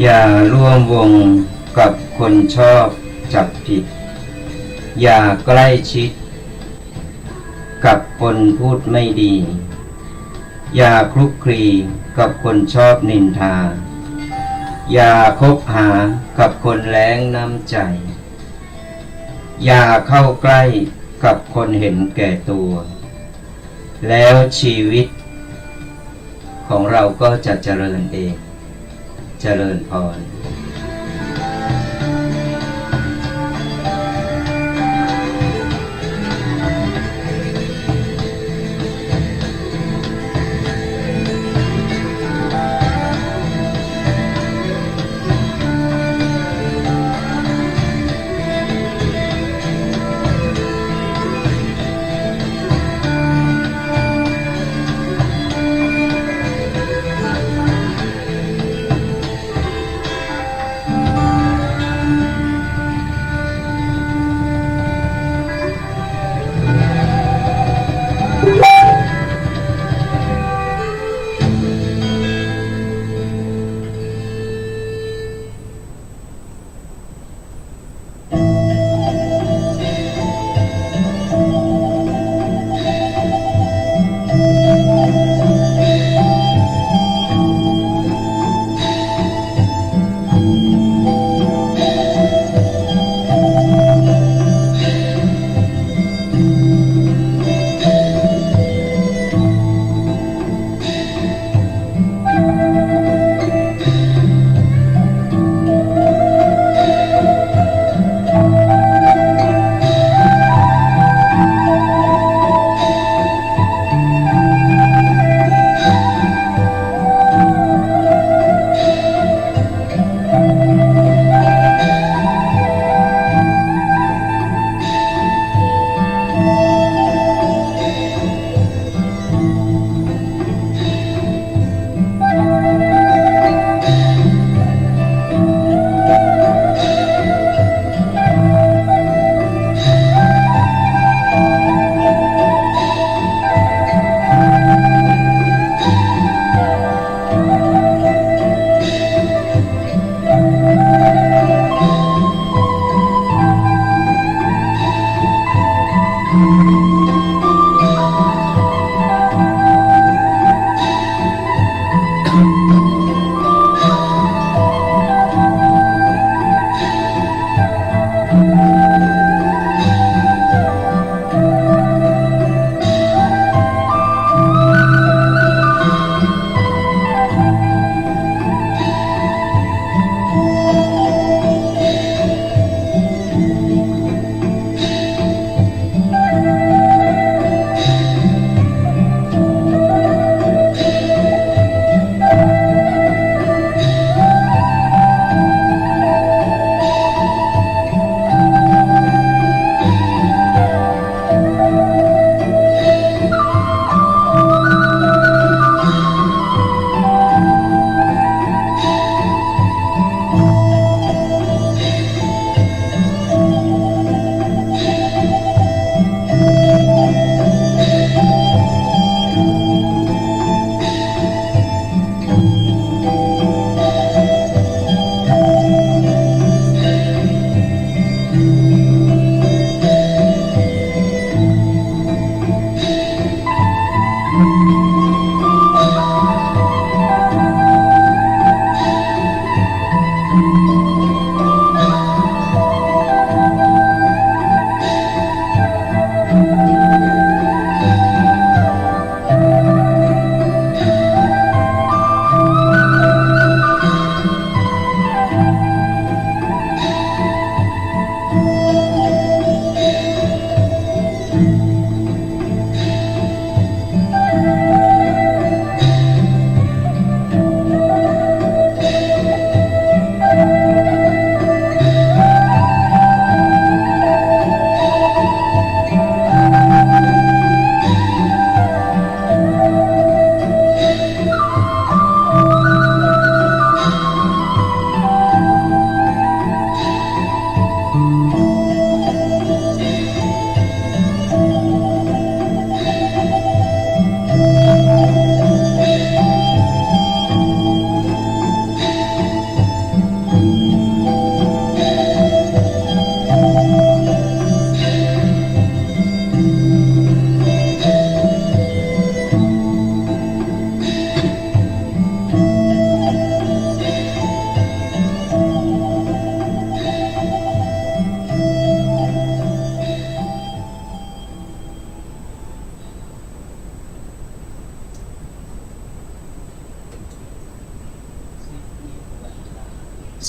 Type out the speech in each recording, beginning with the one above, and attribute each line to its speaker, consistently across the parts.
Speaker 1: อย่าร่วมวงกับคนชอบจับผิดอย่าใกล้ชิดกับคนพูดไม่ดีอย่าคลุกคลีกับคนชอบนินทาอย่าคบหากับคนแร้งน้ำใจอย่าเข้าใกล้กับคนเห็นแก่ตัวแล้วชีวิตของเราก็จะเจริญเองเจริญพร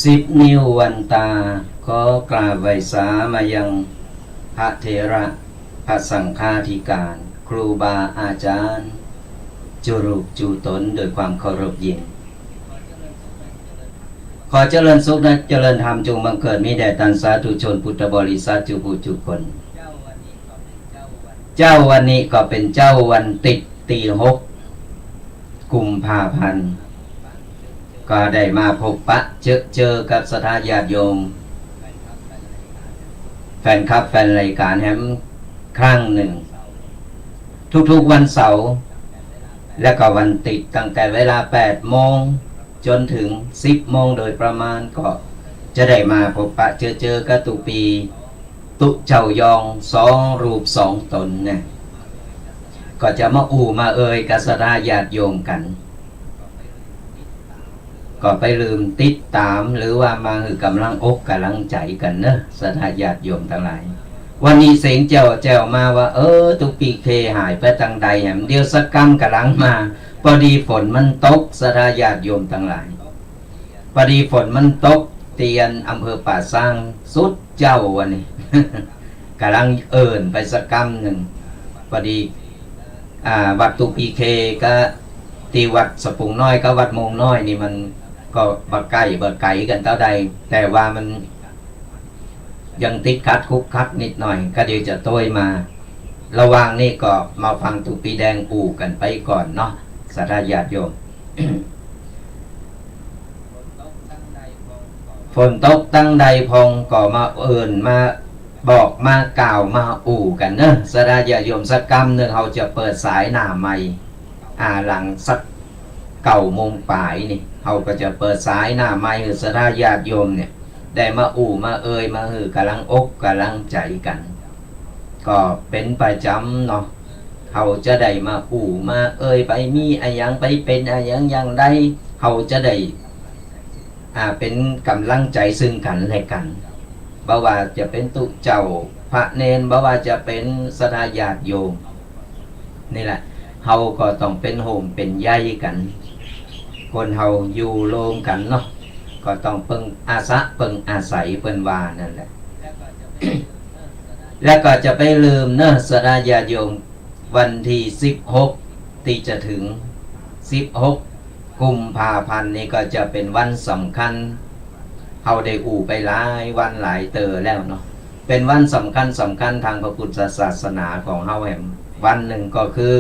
Speaker 1: 10 นิ้ววันตาขอกราบไหว้สามายังพระเถระพระสังฆาธิการ ครูบาอาจารย์จุรุจูตนโดยความเคารพยิ่งขอเจริญสุขและเจริญธรรมจงบังเกิดมีแด่ท่านสาธุชนพุทธบริษัทจุผู้จุคนเจ้าวันนี้ก็เป็นเจ้าวันติดตี6 กุมภาพันธ์ก็ได้มาพบปะเจอกับศรัทธาญาติโยมแฟนคลับแฟนรายการแฮมครั้งหนึ่งทุกๆวันเสาร์และก็วันติดตั้งแต่เวลา8 โมงจนถึง10 โมงโดยประมาณก็จะได้มาพบปะเจอกับตุปีตุเจ้ายอง2 รูป 2 ตนเนี่ยก็จะมามาเอ่ยกับศรัทธาญาติโยมกันก็ไปลืมติดตามหรือว่ามาคือกำลังอกกำลังใจกันเนอะศรัทธาญาติโยมทั้งหลายวันนี้เสียงแจ้วมาว่าตุปีเคหายไปทางใดแหมเดียวสักกำกำลังมาพอดีฝนมันตกศรัทธาญาติโยมทั้งหลายพอดีฝนมันตกเตียนอำเภอป่าสร้างสุดเจ้าวันนี้ กำลังไปสักกำหนึ่งพอดีวัดตุปีเคก็ที่วัดสปุงน้อยก็วัดมงน้อยนี่มันก็บักไก่กันเท่าใดแต่ว่ามันยังติดคุกคัดนิดหน่อยก็เดี๋ยวจะโต้ยมาระหว่างนี้ก็มาฟังตุปีแดงกันไปก่อนเนาะศรัทธาญาติโยม ฝนตกตั้งใดพองก็มามาบอกมากล่าวมากันเนอะศรัทธาญาติโยมสักกำหนึ่งเขาจะเปิดสายหน้าใหม่หลังสัก9 โมงป่ายนี่เขาก็จะเปิดสายหน้าไม้คือศรัทธาญาติโยมเนี่ยได้มามามาคือกำลังอกกำลังใจกัน ก็เป็นประจำเนาะเขาจะได้มามาไปมีอะไรยังไปเป็นอะไรยังได้เขาจะได้เป็นกำลังใจซึ่งกันและกันบ่ว่าจะเป็นตุเจ้าพระเนนบ่ว่าจะเป็นศรัทธาญาติโยมนี่แหละเขาก็ต้องเป็นโฮมเป็นใยกันคนเฮาอยู่โลมกันเนาะก็ต้องเพิ่งอาศัยเพิ่นว่านั่นแหละ แล้วก็จะไปลืมเนอะศรัทธาญาติโยมวันที่16ที่จะถึง16 กุมภาพันธ์นี่ก็จะเป็นวันสำคัญเฮาได้ไปหลายวันหลายเตอแล้วเนาะเป็นวันสำคัญทางพระพุทธศาสนาของเฮาแห่งวันหนึ่งก็คือ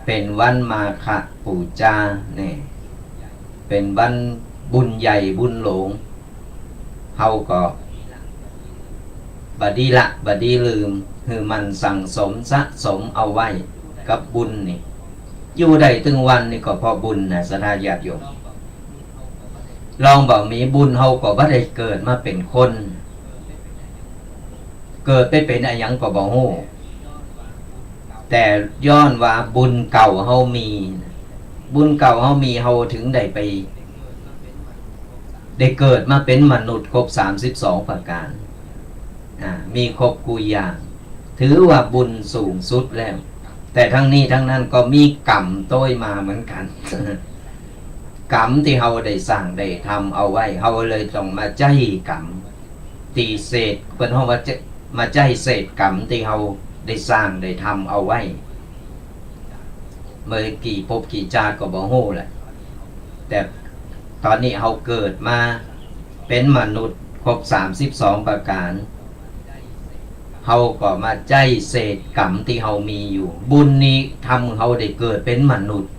Speaker 1: เป็นวันมาฆบูชาเนี่ยเป็นวันบุญใหญ่บุญหลงเฮาก็บดีลืมคือมันสั่งสมสะสมเอาไว้กับบุญนี่อยู่ได้ถึงวันนี่ก็เพราะบุญนะศรัทธาญาติโยมลองบอกมีบุญเฮาก็บ่ได้เกิดมาเป็นคนเกิดไปเป็นอะไรยังก็บ่ฮู้แต่ย้อนว่าบุญเก่าเฮามีเฮาถึงได้เกิดมาเป็นมนุษย์ครบ32 ประการมีครบกุอย่างถือว่าบุญสูงสุดแล้วแต่ทั้งนี้ทั้งนั้นก็มีกรรมโต้ยมาเหมือนกัน กรรมที่เฮาได้สร้างได้ทำเอาไว้เฮาเลยต้องมาใจกรรมตีเศษเพิ่นเฮาว่ามาใจเศษกรรมที่เฮาได้สร้างได้ทำเอาไว้เมื่อกี่ภพกี่ชาติก็บ่ฮู้แหละแต่ตอนนี้เฮาเกิดมาเป็นมนุษย์ครบ32 ประการเฮาก็มาใจเศษกรรมที่เฮามีอยู่บุญนี้ทำเฮาได้เกิดเป็นมนุษย์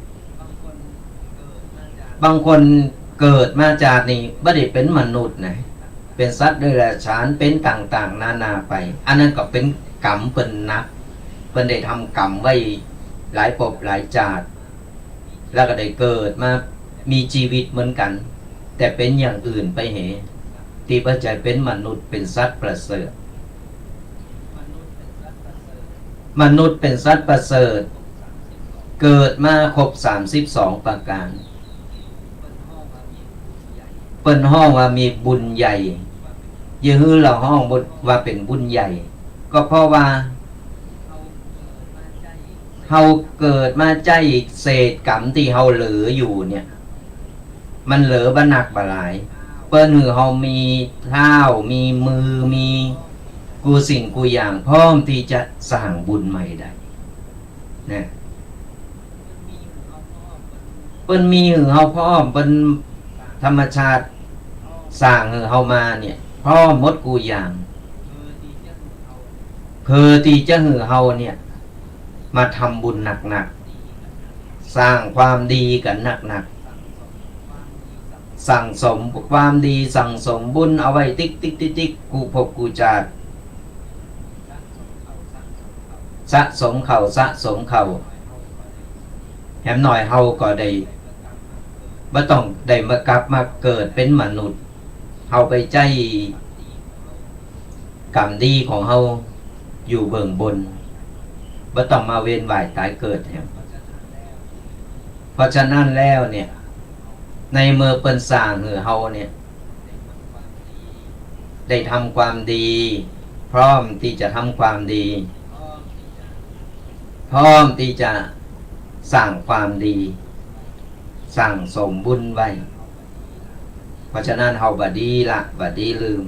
Speaker 1: บางคนเกิดมาจากนี่บ่ได้เป็นมนุษย์นะเป็นสัตว์เดรัจฉานเป็นต่างๆนานาไปอันนั้นก็เป็นกรรมเพิ่นนักเพิ่นได้ทำกรรมไว้หลายภพหลายชาติแล้วก็ได้เกิดมามีชีวิตเหมือนกันแต่เป็นอย่างอื่นไปเหที่ปัจจัยเป็นมนุษย์เป็นสัตว์ประเสริฐมนุษย์เป็นสัตว์ประเสริฐเกิดมาครบ32 ประการเปิ้นห้องว่ามีบุญใหญ่ยื้อเราห้องว่าเป็นบุญใหญ่ก็เพราะว่าเฮาเกิดมาใจเศษกรรมที่เฮาเหลืออยู่เนี่ยมันเหลือบ่หนักบ่หลาย เปิ้นหือเฮามีเท้ามีมือมีกูสิ่งกูอย่างพร้อมที่จะสร้างบุญใหม่ได้นะเปิ้นมีหือเฮาพร้อมเปิ้นธรรมชาติสร้างหือเฮามาเนี่ยพร้อมหมดกูอย่างเพื่อที่จะหือเฮาเนี่ยมาทำบุญหนักๆสร้างความดีกันหนักๆสั่งสมความดีสั่งสมบุญเอาไว้ติ๊กติ๊กติ๊กติ๊กกูพบกูจาดสะสมเข่าสะสมเข่าแถมหน่อยเฮาก็ได้บ่ต้องได้มากลับมาเกิดเป็นมนุษย์เฮาไปใจกรรมดีของเฮาอยู่เบื้องบนบ่ต้องมาเวียนว่ายตายเกิดแถมเพราะฉะนั้นแล้วเนี่ยในเมื่อเปิ้นสร้างหือเฮาเนี่ยได้ทำความดีพร้อมที่จะทำความดีพร้อมที่จะสร้างความดีสร้างสมบุญไว้เพราะฉะนั้นเฮาบ่ดีละบ่ดีลืม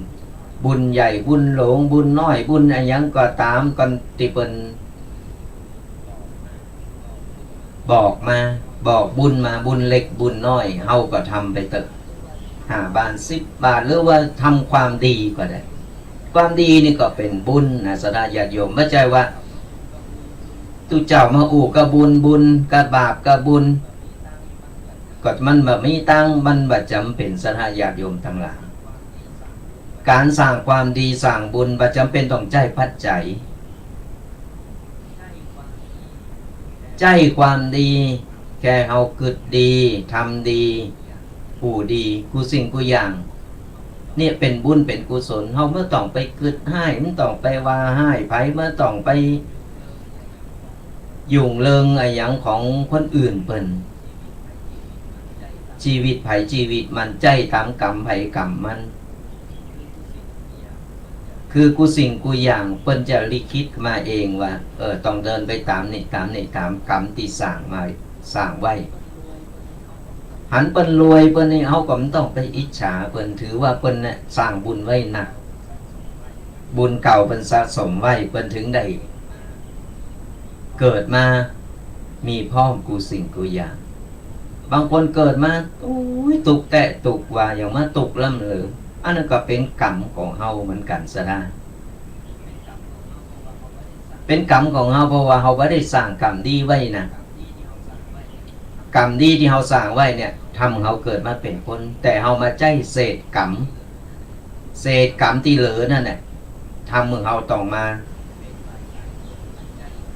Speaker 1: บุญใหญ่บุญหลงบุญน้อยบุญอะไรยังก็ตามกันที่เปิ้นบอกมาบอกบุญมาบุญเล็กบุญน้อยเฮาก็ทำไปเถอะ5 บาท10 บาทหรือว่าทำความดีก็ได้ความดีนี่ก็เป็นบุญนะสดาญาติโยมไม่ใช่ว่าตุเจ้ามาอู่กับบุญบุญกับบาปกับบุญก็มันแบบมีตั้งมันแบบจำเป็นสดาญาติโยมทั้งหลายการสร้างความดีสร้างบุญแบบจำเป็นต้องใจปัจจัยใจความดีแค่เฮาเกิดดีทำดีผู้ดีกูสิ่งกูอย่างเนี่ยเป็นบุญเป็นกุศลเฮาเมื่อต้องไปเกิดให้มันต้องไปว่าให้ไผเมื่อต้องไปยุ่งเริงอะไรอย่างของคนอื่นเปิ้นชีวิตไผชีวิตมันใจตามกรรมไผกรรมมันคือกูสิ่งกูอย่างเปิ้นจะลิขิตมาเองว่าต้องเดินไปตามนี่ตามนี่ตามกรรมที่สร้างมาสร้างไว้หันเปิ้นรวยเปิ้นนี่เฮาก็ไม่ต้องไปอิจฉาเปิ้นถือว่าเปิ้นน่ะสร้างบุญไว้หนักบุญเก่าเปิ้นสะสมไว้เปิ้นถึงได้เกิดมามีพร้อมกูสิ่งกูอย่างบางคนเกิดมาตุกแตะตุกว่าอย่างมาตุกล่ำเหลืออันนั้นก็เป็นกรรมของเฮาเหมือนกันซะได้เป็นกรรมของเฮาเพราะว่าเฮาบ่ได้สร้างกรรมดีไว้นะกรรมดีที่เฮาสร้างไว้เนี่ยทำเฮาเกิดมาเป็นคนแต่เฮามาใจเศษกรรมเศษกรรมที่เหลือนั่นแหละทำมึงเฮาต้องมา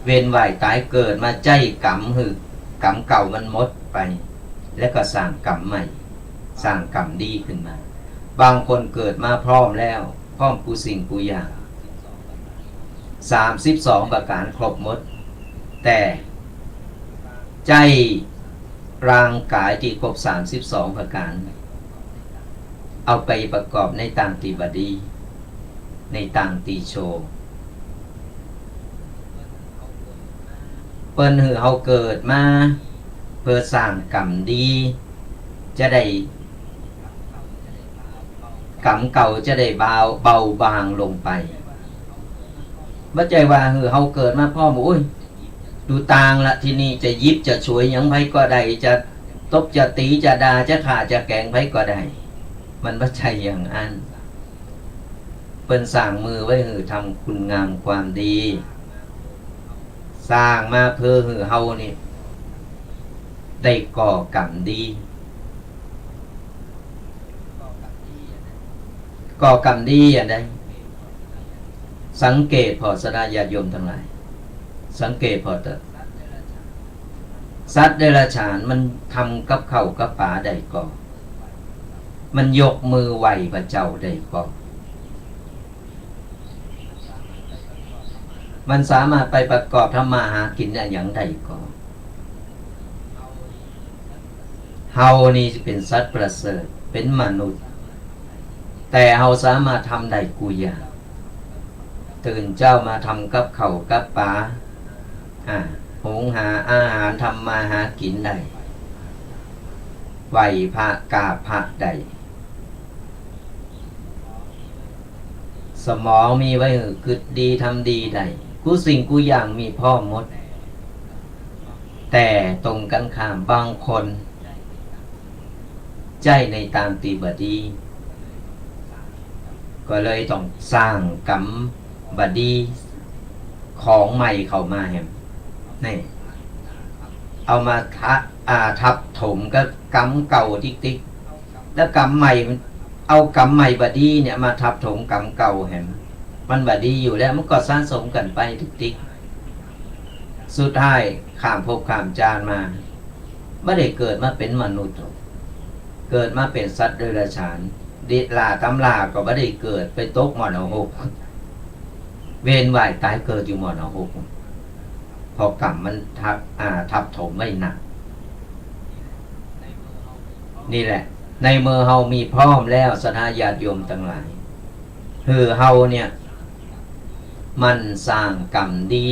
Speaker 1: เวียนว่ายตายเกิดมาใจกรรมหือกรรมเก่ามันหมดไปแล้วก็สร้างกรรมใหม่สร้างกรรมดีขึ้นมาบางคนเกิดมาพร้อมแล้วพร้อมกูสิ่งกูอย่าง32ประการครบหมดแต่ใจร่างกายที่ครบ32ประการเอาไปประกอบในต่างตีบดีในต่างตีโชเปิ้นหือเฮาเกิดมาเพื่อสร้างกรรมดีจะได้กรรมเก่าจะได้เบาบางลงไปไม่ใช่ว่าหือเฮาเกิดมาพ่อหมูดูต่างละที่นี่จะยิบจะช่วยยังไผก็ได้จะตบจะตีจะด่าจะฆ่าจะแกล้งไผก็ได้มันไม่ใช่อย่างนั้นเปิ้นสร้างมือไว้หือทำคุณงามความดีสร้างมาเพื่อหือเฮานี่ได้ก่อกรรมดีก่อกรรมดีอย่างใดสังเกตพอสดาญาติโยมทั้งหลายสังเกตพอเถอะสัตว์เดรัจฉานมันทำกับข้าวกับปลาได้ก่อมันยกมือไหวพระเจ้าได้ก่อมันสามารถไปประกอบทำมาหากินได้อย่างใดก่อเฮานี่เป็นสัตว์ประเสริฐเป็นมนุษย์แต่เฮาสามารถทำได้กูอย่างตื่นเจ้ามาทำกับข้าวกับปลาหุงหาอาหารทำมาหากินได้ไหวพระกาพระได้ สมองมีไว้กึดดีทำดีได้กูสิ่งกูอย่างมีพร้อมหมดแต่ตรงกันข้ามบางคนใจในตามตีบดีก็เลยต้องสร้างกรรมบดีของใหม่เข้ามาแฮมนี่เอามาทับถมก็กรรมเก่าติ๊กๆแล้วกรรมใหม่เอากรรมใหม่บดีเนี่ยมาทับถมกรรมเก่าแฮมมันบดีอยู่แล้วมันก็สะสมกันไปติ๊กๆสุดท้ายข้ามภพข้ามจานมาไม่ได้เกิดมาเป็นมนุษย์เกิดมาเป็นสัตว์เดรัจฉานดิลาตำลาก็ไม่ได้เกิดไปตกมรณะหกเวียนว่ายตายเกิดอยู่มรณะหกพอกรรมมันทับถมไม่หนักนี่แหละในเมื่อเฮามีพร้อมแล้วสนาญาติโยมทั้งหลายคือเฮาเนี่ยมันสร้างกรรมดี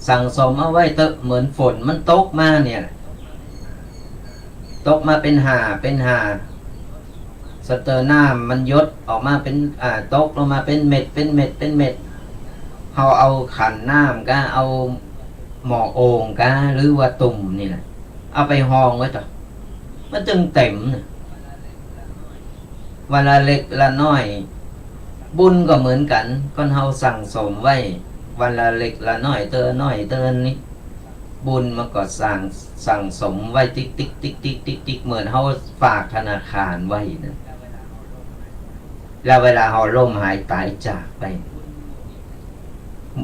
Speaker 1: สั่งสมเอาไว้เตอะเหมือนฝนมันตกมาเนี่ยตกมาเป็นหาสเตอร์น้ำมันยดออกมาเป็นตกลงมาเป็นเม็ดเขาเอาขันน้ำก็เอาหม้อโอ่งก็หรือว่าตุ่มนี่แหละเอาไปห้องไว้ต่อมันจึงเต็มวันละเล็กละน้อยบุญก็เหมือนกันก็เฮาสั่งสมไว้วันละเล็กละน้อยเตอน้อยเตอนี้บุญมันก็สั่งสมไว้ติ๊กเหมือนเฮาฝากธนาคารไว้นะแล้วเวลาเฮาล้มหายตายจากไป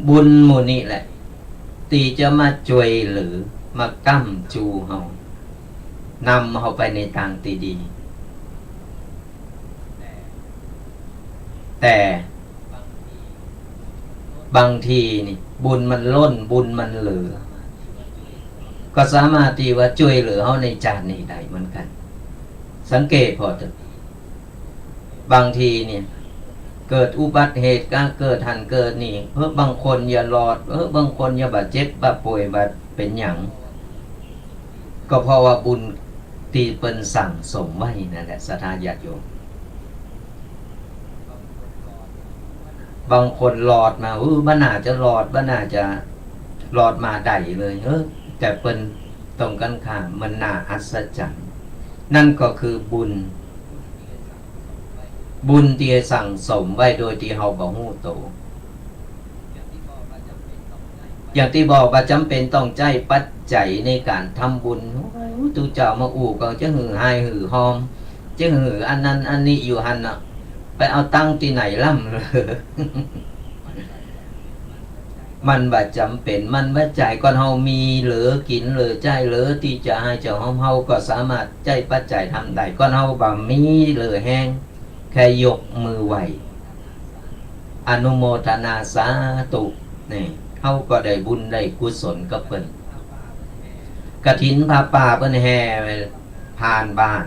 Speaker 1: บุญหมู่นี้แหละตีจะมาช่วยหรือมาก้ำจูเฮานำเฮาไปในทางที่ดีแต่บางทีนี่บุญมันล้นบุญมันเหลือก็สามารถที่ว่าช่วยเหลือเขาในจานนี้ได้เหมือนกันสังเกตพอจะบางทีเนี่ยเกิดอุบัติเหตุก็เกิดหันเกิดนี่บางคนอย่ารอดบางคนอย่าบาดเจ็บบาดป่วยบาดเป็นหยังก็เพราะว่าบุญที่เป็นสั่งสมไว้นั่นแหละศรัทธาญาติโยมบางคนหลอดมาบ้าน่าจะหลอดบ้าน่าจะหลอดมาได้เลยแต่เป็นตรงกันข้ามมันน่าอัศจรรย์นั่นก็คือบุญที่สั่งสมไว้โดยที่เฮาบ่ฮู้โตอย่างที่บอกว่าจำเป็นต้องใจปัจจัยในการทำบุญตูเจ้ามาก็จะหือหายหือหอมจะหืออันนั้นอันนี้อยู่หันน่ะไปเอาตังค์ที่ไหนล่ำเลยมันบ่จำเป็นมันบ่ใจก่อนเฮามีเหลือกินเหลือใจเหลือที่จะให้เจ้าเฮาก็สามารถใจปัจจัยทำได้ก่อนเฮาบ่มีเหลือแห้งแค่ยกมือไหวอนุโมทนาสาธุนี่เฮาก็ได้บุญได้กุศลกับเพิ่นกฐินผ้าป่าเพิ่นแห่ผ่านบ้าน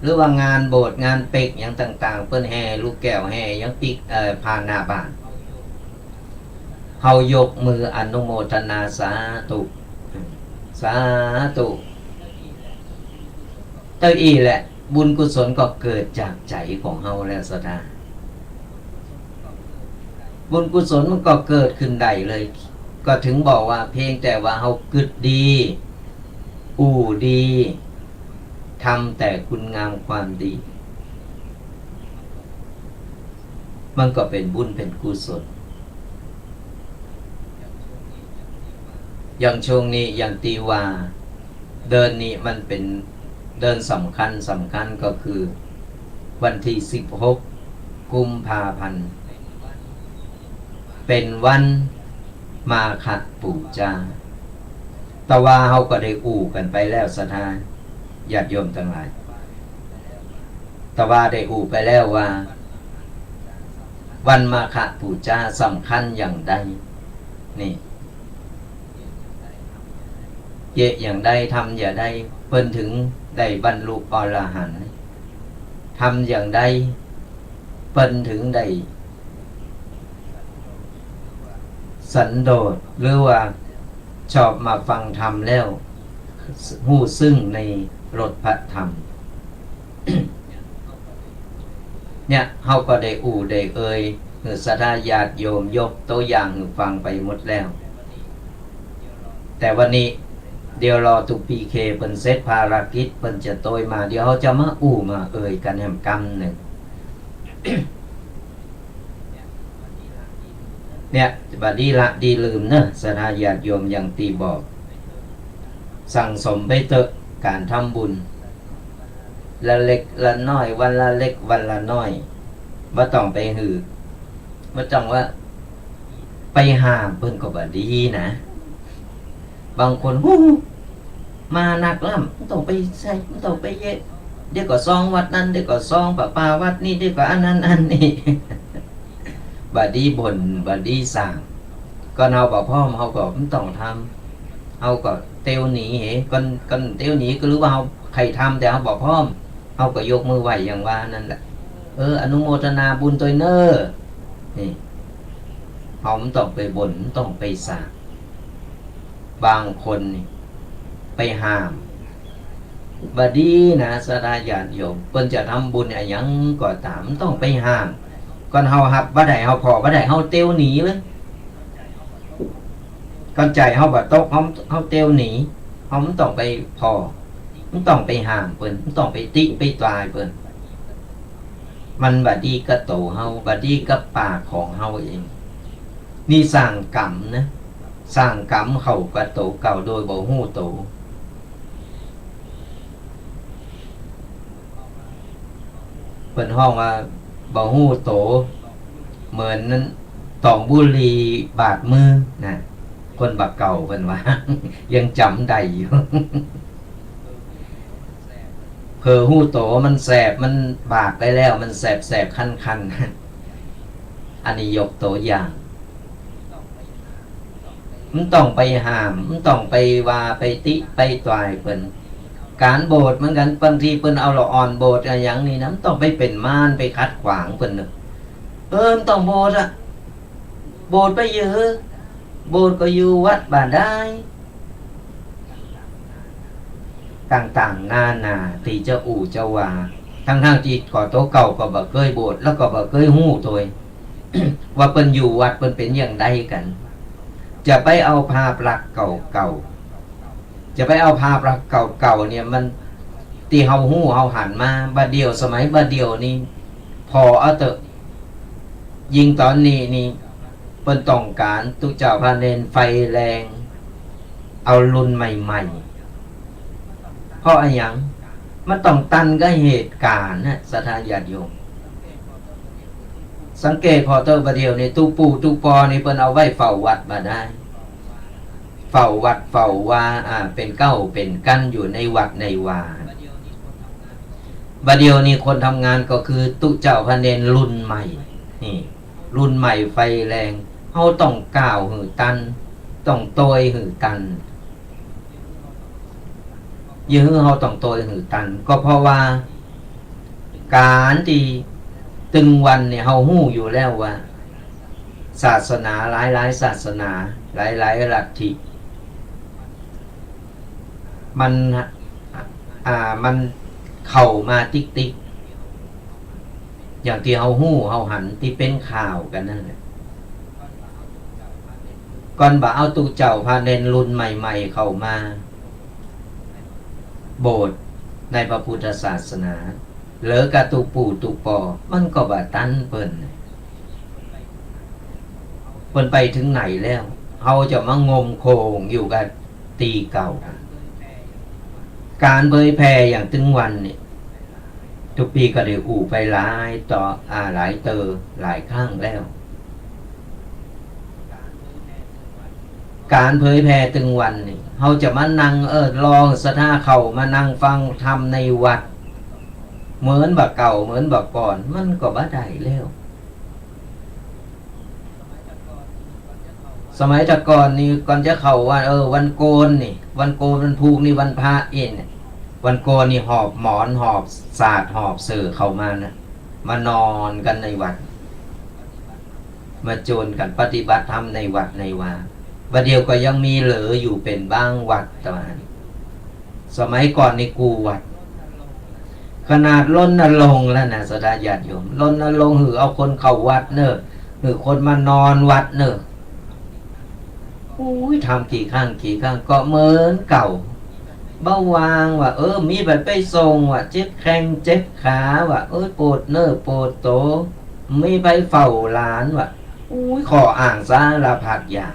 Speaker 1: หรือว่างานโบสถ์งานเป็กอย่างต่างๆเพิ่นแห่ลูกแก้วแห่ยังปิกผ่านหน้าบ้านเฮายกมืออนุโมทนาสาธุสาธุเต้าอีแหละบุญกุศลก็เกิดจากใจของเฮาแล้วศรัทธาบุญกุศลมันก็เกิดขึ้นได้เลยก็ถึงบอกว่าเพียงแต่ว่าเฮากึดดีอู่ดีทำแต่คุณงามความดีมันก็เป็นบุญเป็นกุศลอย่างช่วงนี้อย่างตีว่าเดินนี้มันเป็นเดินสำคัญก็คือวันที่16กุมภาพันธ์เป็นวันมาฆบูชาแต่ว่าเขาก็ได้อู่กันไปแล้วศรัทธาญาติโยมทั้งหลายแต่ว่าได้อู่ไปแล้วว่าวันมาฆบูชาสำคัญอย่างใดนี่เยะอย่างใดทำอย่างใดเพิ่นถึงได้บรรลุอรหันต์ทำอย่างใดเพิ่นถึงได้สันโดษหรือว่าชอบมาฟังธรรมแล้วหู้ซึ่งในรสพระธรรม เนี่ยเฮาก็ได้อู่ได้เอ่ย คือศรัทธาญาติโยมยกตัวอย่างให้ฟังไปหมดแล้วแต่วันนี้เดี๋ยวรอตุปีเคเปิ้นเซตภารกิจเปิ้นจะโตยมาเดี๋ยวเขาจะมามาเอ่ยกันแห่งกรรมหนึ่ง เนี่ยบัดดีละดีลืมเนอะศรัทธาญาติโยมอย่างตีบอกสั่งสมไปเถอะการทำบุญละเล็กละน้อยวันละเล็กวันละน้อยบ่ต้องไปหือบ่ต้องว่าไปห้ามเพิ่นก็บ่ดีนะบางคนมาหนักล่ำต้องไปใส่ต้องไปเย็ดเดี๋ยวก็ซองวัดนั้นเดี๋ยวก็ซองป่าวัดนี้เดี๋ยวก็อันนั้นอันนี้บดีบ่นบดีสั่งก็เอาบ่พ่อมเขาก็ไม่ต้องทำเขาก็เตียวหนีเหกันเตียวหนีก็รู้ว่าเขาใครทำแต่เขาบ่พ่อมเขาก็ยกมือไหวอย่างว่านั่นแหละอนุโมทนาบุญตัวเนอนี่เขาไม่ต้องไปบ่นต้องไปสั่งบางคนไปห้ามบดีนะศรัทธาญาติโยมเพิ่นจะทำบุญอะไรยังก็ตามต้องไปห้ามก่อนเฮาหับบ่ได้เฮาพอบ่ได้เฮาเตียวหนีเลยก่อนใจเฮาบ่ตกเฮาเตียวหนีเฮามันต้องไปพอมันต้องไปห้ามเพิ่นมันต้องไปติไปตายเพิ่นมันบ่ดีกับโตเฮาบ่ดีกับปากของเฮาเองนี่สร้างกรรมนะสร้างกรรมเข้ากับโตเก่าโดยบ่ฮู้โตเพิ่นฮ้องว่าบ่ฮู้โตเหมือนนั้นตองบุหรี่บาดมือนะคนบักเก่าเพิ่นว่า ยังจำได้อยู่ เพอฮู้โตมันแสบมันบาดได้แล้วมันแสบคันอันนี้ยกตัวอย่างมันต้องไปห้ามมันต้องไปว่าไปติไปตายเพิ่นการโบสถ์เหมือนกันบางทีเพิ่นเอาละอ่อนโบสถ์อะไรอย่างนี้นะมันต้องไปเป็นม่านไปคัดขวางเพิ่นนึกมันต้องโบสถ์อะโบสถ์ไปเยอะโบสถ์ก็อยู่วัดบ้านได้ต่างๆนาที่เจ้าเจ้าว่าทั้งที่ก่อโตเก่าก็บ่เคยโบสถ์แล้วก็บ่เคยฮู้ตัว ว่าเพิ่นอยู่วัดเพิ่นเป็นอย่างใดกันจะไปเอาภาพลักษณ์เก่าจะไปเอาภาพลักษณ์เก่าเนี่ยมันที่เฮาฮู้เฮาหันมาบัดเดียวสมัยบัดเดียวนี่พอเอาเถอะยิงตอนนี้นี่เพิ่นต้องการตุเจ้าพระเนรไฟแรงเอารุ่นใหม่ๆเพราะอะไรหยังมันต้องตันกับเหตุการณ์นะศรัทธาญาติโยมสังเกตพอเตอร์บัดเดียวนี่ตุปูตุปอนี่เพิ่นเอาไว้เฝ้าวัดมาได้เฝ้าวัดเฝ้าวาเป็นเก้าเป็นกั้นอยู่ในวัดในวาบัดเดียวนี้คนทำงานก็คือตุเจ้าพระเนรรุ่นใหม่นี่รุ่นใหม่ไฟแรงเฮาต้องก้าวหือตันต้องโตยหือตันยื้อเฮาต้องโตยหือตันก็เพราะว่าการที่ตึงวันเนี่ยเฮาฮู้อยู่แล้วว่าศาสนาหลายศาสนาหลายลัทธิมันเข้ามาติ๊กอย่างที่เฮาฮู้เฮาหันที่เป็นข่าวกันนั่นแหละก่อนบ่เอาตุเจ้าพระเนรรุ่นใหม่ๆเข้ามาโบสถ์ในพระพุทธศาสนาเหลือกะตุปู่ตุปอมันก็บ่ตันเพิ่นไปถึงไหนแล้วเฮาจะมางมโคงอยู่กับตีเก่าการเผยแพร่อย่างถึงวันนี่ทุกปีก็ได้ไปหลายต่อหลายเตอหลายครั้งแล้วการเผยแพร่ถึงวันนี่เฮาจะมานั่งลองศรัทธาเข้ามานั่งฟังธรรมในวัดเหมือนบักเก่าเหมือนบักก่อนมันก็บ่ได้แล้วสมัยแต่ก่อนนี่ก่อนจะเข้าว่าวันโกนนี่วันโกนวันพูกนี่วันพระเนี่ยวันโกนนี่หอบหมอนหอบศาสตร์หอบเสื่อเข้ามานะมานอนกันในวัดมาโจรกันปฏิบัติธรรมในวัดในวาบัดเดียวก็ยังมีเหลืออยู่เป็นบ้างวัดตอนสมัยก่อนในกูวัดขนาดล้นนรงแล้วนะศรัทธาญาติโยมล้นนรงหือเอาคนเข้าวัดเนอะ รือคนมานอนวัดเนอะอุ้ยทำกี่ครั้งก็เหมือนเก่าเบาวางว่ะมีแบบไปส่งว่ะเจ็บแข้งเจ็บขาว่ะปวดเนื้อปวดโตไม่ไปเฝ้าหลานว่ะอุ้ยขออ่างสารพัดอย่าง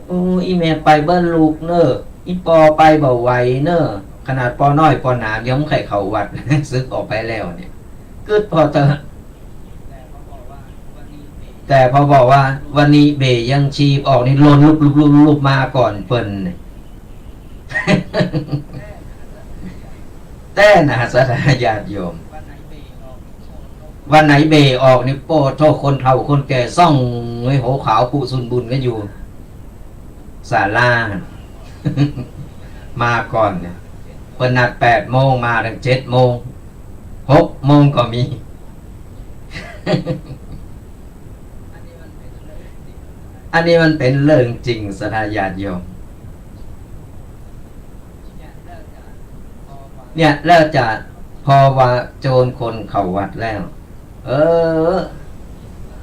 Speaker 1: โอ้อีเมลไปเบิ้ลลูกเนอะอีปอไปเบาไหวเนอะขนาดปอน้อยปอหนามยังไม่เคยเข้าวัด ซึกออกไปแล้วเนี่ยกึดพอเถอะแต่พอบอกว่าวันนี้เบยังชีพออกนี่ลนลุบมาก่อนเปิ่น แต่นะสถาญาติโยมวันไหนเบออกนี่โป้โทษคนเฒ่าคนแก่ซ่องไว้โหขาวผู้สุนบุญก็อยู่ศาลา มาก่อนเนี่ยเปิดนัด8 โมงมาถึง7 โมง6 โมงก็มี อันนี้มันเป็นเรื่องจริงสถาญาติโยมเนี่ยแล้วจะพอว่าโจรคนเข้าวัดแล้ว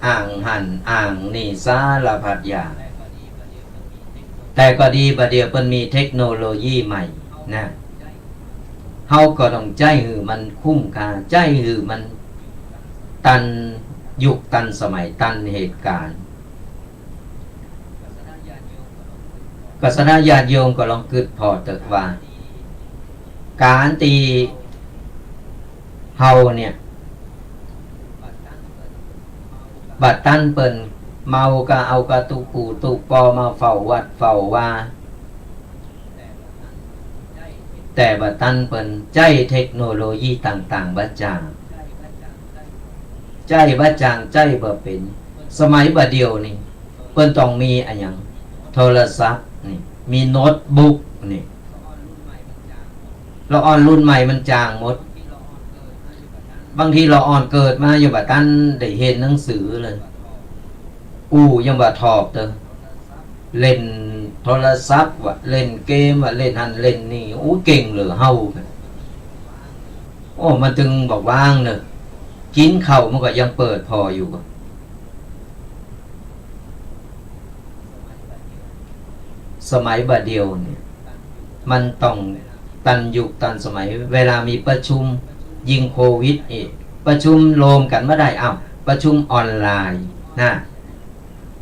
Speaker 1: อ่างหันอ่างนี่สารพัดอย่างแต่ก็ดีประเดี๋ยวมันมีเทคโนโลยีใหม่นะเฮาก็ต้องใจหือมันคุ้มค่าใจหือมันตันยุคตันสมัยตันเหตุการณ์ก็สนาญาติโยมก็ลองคิดพอเถอะว่าการตีเฮาเนี่ยบัดตั้นเปิ่นเมาก็เอากระตุกปูตุกปอมาเฝ้าวัดเฝ้าว่าแต่บัดตั้นเปิ่นใจเทคโนโลยีต่างๆบัดจางใจบัดจางใจบ่เป็นสมัยบัดเดียวนี่เปิ่นต้องมีอะไรอย่างโทรศัพท์นี่มีโน้ตบุ๊กนี่เราออนรุ่นใหม่มันจางหมดบางทีเราอ่อนเกิดมาอยู่บัดตั้นได้เห็นหนังสือเลยยังบ่ทอบเตอเล่นโทรศัพท์ว่ะเล่นเกมว่ะเล่นหันเล่นนี่เก่งเหลือเฮามันจึงบอกว่างเนอะกินข้าวมันก็ยังเปิดพออยู่สมัยบัดเดียวเนี่ยมันต้องตันยุคตันสมัยเวลามีประชุมยิงโควิดอีกประชุมโรมกันไม่ได้ประชุมออนไลน์นะ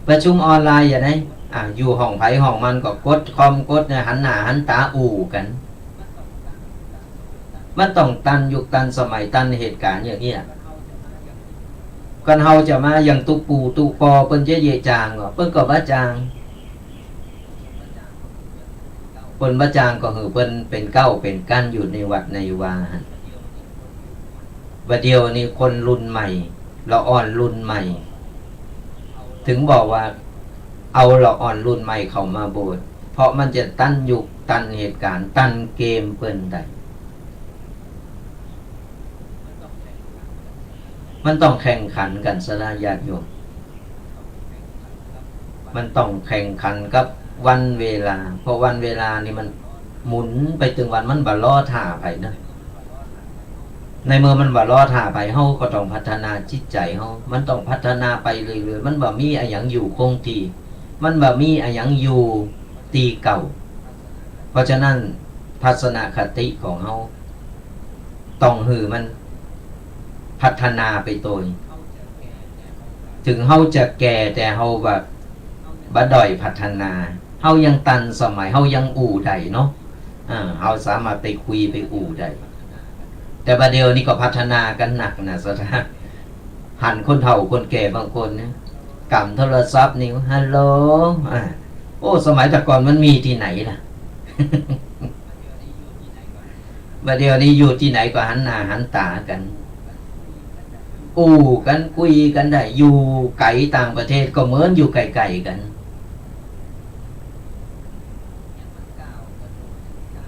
Speaker 1: ประชุมออนไลน์อย่างไรอยู่ห้องไผ่ห้องมันก็กดคอมกดเนี่ยหันหน้าหันตากันมันต้องตันยุคตันสมัยตันเหตุการณ์อย่างนี้กันเฮาจะมาอย่างตุปูตุปอเปิ้นเยจางเปิ้นก็บ่จางเปิ้นบ่จางก็คือเปิ้นเป็นเก้าเป็นกั้นอยู่ในวัดในวาบัดเดียวนี้คนรุ่นใหม่ละอ่อนรุ่นใหม่ถึงบอกว่าเอาละอ่อนรุ่นใหม่เข้ามาโบสถ์เพราะมันจะตั้นยุคตันเหตุการณ์ตันเกมเปิ้นได้มันต้องแข่งขันกันสลาญาติโยมมันต้องแข่งขันกับวันเวลาเพราะวันเวลานี่มันหมุนไปถึงวันมันบ่ล่อท่าไปนะในเมื่อมันบ่ล่อท่าไปเฮาก็ต้องพัฒนาจิตใจเฮามันต้องพัฒนาไปเรื่อยๆมันบ่มีอะไรอย่างอยู่คงที่มันบ่มีอะไรอย่างอยู่ตีเก่าเพราะฉะนั้นทัศนคติของเฮาต้องหือมันพัฒนาไปโดยถึงเฮาจะแก่แต่เฮาแบบบ่ด้อยพัฒนาเฮายังตันสมัยเฮายังได้เนาะเฮาสามารถไปคุยไปได้แต่บัดเดียวนี้ก็พัฒนากันหนักนะสถานหันคนเฒ่าคนแก่บางคนเนี่ยกำโทรศัพท์นี่ฮัลโหลสมัยแต่ก่อนมันมีที่ไหนล่ะ บัดเดียวนี้อยู่ที่ไหนก็หันหน้าหันตากันกันคุยกันได้อยู่ไกลต่างประเทศก็เหมือนอยู่ไกลๆกัน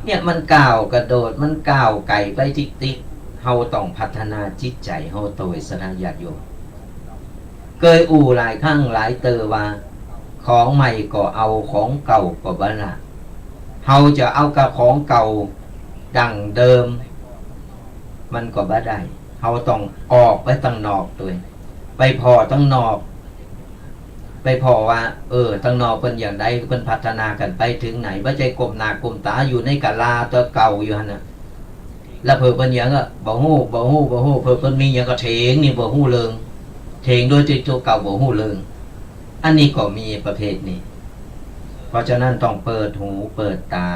Speaker 1: เนี่ยมันก้าวกระโดดมันก้าวไกลไปติ๊กเฮาต้องพัฒนาจิตใจเฮาโตยสนาญาติโยมเคยหลายครั้งหลายเตอว่าของใหม่ก็เอาของเก่าก็บ่ละเฮาจะเอากับของเก่าดั้งเดิมมันก็บ่ได้ เขาต้องออกไปตั้งนอกตัวไปพอตั้งนอก ไปพอว่าตั้งนอกเพิ่นอย่างใดเพิ่นพัฒนากันไปถึงไหนว่าใจกลมหน้ากลมตาอยู่ในกะลาตัวเก่าอยู่หั่นน่ะแล้วเพิ่นเป็นหยังอ่ะบ่ฮู้เพิ่นมีหยังก็เถงนี่บ่ฮู้เรื่องเถงโดยตัวเก่าบ่ฮู้เรื่องอันนี้ก็มีประเภทนี้เพราะฉะนั้นต้องเปิดหูเปิดตา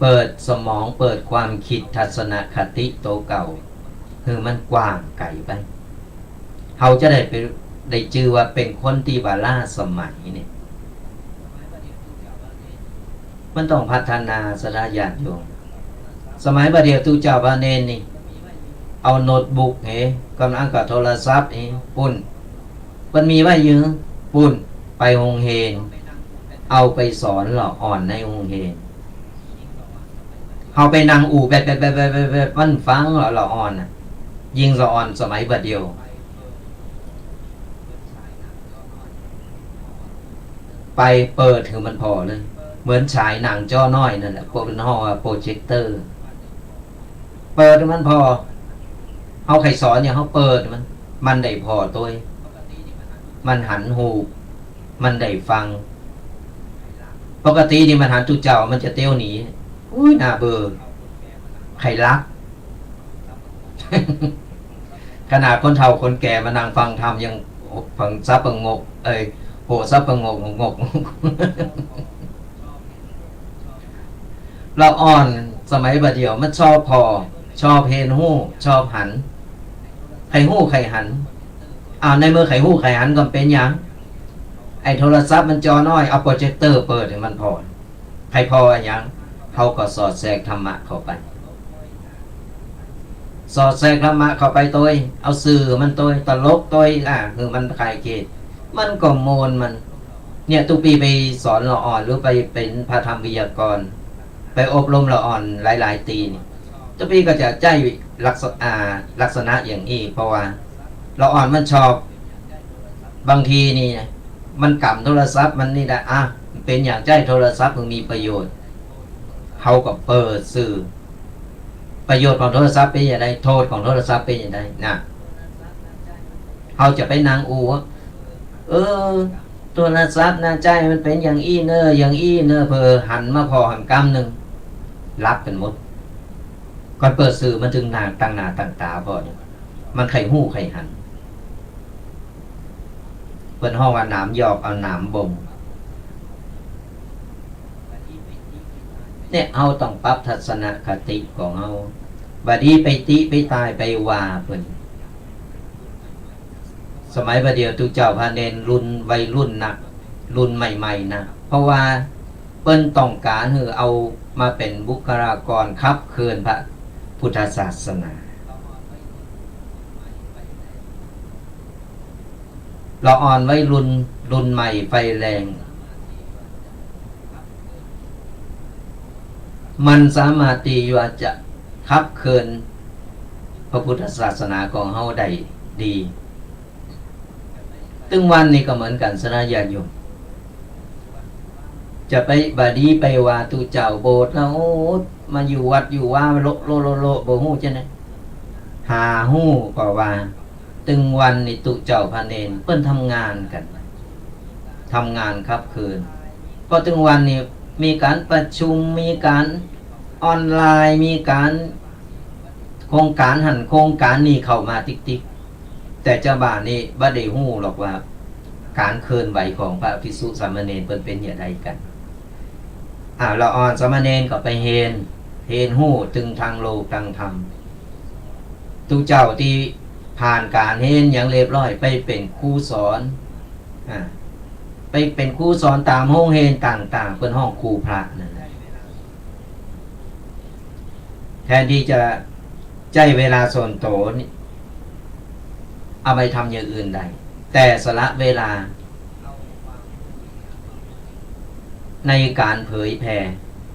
Speaker 1: เปิดสมองเปิดความคิดทัศนคติโตเก่าคือมันกว้างไกลไปเขาจะได้ชื่อว่าเป็นคนที่ว่าล้าสมัยนี่มันต้องพัฒนาสระญาติโยมสมัยบัดเดียวตูเจ้าบาเนนนี่เอาโน้ตบุ๊กกำลังกับโทรศัพท์ปุ่นมันมีไว้เยอะปุ่นไปโรงเรียนเอาไปสอนหล่ออ่อนในโรงเรียนเขาไปนั่งอู่แบบมันฟังหล่ออ่อนยิงหล่ออ่อนสมัยบัดเดียวไปเปิดถึงมันพอเลยเหมือนฉายหนังจอน้อยนั่นแหละเป็นห้องโปรเจคเตอร์เปิดมันพอเอาใครสอนอย่างเขาเปิดมันได้พอตัวมันหันหูมันได้ฟังปกตินี่มันหันตุเจ้ามันจะเตี้ยวหนีอุ้ยน่าเบื่อใครรัก ขนาดคนเฒ่าคนแก่มานั่งฟังธรรมยังฟังซับประงกโหซับประงกเราอ่อนสมัยบัดเดียวมันชอบพอชอบเห็นหู้ชอบหันใครหู้ใครหันในเมื่อใครหู้ใครหันก็เป็นอย่างไอ้โทรศัพท์มันจอน้อยเอาโปรเจคเตอร์เปิดให้มันพอใครพออย่างเขาก็สอดแทรกธรรมะเข้าไปสอดแทรกธรรมะเข้าไปตัวเอาสื่อมันตัวตลกตัวคือมันคลายเกตมันก็โมนมันเนี่ยตุปีไปสอนละอ่อนหรือไปเป็นพระธรรมวิทยากรไปอบรมละอ่อนหลายๆตีนี่ตุปีก็จะใจลักษณะอย่างนี้เพราะว่าละอ่อนมันชอบบางทีนี่มันกำโทรศัพท์มันนี่ได้เป็นอย่างใจโทรศัพท์มันมีประโยชน์เขาก็เปิดสื่อประโยชน์ของโทรศัพท์เป็นอย่างไรโทษของโทรศัพท์เป็นอย่างไรนะเขาจะไปนางอูโทรศัพท์นะใจมันเป็นอย่างอี้เนออย่างอี้เนอเพอหันมาพอหันกำหนึ่งรับกันหมดก่อนเปิดสื่อมันถึงนางตั้งหน้าตั้งตาพอเนี่ยมันไข่หู้ไข่หันเปิดห้องว่าหนามหยอกเอาหนามบ่มเนี่ยเอาต้องปรับทัศนคติของเอาบัดนี้ไปติไปตายไปว่าเพิ่นสมัยบัดเดียวตุเจ้าพาเนนรุ่นวัยรุ่นนะรุ่นใหม่ๆนะเพราะว่าเปิ้นต้องการเอามาเป็นบุคลากรขับเคลื่อนพระพุทธศาสนาเราอ่อนไว้รุ่นใหม่ไฟแรงมันสามารถที่จะขับเคลื่อนพระพุทธศาสนาของเฮาได้ดีตึงวันนี้ก็เหมือนกันสระญาติโยมจะไปบาดีไปว่าตุเจ้าโบสถ์แล้วมาอยู่วัดอยู่ว่าโลบ่ฮู้จังได๋หาฮู้ก็ว่าตึงวันนี่ตุเจ้าพระเนรเพิ่นทำงานกันทำงานครับคืนพอตึงวันนี้มีการประชุมมีการออนไลน์มีการโครงการหันโครงการนี้เข้ามาติ๊กแต่เจ้าบ้านนี่บ่ได้ฮู้หรอกว่าการเคลื่อนไหวของพระภิกษุสามเณรเป็นอย่างไรกันละอ่อนสามเณรก็ไปเห็นฮู้ถึงทางโลกทางธรรมตุเจ้าที่ผ่านการเห็นอย่างเรียบร้อยไปเป็นครูสอนไปเป็นครูสอนตามห้องเรียนต่างๆเป็นห้องครูพระนั่นแหละแทนที่จะใจเวลาส่วนโตนี่เอาไปทำอย่างอื่นได้แต่สละเวลาในการเผยแผ่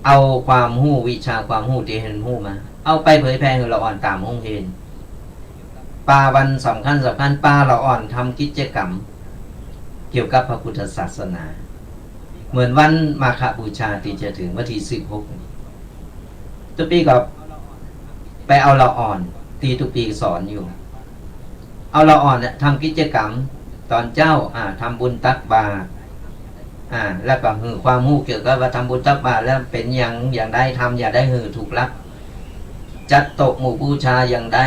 Speaker 1: เอาความรู้วิชาความรู้ที่เห็นรู้มาเอาไปเผยแผ่ให้เราอ่อนตามห้องเรียนปาวันสำคัญปาเราอ่อนทำกิจกรรมเกี่ยวกับพระพุทธศาสนาเหมือนวันมาฆบูชาที่จะถึงวันที่16ตุปีกับไป ไปเอาละอ่อนตีทุกปีสอนอยู่เอาละอ่อนเนี่ยทำกิจกรรมตอนเจ้าทำบุญตักบาตรแล้วก็หือความรู้เกี่ยวกับว่าทำบุญตักบาตรแล้วเป็นอย่างได้ทำอย่าได้หือถูกลักจัดโต๊ะหมู่บูชาอย่างใด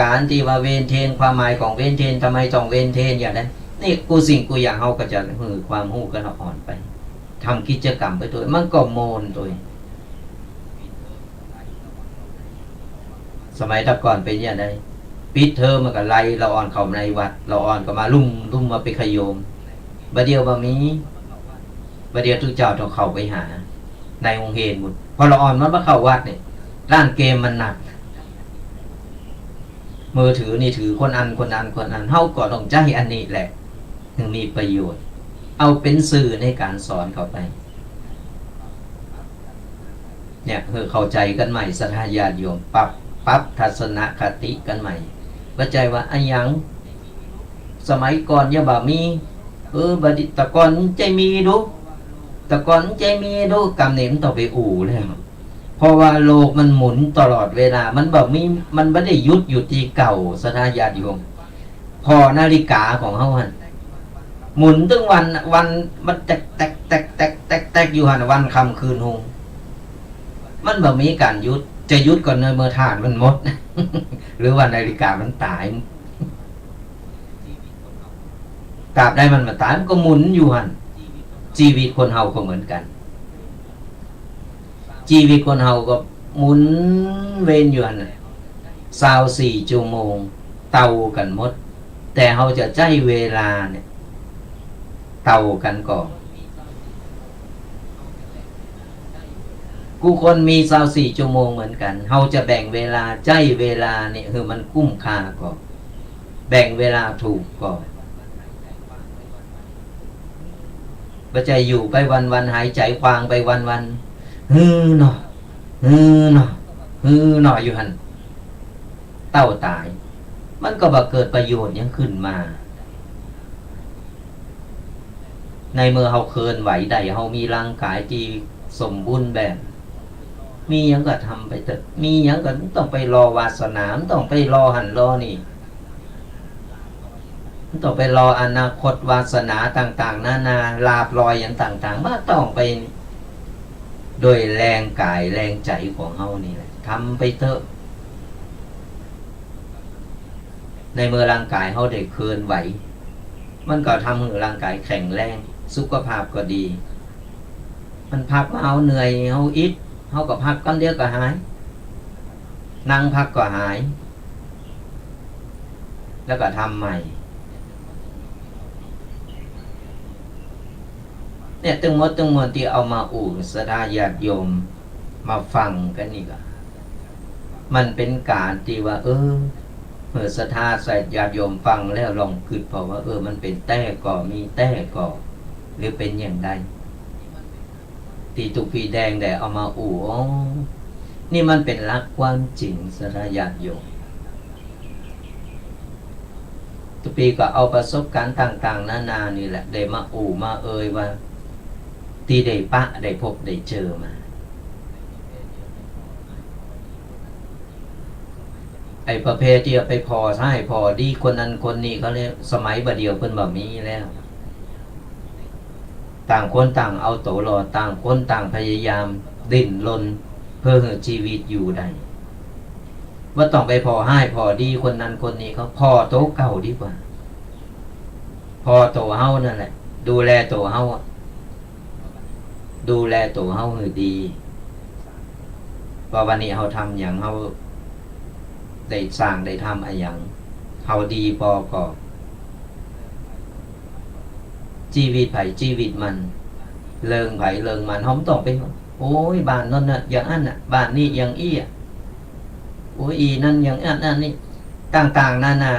Speaker 1: การที่ว่าเวนเทนความหมายของเวนเทนทำไมต้องเวนเทนอย่างนั้นนี่กูสิ่งกูอย่างเขาก็จะหือความรู้กันอ่อนไปทำกิจกรรมไปตัวมันก็โมนตัวสมัยตะก่อนเป็นอย่างไรปิดเทอมมันก็ไล่เราอ่อนเข้าในวัดเราอ่อนก็มาลุ่มมาไปขยมบัดเดียวบะมีบัดเดียวทุกเจ้าต้องเข้าไปหาในโรงเรียนหมดพอเราอ่อนมันมาเข้าวัดเนี่ยร้านเกมมันหนักมือถือนี่ถือคนอันเฮาก็ต้องใจอันนี้แหละถึงมีประโยชน์เอาเป็นสื่อในการสอนเข้าไปเนี่ยเข้าใจกันใหม่ศรัทธาญาติโยมปรับทัศนคติกันใหม่เข้าใจว่าอันยังสมัยก่อนอย่าบ่มีบัดตะก่อนใจมีดูตะก่อนใจมีดูกำเนิดต่อไปอู่แล้วเพราะว่าโลกมันหมุนตลอดเวลามันแบบมีมันไม่ได้ยุดอยู่ที่เก่าศรัทธาญาติโยมพอนาฬิกาของเฮาหันหมุนตึงวันมันแตกอยู่หันวันค่ำคืนหงมันแบบมีการยุดจะยุดก่อนเมื่อฐานมันหมด หรือว่านาฬิกามันตายตราบใดมันมาตายมันก็หมุนอยู่หันชีวิตคนเฮาก็เหมือนกันชีวิตคนเฮาก็หมุนเวียนอยู่หัน24 ชั่วโมงเต่ากันหมดแต่เฮาจะใจเวลาเนี่ยเต่ากันก่อนกูคนมี24 ชั่วโมงเหมือนกันเฮาจะแบ่งเวลาใจเวลาเนี่ยคือมันคุ้มค่าก่อนแบ่งเวลาถูกก่อนบ่ใจอยู่ไปวันหายใจควางไปวันหนอหนออยู่หั่นเต้าตายมันก็บ่เกิดประโยชน์ยังขึ้นมาในเมื่อเฮาเคลื่อนไหวได้เฮามีร่างกายที่สมบูรณ์แบบมีหยังก็ทำไปเถอะมีหยังก็ต้องไปรอวาสนาต้องไปรอหันรอนี่ต้องไปรออนาคตวาสนาต่างๆนานาลาภลอยอย่างต่างๆว่าต้องไปโดยแรงกายแรงใจของเฮานี่แหละทำไปเถอะในเมื่อร่างกายเฮาได้เคลื่อนไหวมันก็ทำให้ร่างกายแข็งแรงสุขภาพก็ดีมันพักมาเอาเหนื่อยเฮาอิดเฮาก็พักกันเดียวก็หายนั่งพักก็หายแล้วก็ทำใหม่เนี่ยตึงมดที่เอามาศรัทธาญาติโยมมาฟังกันนี่ก็มันเป็นการที่ว่าเมื่อศรัทธาใส่ญาติโยมฟังแล้วลองคิดพอว่ามันเป็นแต้ก่อมีแต้ก่อหรือเป็นอย่างใดตีตุกปีแดงแต่เอามานี่มันเป็นหลักความจริงศรัทธาญาติโยมตุกปีก็เอาประสบการณ์ต่างๆนานานี่แหละได้มามาว่าที่ได้ปะได้พบได้เจอมาไอ้ประเภทที่ไปพอใช่พอดีคนนั้นคนนี้เขาเรียกสมัยบัดเดียวเพิ่นบ่มีแล้วต่างคนต่างเอาตัวรอดต่างคนต่างพยายามดิ้นรนเพื่อให้ชีวิตอยู่ได้ว่าต้องไปพอให้พอดีคนนั้นคนนี้เขาพอโตเก่าดีกว่าพอโตเฮานั่นแหละดูแลโตเฮาให้ดีว่าวันนี้เฮาทำอย่างเฮาได้สร้างได้ทำอะไรอย่างเฮาดีพอก็ชีวิตไผชีวิตมันเลิงไผเลิงมันเฮาต้องไปโอ้ยบ้านนั่นน่ะอย่างนั้นน่ะบ้านนี้อย่างอี้อ่ะโอ้ยอีนั่นอย่างนั้นนี่ต่างๆนานา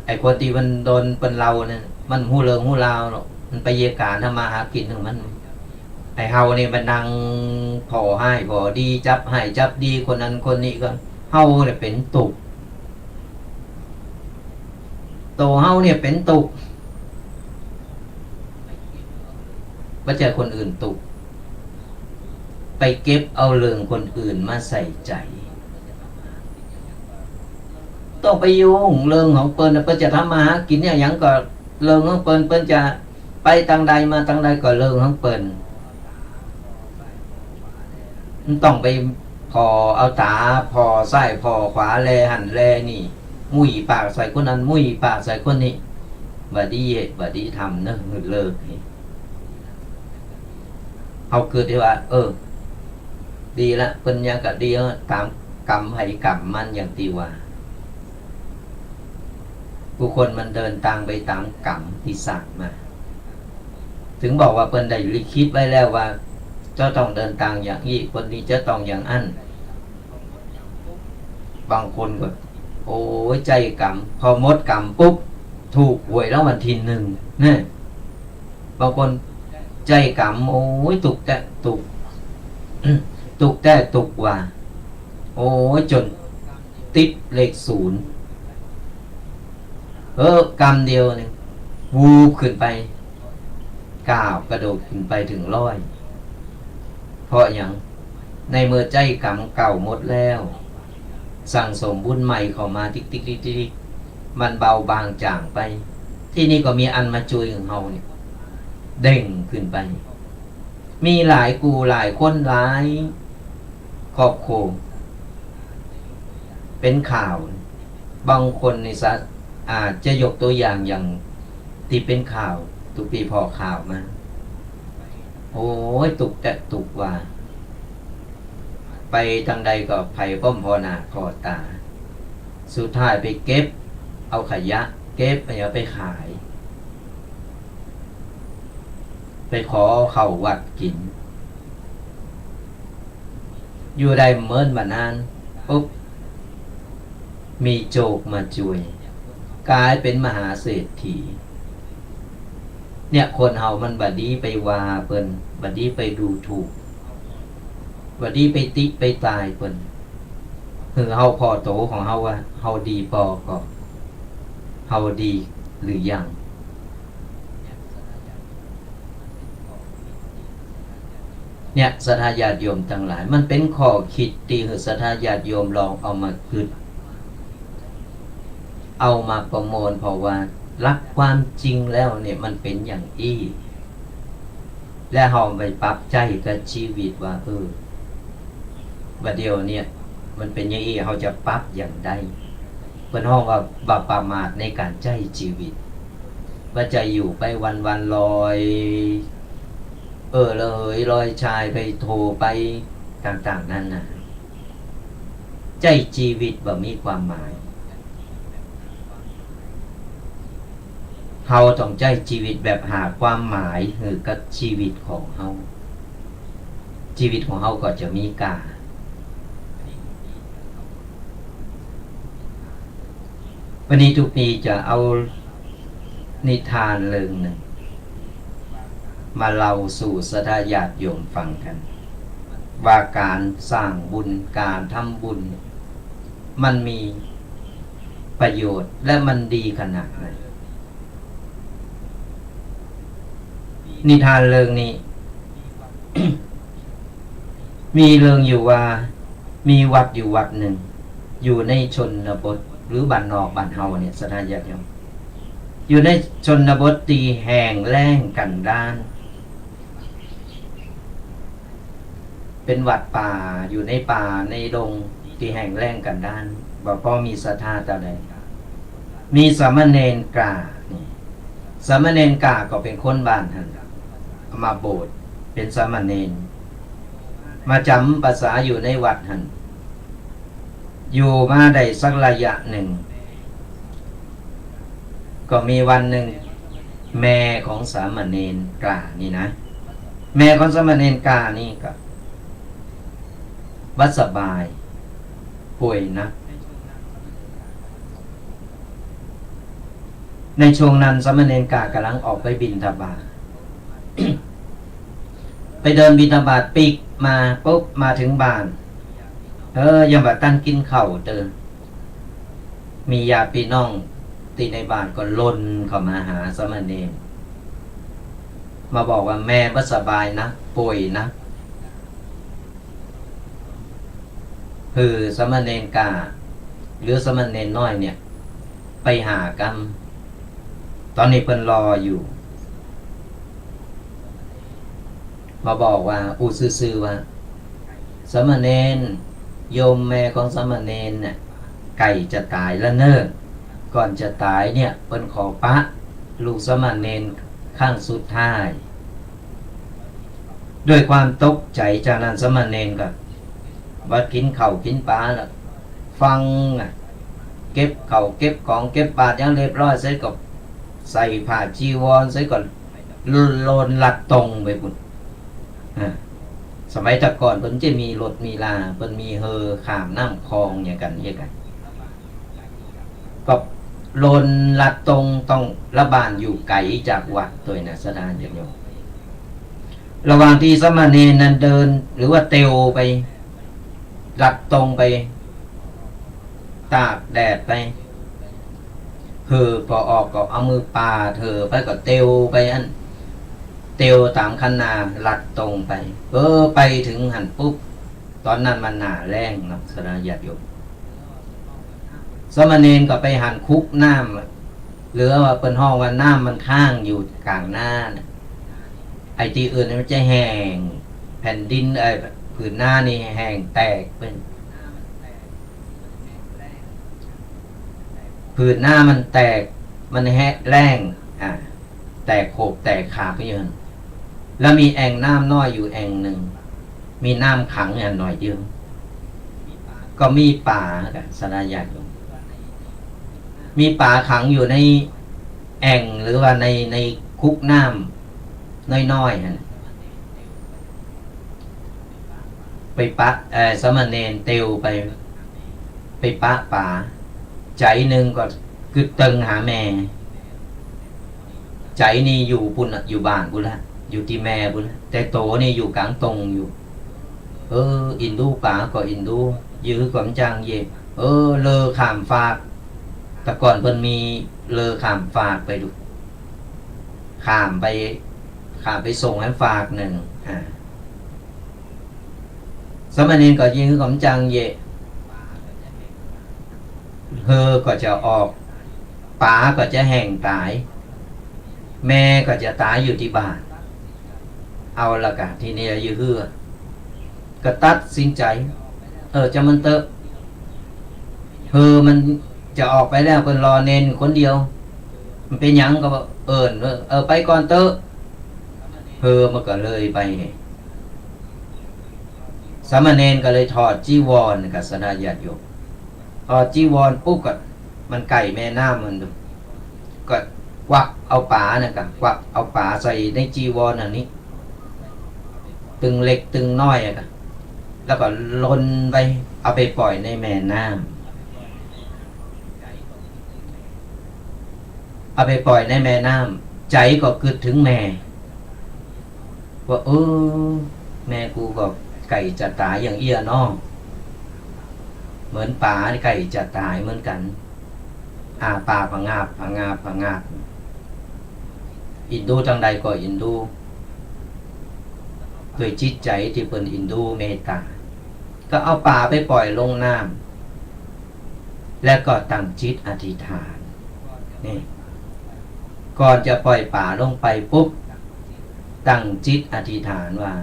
Speaker 1: ไอ้คนที่มันโดนเป็นเราเนี่ยมันหู้เลิงหู้ลาวหรอกมันไปเยการทำมาหากินของมันไอ้เฮาเนี่ยมันนั่งพอให้พอดีจับให้จับดีคนนั้นคนนี้ก็เฮาเนี่ยเป็นตุกโตเฮาเนี่ยเป็นตุกไม่ใช่คนอื่นตุก ไปเก็บเอาเรื่องคนอื่นมาใส่ใจต้องไปยุ่งเรื่องของเปิ้นเปิ้นจะทำมาหากินเนี่ยยังก็เรื่องของเปิ้นเปิ้นจะไปทางใดมาทางใดก็เรื่องของเปิ้นต้องไปพอเอาตาพอซ้ายพอขวาแลหันแลนี่มุ้ยปากใส่คนนั้นมุ้ยปากใส่คนนี้บัดดีทำเนอะเงินเลิกนี่เอาเกิดที่ว่าดีละเปิ้นยังก็ดีตามกรรมให้กรรมมันอย่างตีว่าผู้คนมันเดินทางไปตามกรรมที่สั่งมาถึงบอกว่าเปิ้นได้ลิขิตไว้แล้วว่าจะต้องเดินทางอย่างนี้คนนี้จะต้องอย่างอั้นบางคนก็โอ้ยใจกรรมพอหมดกรรมปุ๊บถูกหวยแล้ววันที่1เนี่ยบางคนใจกรรมโอ้ยตุกแต่ตุก ตุกแต่ตุกว่าโอ้ยจนติดเลข0กรรมเดียวนึงวูบขึ้นไปก้าวกระโดดขึ้นไปถึง100เพราะอย่างในเมื่อใจกรรมเก่าหมดแล้วสั่งสมบุญใหม่เข้ามาติ๊กมันเบาบางจางไปที่นี่ก็มีอันมาช่วยของเฮาเนี่ยเด้งขึ้นไปมีหลายกูหลายคนหลายครอบครัวเป็นข่าวบางคนในสัตว์อาจจะยกตัวอย่างที่เป็นข่าวตุกปีพอข่าวมาโอ้ยตุกแต่ตุกว่าไปทางใดก็ไผ่ป้อมพอหนาพอตาสุดท้ายไปเก็บเอาขยะเก็บไปขายไปขอเข้าวัดกินอยู่ได้เมินมานานปุ๊บมีโจกมาช่วยกลายเป็นมหาเศรษฐีเนี่ยคนเฮามันบัดนี้ไปว่าเปิ้นบัดนี้ไปดูถูกบัดนี้ไปติไปตายเปิ้นคือเฮาพอโตของเฮาว่าเฮาดีพอก็เฮาดีหรือยังเนี่ยศรัทธาญาติโยมทั้งหลายมันเป็นข้อคิดที่ศรัทธาญาติโยมลองเอามาคิดเอามาประมวลเพราะว่ารักความจริงแล้วเนี่ยมันเป็นอย่างอี้และเฮาไปปรับใจกับชีวิตว่าบัดเดียวเนี่ยมันเป็นอย่างอี้เฮาจะปรับอย่างใดเพิ่นฮ้องว่าบ่ประมาทในการใช้ชีวิตว่าจะอยู่ไปวันๆลอยเลยลอยชายไปโทรไปต่างๆนั่นน่ะใจชีวิตบ่มีความหมายเฮาต้องใจชีวิตแบบหาความหมายคือกับชีวิตของเฮาชีวิตของเฮาก็จะมีกาวันนี้ทุกปีจะเอานิทานเรื่องหนึ่งมาเล่าสู่ศรัทธาญาติโยมฟังกันว่าการสร้างบุญการทำบุญมันมีประโยชน์และมันดีขนาดไหนนิทานเรื่องนี้ มีเรื่องอยู่ว่ามีวัดอยู่วัดหนึ่งอยู่ในชนบทหรือบ้านนอกบ้านเฮาเนี่ยศรัทธาญาติโยมอยู่ในชนบทที่แห้งแล้งกันดารเป็นวัดป่าอยู่ในป่าในดงที่แห้งแล้งกันดารบ่พอมีศรัทธาแต่ใดมีสามเณรกาสามเณรกาก็เป็นคนบ้านท่านมาโบสถ์เป็นสามเณรมาจำภาษาอยู่ในวัดท่านอยู่มาได้สักระยะหนึ่งก็มีวันหนึ่งแม่ของสามเณรกานี่นะแม่ของสามเณรกานี่ก็วัดสบายป่วยนะในช่วงนั้นสามเณรกากำลังออกไปบิณฑบาต ไปเดินบิณฑบาตปีกมาปุ๊บมาถึงบ้านยังแบบตั้งกินข้าวเดินมีญาติพี่น้องที่ในบ้านก็ล้นเข้ามาหาสามเณรมาบอกว่าแม่บ่สบายนะป่วยนะ คือสมณเณรกาหรือสมณเณรน้อยเนี่ยไปหากรรมตอนนี้เพิ่นรออยู่มาบอกว่าอูซื่อๆว่าสมณเณรโยมแม่ของสมณเณรเนี่ยไก่จะตายแล้วเนิ่ก่อนจะตายเนี่ยเพิ่นขอปะลูกสมณเณรข้างสุดท้ายด้วยความตกใจจากนั้นสมณเณรก็ว่ากินข้าวกินปลาแล้วฟังเก็บข้าวเก็บของเก็บบาตรอย่างเรียบร้อยเสร็จก็ใส่ผ้าจีวรเสร็จก็โลนลัดตรงไปพุ่นสมัยแต่ก่อนเพิ่นจะมีรถมีลาเพิ่นมีเฮอข้ามน้ำคลองอย่างกันเฮ็ดกันก็โลนลัดตรงต้องระบานอยู่ไกลจากวัดตัวนะสดานอย่างโยมระหว่างที่สมณเณรนั้นเดินหรือว่าเตวไปลัดตรงไปตากแดดไปคือพอออกก็เอามือปาเธอไปก็เตวไปอันเตวตามคันนาลัดตรงไปไปถึงหันปุ๊บตอนนั้นมันหนาแรงเนาะสระญาติโยมสมณเณรก็ไปหันคุกน้ำหรือว่าเป็นห้องว่าน้ำมันข้างอยู่กลางหน้าไอ้ที่อื่นมันจะแห้งแผ่นดินผืนหน้านี่แห้งแตกเป็นผืนหน้ามันแตกมันแห้งแรงแตกโขบแตกขาไปเยอะแล้วมีแอ่งน้ำน้อยอยู่แอ่งหนึ่งมีน้ำขังหน่อยเดียวก็มีป่ากับสระญาติโยมมีป่าขังอยู่ในแอ่งหรือว่าในคุกน้ำน้อยๆไปปะสมณเณรเตวไปปะป่าใจหนึ่งก็คือตึงหาแม่ใจนี่อยู่ปุ่นอยู่บ้านปุ่นละอยู่ที่แม่ปุ่นแต่โตนี่อยู่กลางตรงอยู่อินดูป่าก็อินดูยื้อความจางเย็บเลอขามฝากแต่ก่อนเพิ่นมีเลอขามฝากไปดูขามไปส่งให้ฝากหนึ่งสมณเณรก็ยื้อความจางเย็บก็จะออกป๋าก็จะแห้งตายแม่ก็จะตายอยู่ที่บ้านเอาละกะทีนี้ยื้อก็ตัดสินใจจะมันเตอะมันจะออกไปแล้วคนรอเนนคนเดียวมันเป็นหยังก็ไปก่อนเตอะมันก็เลยไปสามเณรก็เลยถอดจีวรกับสดาญาติโยมถอดจีวรปุ๊บก็มันไก่แม่น้ำมันก็ควักเอาป๋ากับควักเอาป๋าใส่ในจีวรอันนี้ตึงเล็กตึงน้อยแล้วก็ลนไปเอาไปปล่อยในแม่น้ำเอาไปปล่อยในแม่น้ำใจก็กึดถึงแม่ว่าแม่กูก็ไก่จะตายอย่างเอี้ยน้องเหมือนป๋าไก่จะตายเหมือนกันปากผงาบอินดูทางใดก็อินดูด้วยจิตใจที่เป็นอินดูเมตตาก็เอาป่าไปปล่อยลงน้ำแล้วก็ตั้งจิตอธิษฐานนี่ก่อนจะปล่อยป่าลงไปปุ๊บตั้งจิตอธิษฐานว่า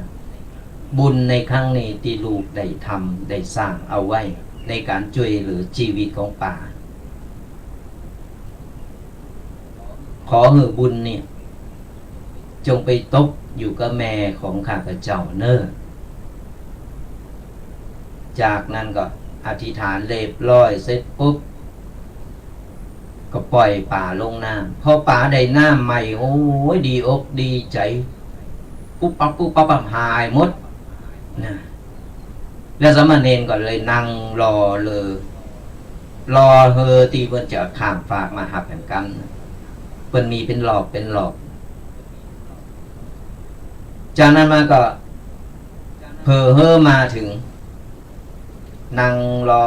Speaker 1: บุญในครั้งนี้ที่ลูกได้ทำได้สร้างเอาไว้ในการช่วยเหลือชีวิตของป่าขอให้บุญเนี่ยจงไปตกอยู่กับแม่ของข้าพเจ้าเน้อจากนั้นก็อธิษฐานเรียบร้อยเสร็จปุ๊บก็ปล่อยป่าลงน้ำพอป่าได้น้ำใหม่โอ้ยดีอกดีใจปุ๊บปั๊บหายหมดนะแล้วสมณเณรก็เลยนั่งรอตีเพิ่นจะข้ามฝากมาหับแห่งกรรมเพิ่นมีเป็นหลอกจากนั้นมาก็มาถึงนั่งรอ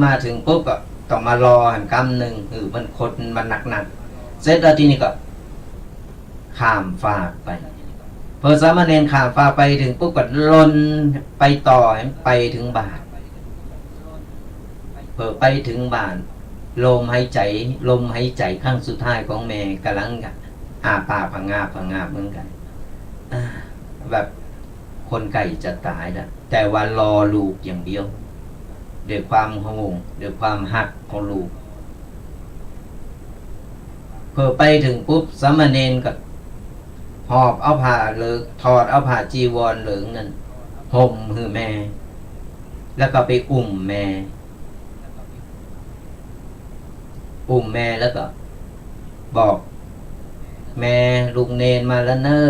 Speaker 1: มาถึงปุ๊บก็ต้องมารอแห่งกรรมหนึ่งมันคนมันหนักเสร็จแล้วทีนี้ก็ข้ามฝากไปพอสามเณรข้ามฝากไปถึงปุ๊บก็ลนไปต่อไปถึงบาท อไปถึงบ้านลมหายใจครั้งสุดท้ายของแม่กำลังอาปากพังงาบเหมือนกันแบบคนไก่จะตายแล้วแต่ว่ารอลูกอย่างเดียวด้วยความห่วงด้วยความหักของลูกพอไปถึงปุ๊บสามเณรก็หอบเอาผ้าเหลืองถอดเอาผ้าจีวรเหลืองนั่นห่มให้แม่แล้วก็ไปอุ้มแม่แล้วก็บอกแม่ลุงเนนมาแล้วเนอ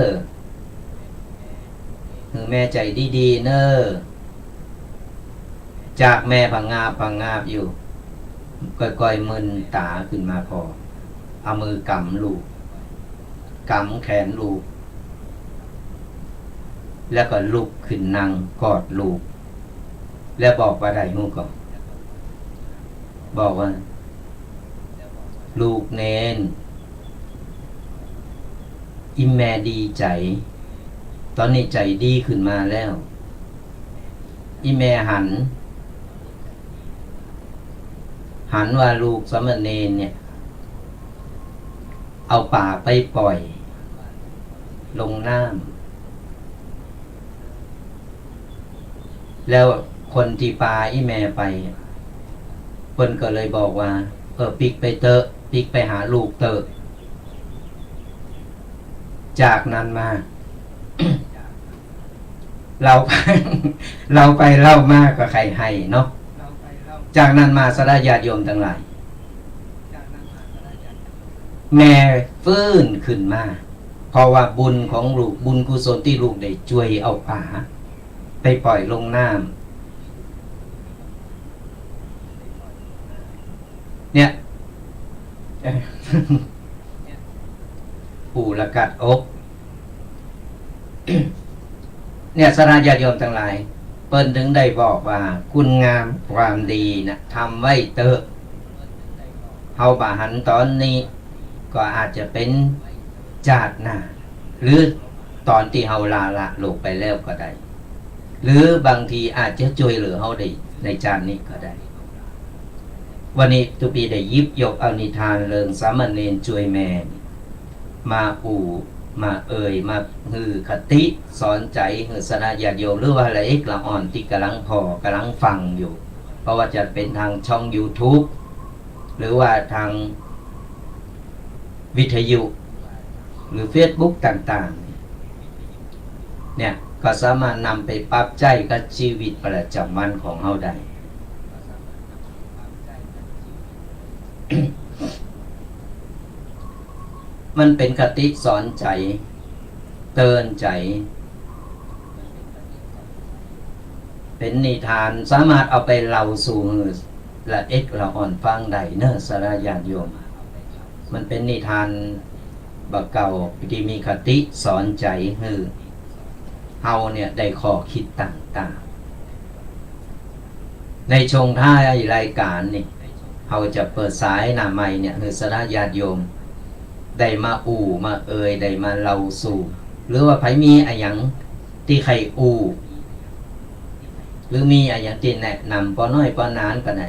Speaker 1: คือแม่ใจดีๆเนอจากแม่พังงาบอยู่ก้อยๆมึนตาขึ้นมาพอเอามือกำลูกกำแขนลูกแล้วก็ลุกขึ้นนั่งกอดลูกแล้วบอกว่าได้ฮู้ก่อนบอกว่าลูกเนนอิแม่ดีใจตอนนี้ใจดีขึ้นมาแล้วอิแม่หันว่าลูกสามเณรเนี่ยเอาป่าไปปล่อยลงน้ำแล้วคนที่ปาอิแม่ไปคนก็เลยบอกว่าปิกไปเตอะปิกไปหาลูกเตอะจากนั้นมา เราไปเล่ามาก็ใครให้เนาะจากนั้นมาสดาญาติโยมทั้งหลายแม่ฟื้นขึ้นมาเพราะว่าบุญของลูกบุญกุศลที่ลูกได้ช่วยเอาป่าไปปล่อยลงน้ำเนี่ย ปู่ละกัดอก เนี่ยสราญาติโยมทั้งหลายเปิ้นถึงได้บอกว่าคุณงามความดีนะทำไว้เตอะเฮาบาหันตอนนี้ก็อาจจะเป็นจาดหน้าหรือตอนที่เฮาลาละโลกไปแล้วก็ได้หรือบางทีอาจจะช่วยเหลือเฮาได้ในจานนี้ก็ได้วันนี้ตุปีได้ยิบยกเอานิทานเรื่องสามเณรช่วยแม่มามามาฮือคติสอนใจฮือสนาญาติโยมหรือว่าอะไรเอกละอ่อนที่กำลังฟังอยู่เพราะว่าจะเป็นทางช่อง YouTube หรือว่าทางวิทยุหรือ Facebook ต่างๆเนี่ยก็สามารถนำไปปรับใจกับชีวิตประจำวันของเฮาได้ มันเป็นคติสอนใจเตือนใจเป็นนิทานสามารถเอาไปเล่าสู่ละเอกละอ่อนฟังได้เนอะสารญาติโยมมันเป็นนิทานบักเก่าที่มีคติสอนใจเฮาเนี่ยได้ข้อคิดต่างๆในชงท้ายรายการนี่เฮาจะเปิดสายหน้าใหม่เนี่ยสารญาติโยมได้มามาได้มาเล่าสู่หรือว่าไผมีอะไรอย่างที่ใครหรือมีอะไรอย่างที่แนะนำปอน้อยปอนานก็ได้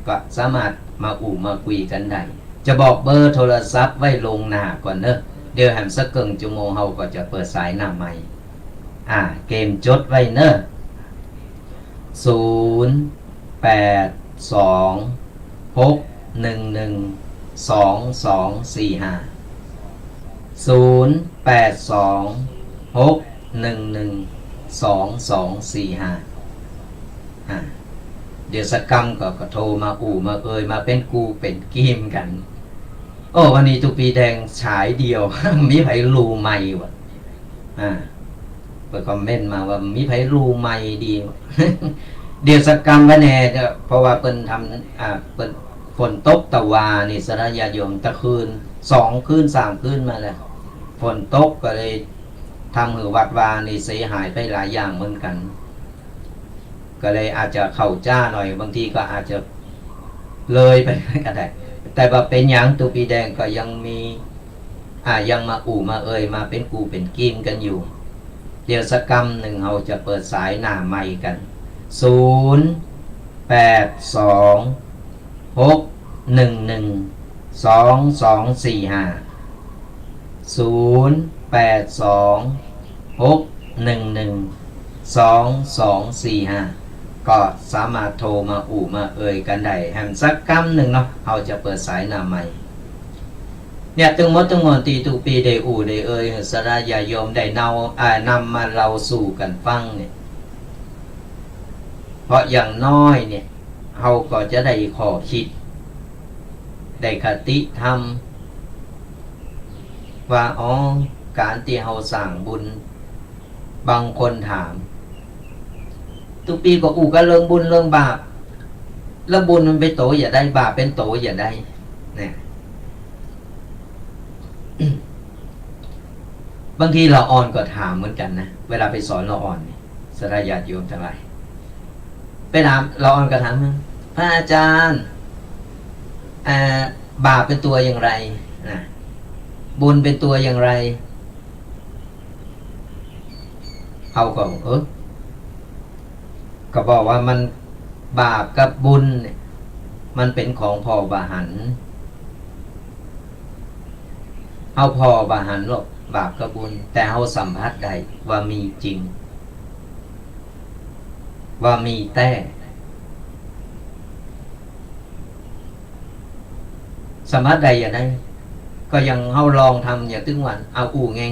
Speaker 1: ก็สามารถมามาคุยกันได้จะบอกเบอร์โทรศัพท์ไว้ลงหน้าก่อนเนอะเดี๋ยวแหมสักเกิงชั่วโมงเฮาก็จะเปิดสายหน้าใหม่เกมจดไว้เนอะ0826112245 เดี๋ยวสักกรรมก็โทรมามามาเป็นกูเป็นกิมกันโอ้วันนี้ตุปีแดงฉายเดียว มีไผรูใหม่วะเปิดคอมเมนต์มาว่ามีไผรูใหม่ดี เดี๋ยวสักกรรมวันแน่เพราะว่าเปิ้นทำเปิ้นฝนตกตะวานี่สระญาติโยมตะคืน2 คืน 3 คืนมาแล้วฝนตกก็เลยทำให้วัดวานี่เสียหายไปหลายอย่างเหมือนกันก็เลยอาจจะเข้าจ้าหน่อยบางทีก็อาจจะเลยไปก็ได้แต่ว่าเป็นอย่างตุปีแดงก็ยังมียังมามามาเป็นกูเป็นกิมกันอยู่เดี๋ยวสักกรรมหนึ่งเราจะเปิดสายหน้าใหม่กัน0826112245 ก็สามารถโทรมามาเอ่ยกันได้แฮมสักคำหนึ่งเนาะเราจะเปิดสายหน้าใหม่เนี่ยตึงมดตึงมนตีตุปีได้ได้เอ่ยสระยาโยมได้นำมาเราสู่กันฟังเนี่ยเพราะอย่างน้อยเนี่ยเราก็จะได้ขอคิดได้คติธรรมว่าการที่เราสร้างบุญบางคนถามทุกปีก็กันเรื่องบุญเรื่องบาปแล้วบุญมันเป็นโตอย่าได้บาปเป็นโตอย่าได้เนี่ยบางทีเราอ่อนก็ถามเหมือนกันนะเวลาไปสอนเราอ่อนสระญาติโยมทั้งหลายไปถามเราอ่อนก็ถามพระอาจารย์บาปเป็นตัวอย่างไรนะบุญเป็นตัวอย่างไรเอาก็บอกว่ามันบาปกับบุญเนี่ยมันเป็นของพอบาหันเอาพอบาหันหรอกบาปกับบุญแต่เอาสัมผัสได้ว่ามีจริงว่ามีแต่สัมผัสใดอย่างนั้นก็ยังเอาลองทำอย่างตึงวันเอา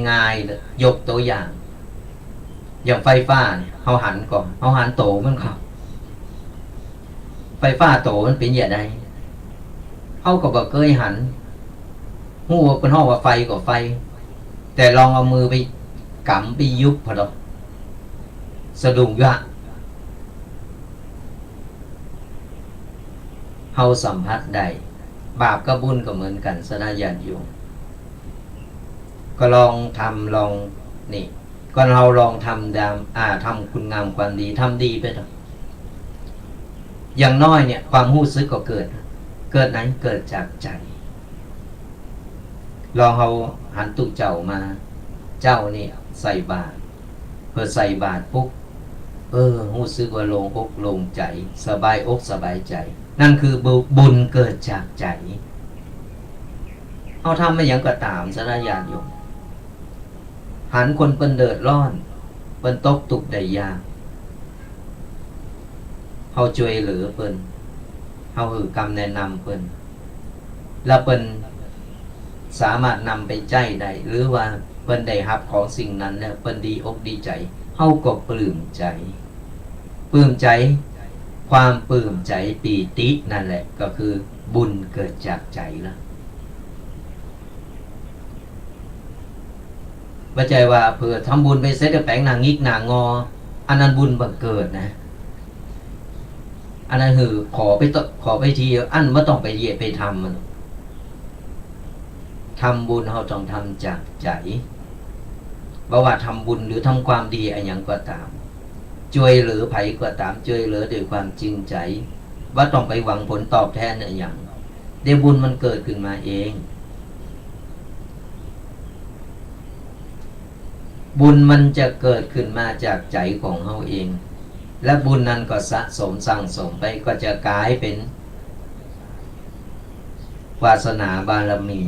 Speaker 1: ง่ายๆเลยยกตัวอย่างอย่างไฟฟ้าเนี่ยเอาหันก่อนเอาหันโตมันครับไฟฟ้าโตมันเป็นอย่างไรเอาก็บอกเคยหันหูเป็นห้องว่าไฟก็ไฟแต่ลองเอามือไปกำไปยุบพอดอกสะดุ้งยะเอาสัมผัสได้บาปกับบุญก็เหมือนกันสนาญาณอยู่ก็ลองทำลองนี่ก็เราลองทำทำคุณงามความดีทำดีไปเถอะอย่างน้อยเนี่ยความรู้สึกก็เกิดไหนเกิดจากใจลองเอาหันตุเจ้ามาเจ้านี่ใส่บาตรเพื่อใส่บาตรปุ๊บรู้สึกว่าโล่งอกโล่งใจสบายอกสบายใจนั่นคือบุญเกิดจากใจเอาทำไม่ยังก็ตามสระญาติโยมหันคนเป็นเดือดร้อนเป็นตกตุกข์ได้ยากเขาช่วยเหลือเปิ้นเขาหือกรรมแนะนำเปิ้นแล้วเปิ้นสามารถนำไปใจได้หรือว่าเปิ้นได้รับของสิ่งนั้นแล้วเปิ้นดีอกดีใจเขาก็ปลื้มใจความปลื้มใจปีตินั่นแหละก็คือบุญเกิดจากใจแล้วปัจจัยว่าเพื่อทำบุญไปเสร็จแปลงนางงิกนางงออันนั้นบุญบังเกิดนะอันนั้นคือขอไปทีอันไม่ต้องไปเหยียดไปทำมันทำบุญเราต้องทำจากใจบ่ว่าทำบุญหรือทำความดีอะไรอย่างก็ตามช่วยเหลือไผก็ตามช่วยเหลือด้วยความจริงใจว่าต้องไปหวังผลตอบแทนอะไรอย่างเดี๋ยวบุญมันเกิดขึ้นมาเองบุญมันจะเกิดขึ้นมาจากใจของเราเองและบุญนั้นก็สะสมสั่งสมไปก็จะกลายเป็นวาสนาบารมี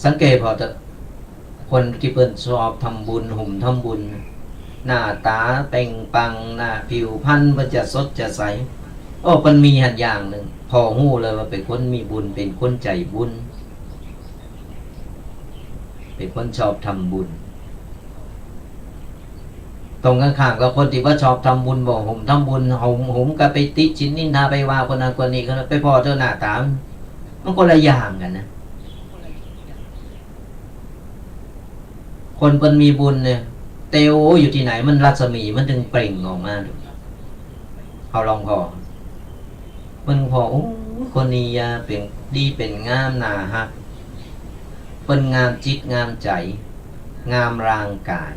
Speaker 1: สังเกตพอจะคนที่เพิ่นชอบทำบุญหุ่มทำบุญหน้าตาเป่งปังหน้าผิวพรรณมันจะสดจะใสมันมีหันอย่างหนึ่งพอหู้เลยว่าเป็นคนมีบุญเป็นคนใจบุญเป็นคนชอบทำบุญตรงข้างๆกับคนที่ว่าชอบทำบุญบอกผมทำบุญผมก็ไปติชินนินทาไปว่าคนนั้นคนนี้ก็ไปพอเจ้าหน้าตามมันคนละอย่างกันนะคนเป็นมีบุญเนี่ยเตวอยู่ที่ไหนมันรัศมีมันถึงเปล่งออกมาดูเขาลองพอมันพอคนนี้เป็นดีเป็นงามหนาฮักเป็นงามจิตงามใจงามร่างกาย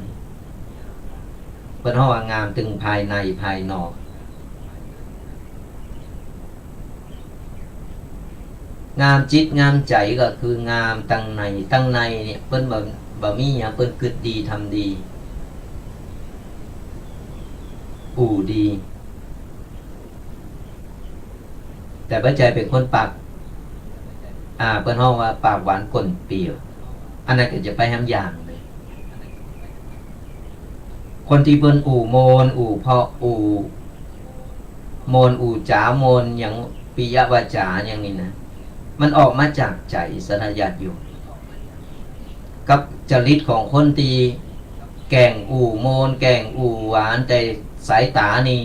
Speaker 1: เป็นห้องงามถึงภายในภายนอกงามจิตงามใจก็คืองามตั้งในเนี่ยเป็นบะมีอย่างเป็นกึศดีทำดีดี แต่พระใจเป็นคนปากเปิ้นห้องว่าปากหวานก้นเปรี้ยวอันนั้นก็จะไปทำอย่างเลยคนที่เปิ้นอู่โมนอู่เพาะอู่โมนอู่จ๋าโมนอย่างปิยวาจาอย่างนี้นะมันออกมาจากใจสนญาติอยู่กับจริตของคนที่แกงอู่โมนแกงอู่หวานแต่สายตานี่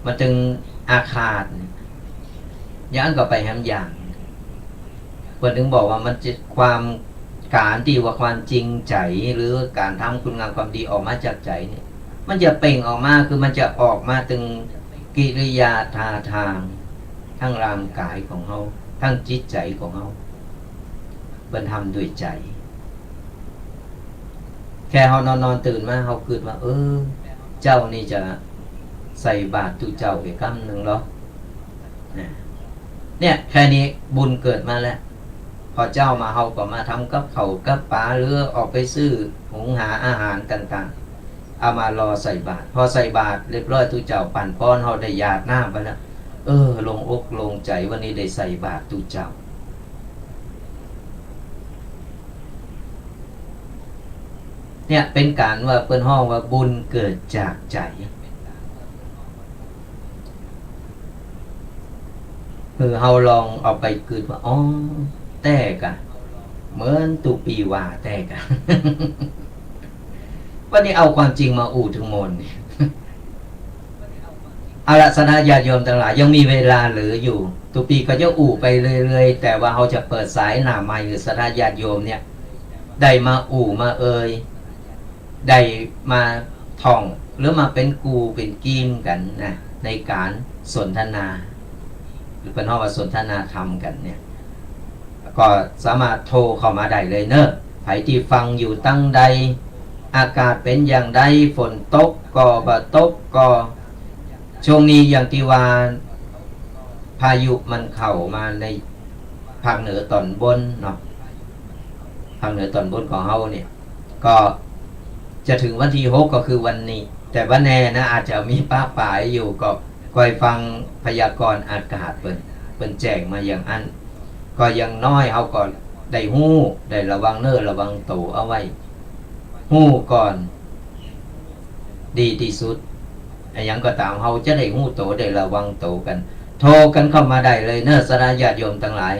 Speaker 1: มันจึงอาฆาตย่างก็ไปทำอย่างเพื่อนถึงบอกว่ามันจะความการที่ว่าความจริงใจหรือการทำคุณงามความดีออกมาจากใจเนี่ยมันจะเปล่งออกมาคือมันจะออกมาถึงกิริยาท่าทางทั้งร่างกายของเขาทั้งจิตใจของเขาเป็นทำด้วยใจแค่เขานอนตื่นมาเขาคิดว่าเจ้านี่จะใส่บาตรตุเจ้าไปคำหนึ่งหรอเนี่ยแค่นี้บุญเกิดมาแล้วพอเจ้ามาเขาก็มาทำกับเขากับปลาหรือออกไปซื้อหุงหาอาหารต่างๆเอามารอใส่บาตรพอใส่บาตรเรียบร้อยตุเจ้าปั่นป้อนเขาได้หยาดน้ำไปแล้วลงอกลงใจวันนี้ได้ใส่บาตรตุเจ้าเนี่ยเป็นการว่าเปิ้นห้องว่าบุญเกิดจากใจคือเฮาลองเอาไปคิดว่าแต่กะเหมือนตุปีว่าแต่กะ วันนี้เอาความจริงมาอู่ถึงมนเอาละสนะญาติโยมทั้งหลายยังมีเวลาเหลืออยู่ตุปีก็จะอู่ไปเรื่อยๆแต่ว่าเขาจะเปิดสายหน้าใหม่หรือสนะญาติโยมเนี่ยได้มาอู่มาได้มาท่องหรือมาเป็นกูเป็นกีมกันนะในการสนทนาหรือเป็นห้องว่าสนทนาธรรมกันเนี่ยก็สามารถโทรเข้ามาได้เลยเนอะใครที่ฟังอยู่ตั้งใดอากาศเป็นอย่างใดฝนตกก็บ่ตกก็ช่วงนี้อย่างที่ว่าพายุมันเข้ามาในภาคเหนือตอนบนเนาะภาคเหนือตอนบนของเฮาเนี่ยก็จะถึงวันที่6ก็คือวันนี้แต่ว่าแน่นะอาจจะมีป้าป่ายอยู่ก็คอยฟังพยากรณ์อากาศเปิ้นแจ้งมาอย่างอันก็ยังน้อยเอาก่อนได้ฮู้ได้ระวังเน้อระวังตัวเอาไว้ฮู้ก่อนดีที่สุดอย่างก็ตามเฮาจะได้ฮู้ตัวได้ระวังตัวกันโทรกันเข้ามาได้เลยเน้อสนะญาติโยมทั้งหลาย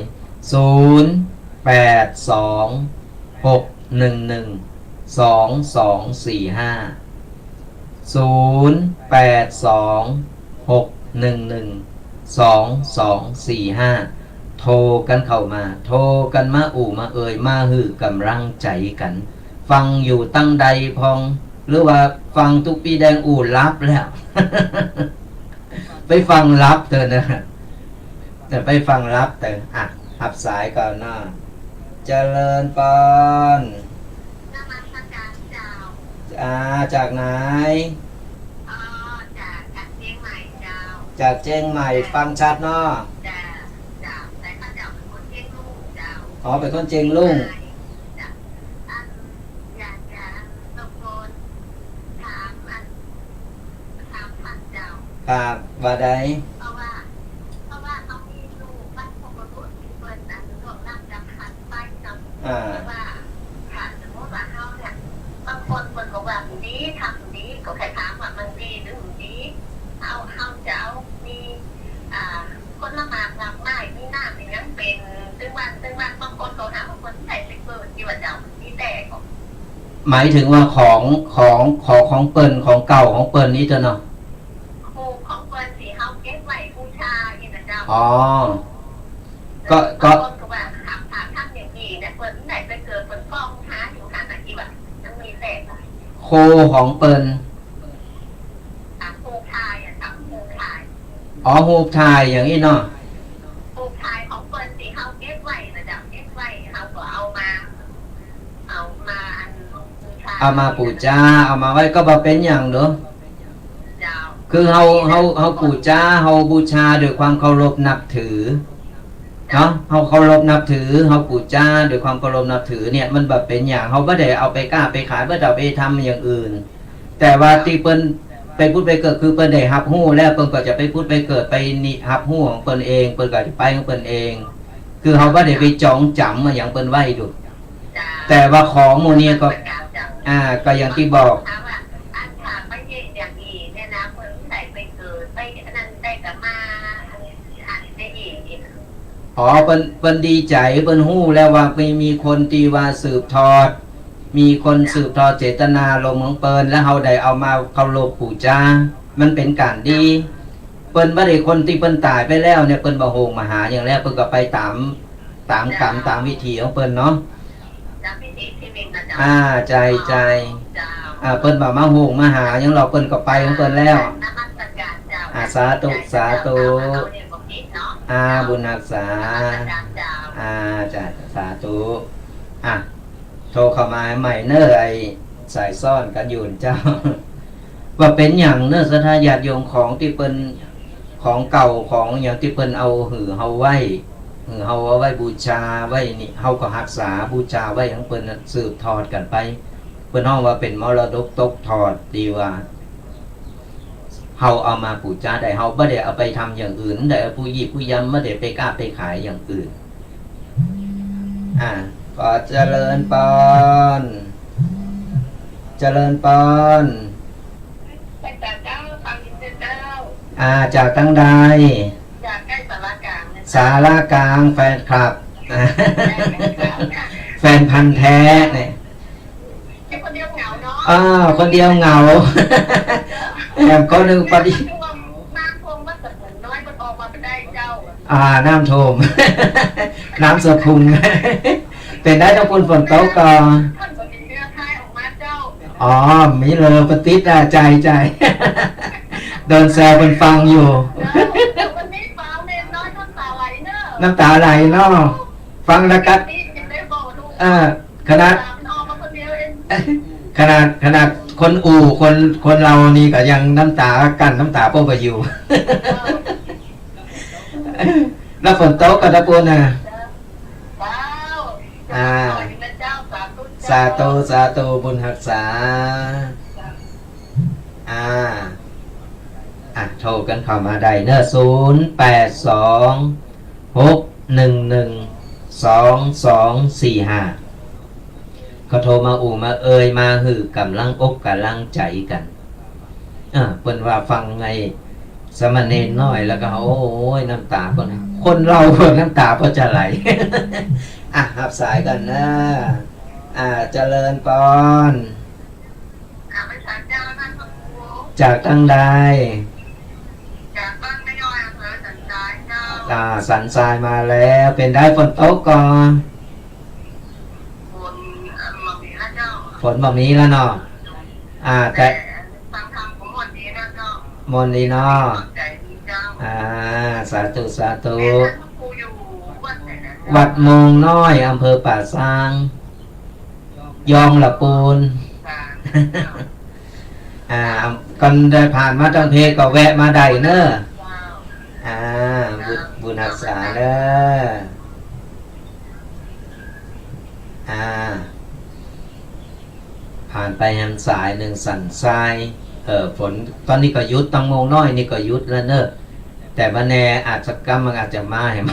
Speaker 1: 0826112245โทรกันเข้ามาโทรกันมาอู่มามาฮื้อกำลังใจกันฟังอยู่ตั้งใดพองหรือว่าฟังทุกปีแดงอู่รับแล้ว ไปฟังรับเถอะนะแต่ไปฟังรับแต่หับสายก่อนหน้าเจริญปอนจากไหนจากเชียงใหม่เจ้าจากเชียงใหม่ฟังชัดเนาะแต่ข้าเจ้าเป็นคนเชียงลุ่งเจ้าเป็นคนเชียงลุ่งอยากจะตะโกนถามเจ้าครับว่าใดเพราะว่าเขามีลูกบ้านพวกมนุษย์ที่เปิดแต่ถึงของนั่งจำขันไปเนาะว่าถ้าสมมติว่าเขาเนี่ยบางคนบอกว่าดีทำดีก็แค่ถามว่ามันดีหรือไม่ดีเขาจะเอามีคนละหมากหลากหลายมีหน้าเป็นยังเป็นตึงวันบางคนเขาหาบางคนใส่ไปเปิดที่ว่าเจ้ามีแต่หมายถึงว่าของเปิลของเก่าของเปิลนี้เจ้าเนาะของเปิลสีเขาเก็บไว้บูชาอย่างนั้นเจ้าก็ว่าถามทำอย่างนี้เนี่ยเปิลไหนไปเกิดเปิลฟ้องหาอยู่ขนาดที่ว่ายังมีแต่โคของเปิลหูทายหูทายหูทายอย่างนี้เนาะหูทายของเปิลสีเขาเก็บไว้นะจ๊ะเก็บไว้เขาก็เอามาปูชาเอามาไว้ก็มาเป็นอย่างเนาะคือเขาปูชาเขาบูชาด้วยความเคารพนับถือเนาะเขาเคารพนับถือเขาปูชาด้วยความเคารพนับถือเนี่ยมันแบบเป็นอย่างเขาไม่ได้เอาไปกล้าไปขายไม่ได้เอาไปทำอย่างอื่นแต่ว่าที่เป็น ไปพูดไปเกิดคือเปิ้นได้รับรู้แล้วเปิ้นก็จะไปพูดไปเกิดไปนิรับรู้ของเปิ้นเองเปิ้นก็จะไปของเปิ้นเอง คือเขาบ่ได้ไปจ้องจำมาอย่างเปิ้นไว้ดูแต่ว่าของหมู่นี้ก็ก็อย่างที่บอกอ๋อเปิ้นดีใจเปิ้นฮู้แล้วว่ามีคนที่ว่าสืบทอด มีคนสืบทอดเจตนาลมของเปิ้นแล้วเฮาได้เอามาเคารพบูชามันเป็นการดีเปิ้นบ่ได้คนที่เปิ้นตายไปแล้วเนี่ยเปิ้นบ่โหงมาหาอย่างแรกเปิ้นก็ไปตามกรรมตามวิธีของเปิ้นเนาะใจเปิ้นบ่มาโหงมาหาอย่างเราเปิ้นก็ไปของเปิ้นแล้วสาธุบุญรักษาจ้ะสาธุโทรเข้ามาใหม่เน้อไอ้สายซ่อนกันอยู่เจ้า ว่าเป็นอย่างเน้อสถาญาติโยมของที่เปิ้นของเก่าของอย่างที่เปิ้นเอาหือเฮาไว้เฮาเอาไว้บูชาไว้นี่เฮาก็รักษาบูชาไว้ของเปิ้นสืบทอดกันไปเปิ้นฮ้องว่าเป็นมรดกตกทอดดีว่าเฮาเอามาบูชาได้เฮาบ่ได้เอาไปทำอย่างอื่นได้เอาผู้ยิบผู้ยำบ่ได้ไปกล้าไปขายอย่างอื่นก็เจริญปอนจากตั้งใดจากใกล้สารกลางสารกลางแฟนคลับแฟนพันธุ์แท้เนี่ยคนเดียวเหงาเนาะคนเดียวเหงาแอมก็นึงปฏิน้ำท่วมวัดสะพุงน้อยมันออกมาไม่ได้เจ้าน้ำท่วมน้ำสะพุงเป็นได้ต้องฝนตกก่อนมีเลยปฏิษใจโดนแซวเป็นฟังอยู่น้ำตาไหลเนาะฟังแล้วกัดขนาดคนคนเรานี่ก็ยังน้ำตากันน้ำตาโป้งไปอยู่ แล้วฝนตกกับตะปูนสาธุบุญรักษาโทรกันเข้ามาได้เนอะ0826112245ก็โทรมามามาหือกำลังอกกำลังใจกันเพิ่นว่าฟังไงสมณเณรน้อยแล้วก็โอ้ยน้ำตาคนเราน้ำตาก็จะไหล รับสายกันนะเจริญปอนจากตั้งใดจากบ้านไม่ย่อยอำเภอสันทรายเจ้าสันทรายมาแล้วเป็นได้ฝนตกก่อนฝนแบบนี้แล้วเนาะแต่มนดีเนาะสาธุวัดมงน้อยอำเภอป่าซางยองละปูนก่อนได้ผ่านมาจังเพก็แวะมาได้เนอะบุญรักษาเนอะผ่านไปทางสายหนึ่งสันทรายฝนตอนนี้ก็ยุดตังโมงน้อยนี่ก็ยุดแล้วเนอะแต่วันแน่อาจจะกำมันอาจจะมาเห็นไหม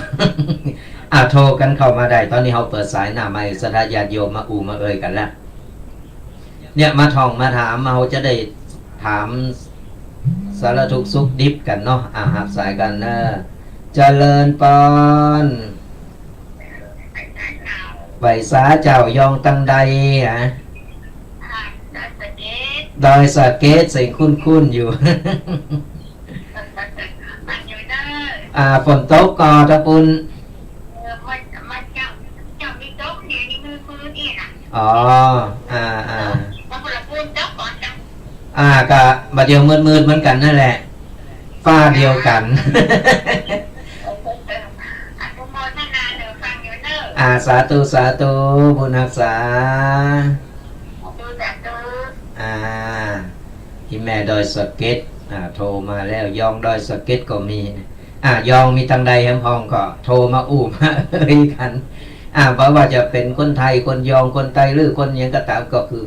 Speaker 1: โทรกันเข้ามาได้ตอนนี้เขาเปิดสายหน้าไม่สถาญาติโยมมามากันแล้วเนี่ยมาท่องมาถามเขาจะได้ถามสารทุกข์สุขดิบกันเนาะหับสายกันนะเจริญปอนไหวสาเจ้ายองตังใดดอยสะเก็ดใส่คุ้นอยู่ ฝนตกก่อตะปุนอ๋อกะบัดเดียวมืดเหมือนกันนั่นแหละฟ้าเดียวกัน สาธุบุญรักษาที่แม่ดอยสะเก็ดโทรมาแล้วยองดอยสะเก็ดก็มียองมีทางใดแฮมพองก็โทรมามากันเพราะว่าจะเป็นคนไทยคนยองคนไทยหรือคนยังก็ตามก็คือ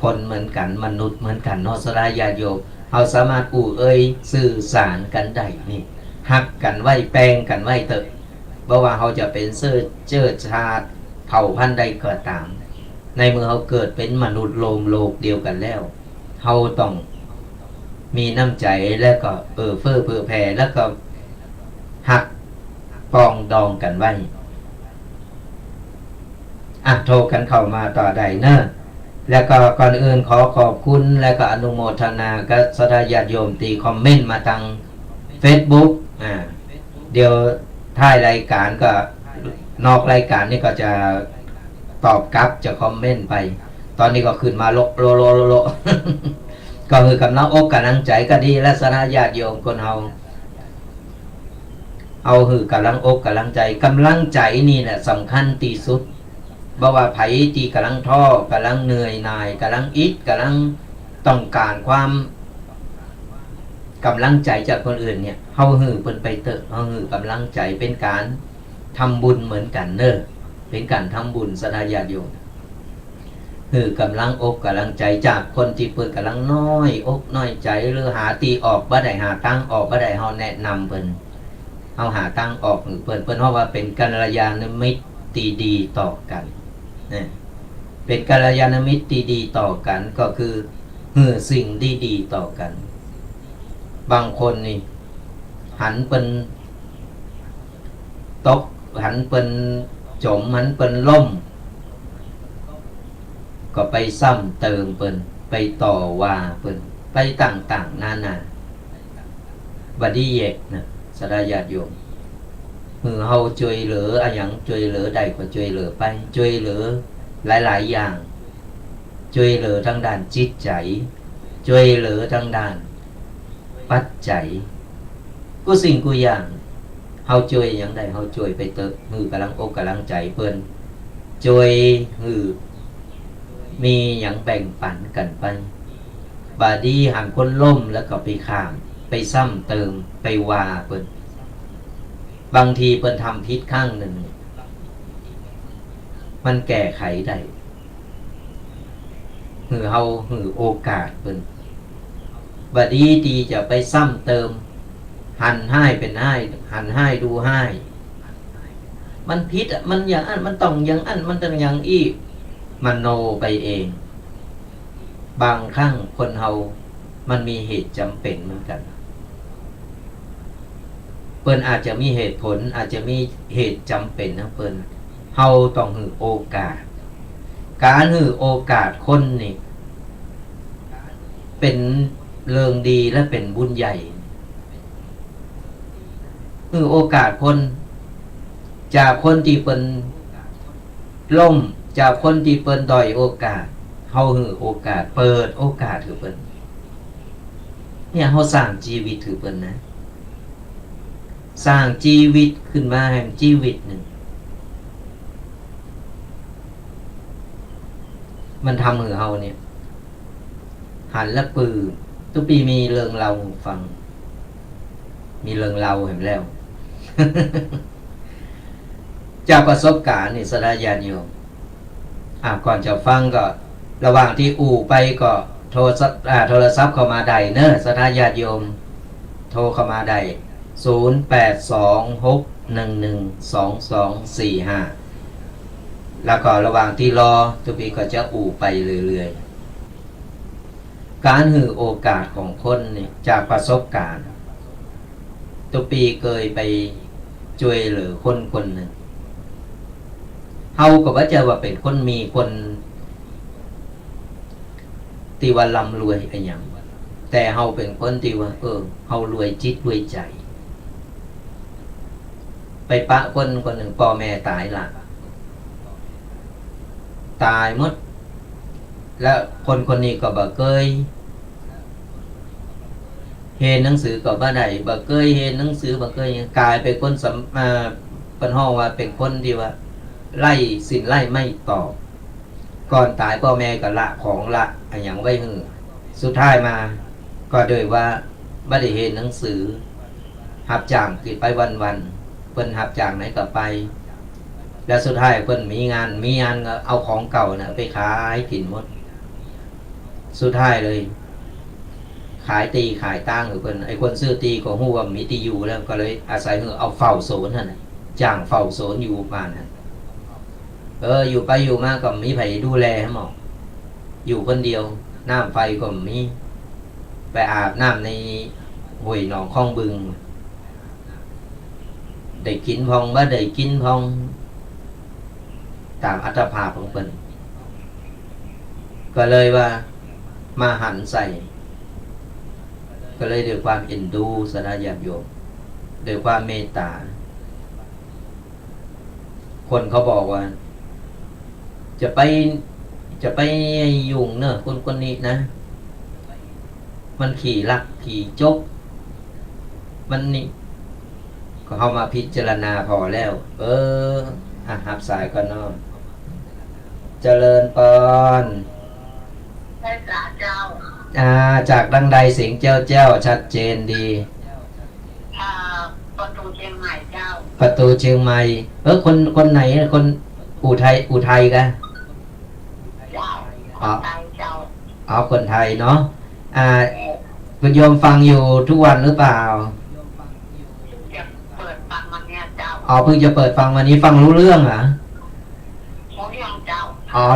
Speaker 1: คนเหมือนกันมนุษย์เหมือนกันเนาะสลายญาโยมเฮ เราสามารถเอ่ยสื่อสารกันได้นี่ฮักกันไว้แปลงกันไว้เถอะบ่ว่าเราจะเป็นเชื้อชาติเผ่าพันธุ์ใดก็ตามในเมื่อเราเกิดเป็นมนุษย์โลกเดียวกันแล้วเราต้องมีน้ำใจแล้วก็เฟื้อเผื่อแผ่แล้วก็หักปองดองกันไว้โทรกันเข้ามาต่อใดเนอะแล้วก็ก่อนอื่นขอขอบคุณแล้วก็อนุโมทนากับศรัทธาญาติโยมตีคอมเมนต์มาทาง Facebook เดี๋ยวท้ายรายการก็นอกรายการนี่ก็จะตอบกลับจะคอมเมนต์ไป ตอนนี้ก็ขึ้นมาโล ก็คือกำลังอกกำลังใจก็ดีและศรัทธาญาติโยมคนเอาคือกำลังอกกำลังใจนี่แหละสำคัญที่สุดบ่ว่าไผที่กำลังท้อกำลังเหนื่อยหน่ายกำลังกำลังต้องการความกำลังใจจากคนอื่นเนี่ยเฮาหือเพิ่นไปเถอะเฮาหือกำลังใจเป็นการทำบุญเหมือนกันเนอะเป็นการทำบุญศรัทธาญาติโยมคือกำลังอกกำลังใจจากคนที่เพิ่นกำลังน้อยอกน้อยใจหรือหาตีออกบ่ได้หาตั้งออกบ่ได้เฮาแนะนำเพิ่นเฮาหาตั้งออกหรือเพิ่นเพราะว่าเป็นกัลยาณมิตรที่ดีต่อกันเป็นกัลยาณมิตรที่ดีต่อกันก็คือสิ่งดีๆต่อกันบางคนนี่หันเป็นตกหันเป็นจมหันเป็นล่มก็ไปซ้ำเติมเปิ้นไปต่อว่าเปิ้นไปต่างๆนานาบัดนี้แยกนะศรัทธาญาติโยมเฮาช่วยเหลืออะหยังช่วยเหลือใดก็ช่วยเหลือไปช่วยเหลือหลายๆอย่างช่วยเหลือทางด้านจิตใจช่วยเหลือทางด้านปัจจัยกูสิ่งกูอย่างเฮาช่วยหยังใดเฮาช่วยไปเติมกำลังอกกำลังใจเพิ่นช่วยมีอย่างแบ่งปันกันไปบาดีหันคนล่มแล้วก็ไปข้ามไปซ้ำเติมไปว่าเปิ้นบางทีเปิ้นทำผิดข้างหนึ่งมันแก้ไขได้เฮาโอกาสเปิ้นบาดีจะไปซ้ำเติมหันให้เป็นให้หันให้ดูให้มันผิดมันอย่างอันมันต้องอย่างอันมันต้องอย่างอีมโนไปเองบางครั้งคนเฮามันมีเหตุจำเป็นเหมือนกันเปิ้นอาจจะมีเหตุผลอาจจะมีเหตุจำเป็นนะเปิ้นเฮาต้องโอกาสการโอกาสคนนี่เป็นเรื่องดีและเป็นบุญใหญ่โอกาสคนจากคนที่เปิ้นล่มจากคนที่เปิ้นด้อยโอกาสเฮาโอกาสเปิดโอกาสคือเปิ้นเนี่ยเฮาสร้างชีวิตคือเปิ้นนะสร้างชีวิตขึ้นมาแห่งชีวิตหนึ่งมันทำเฮาเนี่ยหันละปือทุกปีมีเรื่องเราฟังมีเรื่องเราเห็นแล้ว จากประสบการณ์นี่ศรัทธาญาติโยมก่อนจะฟังก็ระหว่างที่ไปก็โทรศัพท์เข้ามาได้เนอะศรัทธาญาติโยมโทรเข้ามาได้0826112245แล้วก็ระหว่างที่รอทุกปีก็จะไปเรื่อยๆการโอกาสของคนนี่จากประสบการณ์ทุกปีเคยไปช่วยเหลือคนหนึ่งเฮาก็ว่าจะว่าเป็นคนมีคนที่ว่าร่ำรวยอะไรอย่างแต่เฮาเป็นคนที่ว่าเฮารวยจิตรวยใจไปปะคนหนึ่งพ่อแม่ตายละตายหมดแล้วคนนี้ก็บ่เคยเรียนหนังสือก็บ่ได้บ่เคยเรียนหนังสือบ่เคยกลายเป็นคนเป็นห้องว่าเป็นคนที่ว่าไล่สินไล่ไม่ตอบก่อนตายพ่อแม่ก็ละของละอย่างไว้สุดท้ายมาก็โดยว่าบ่ได้เรียนหนังสือรับจ้างติดไปวันๆเพิ่นรับจ้างไหนก็ไปแล้วสุดท้ายเพิ่นมีงานก็เอาของเก่าน่ะไปขายกินหมดสุดท้ายเลย ขายตีขายตั้งหรือเพิ่นไอ้คนซื้อตีก็ฮู้ว่ามีตีอยู่แล้วก็เลยอาศัยเอาเฝ้าโซนนั่นน่ะจ้างเฝ้าโซนอยู่บ้านนั่นอยู่ไปอยู่มาก็มีไผดูแลให้หมออยู่คนเดียวน้ำไฟก็มีไปอาบน้ำในห้วยหนองคลองบึงได้กินพองบ่ได้กินพองตามอัตภาพของเพิ่นก็เลยว่ามาหันใส่ก็เลยด้วยความเอ็นดูสนะญาติโยมด้วยความเมตตาคนเขาบอกว่าจะไปยุ่งเนอะคนนี้นะมันขี่ลักขี่จกมันนี่ก็เข้ามาพิจารณาพอแล้วหับสายก่อนเนาะเจริญปอน
Speaker 2: ได้สาเจ้า
Speaker 1: จากดังใดเสียงเจ้าชัดเจนดี
Speaker 2: ประตูเชียงใหม่เจ้า
Speaker 1: ประตูเชียงใหม่คนไหนคนอุทัยกัน
Speaker 2: เจ้าคนไทยเจ้า
Speaker 1: คนไทยเนาะคุณโยมฟังอยู่ทุกวันหรือเปล่า
Speaker 2: จะเปิดฟังวันนี้เจ้า
Speaker 1: เพิ่งจะเปิดฟังวันนี้ฟังรู้เรื่องเหรอ
Speaker 2: รู้เรื่องเจ้า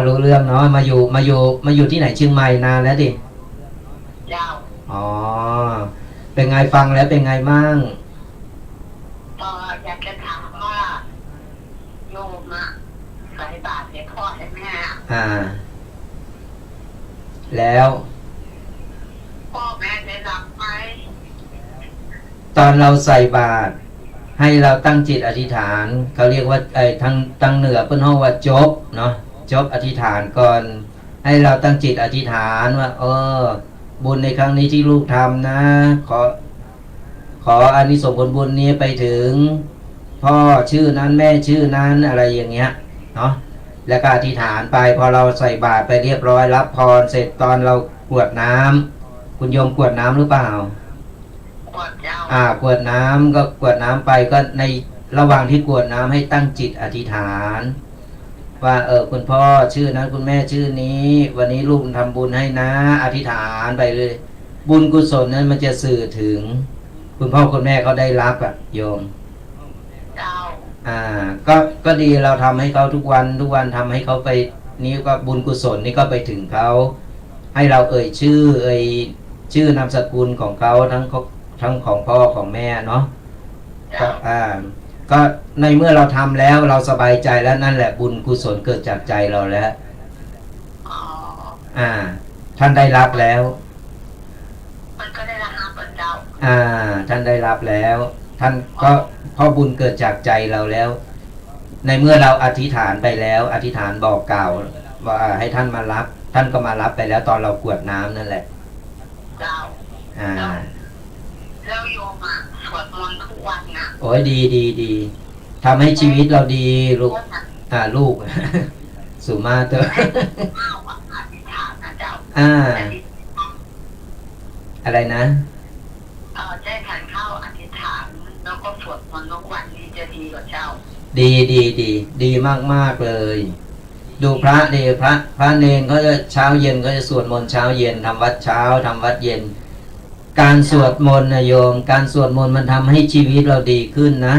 Speaker 1: รู้เรื่องเนาะมาอยู่ที่ไหนเชียงใหม่นานแล้วดิ
Speaker 2: เจ้า
Speaker 1: เป็นไงฟังแล้วเป็นไงมั่ง
Speaker 2: ก็อยากจะถามว่าโยมใส่บาตรให้พ่อให้แม่
Speaker 1: แล้ว
Speaker 2: พ่อแม่ได้รับไหม
Speaker 1: ตอนเราใส่บาตรให้เราตั้งจิตอธิษฐานเขาเรียกว่าทางเหนือเพิ่นเรียกว่าจบเนาะจบอธิษฐานก่อนให้เราตั้งจิตอธิษฐานว่าบุญในครั้งนี้ที่ลูกทำนะขออานิสงส์ผลบุญนี้ไปถึงพ่อชื่อนั้นแม่ชื่อนั้นอะไรอย่างเงี้ยเนาะแล้วก็อธิษฐานไปพอเราใส่บาตรไปเรียบร้อยรับพรเสร็จตอนเรากรวดน้ำคุณโยมกรวดน้ำหรือเปล่าก
Speaker 2: รวดเจ้า
Speaker 1: กรวดน้ำก็กรวดน้ำไปก็ในระหว่างที่กรวดน้ำให้ตั้งจิตอธิษฐานว่าคุณพ่อชื่อนั้นคุณแม่ชื่อนี้วันนี้ลูกทำบุญให้นะอธิษฐานไปเลยบุญกุศลนั้นมันจะสื่อถึงคุณพ่อคุณแม่เขาได้รับโยม
Speaker 2: เจ้
Speaker 1: าก็ดีเราทำให้เขาทุกวันทำให้เขาไปนี้ก็บุญกุศลนี่ก็ไปถึงเขาให้เราชื่อนามสกุลของเขาทั้งของพ่อของแม่เนาะก็ในเมื่อเราทำแล้วเราสบายใจแล้วนั่นแหละบุญกุศลเกิดจากใจเราแล้วท่านได้รับแล้ว
Speaker 2: มันก็ได้รับเจ้า
Speaker 1: ท่านได้รับแล้วท่านก็เพราะบุญเกิดจากใจเราแล้วในเมื่อเราอธิษฐานไปแล้วอธิษฐานบอกกล่าวว่าให้ท่านมารับท่านก็มารับไปแล้วตอนเรากรวดน้ำนั่นแหละ
Speaker 2: เจ้าแล้วโยมสวดมนต์ทุกวันนะ
Speaker 1: โอ้ยดีทำให้ชีวิตเราดีลูกลูกสุมาเตอ
Speaker 2: อธิษฐานนะเจ้า
Speaker 1: อะไรนะ
Speaker 2: ได้ทานข้าวอธิษฐานแล้วก็สวดมนต์ทุกวันนี้จะดีกว่าเจ้า
Speaker 1: ดีมากเลยดูพระพระเนรเขาจะเช้าเย็นเขาจะสวดมนต์เช้าเย็นทำวัดเช้าทำวัดเย็นการสวดมนต์นะโยมการสวดมนต์มันทำให้ชีวิตเราดีขึ้นนะ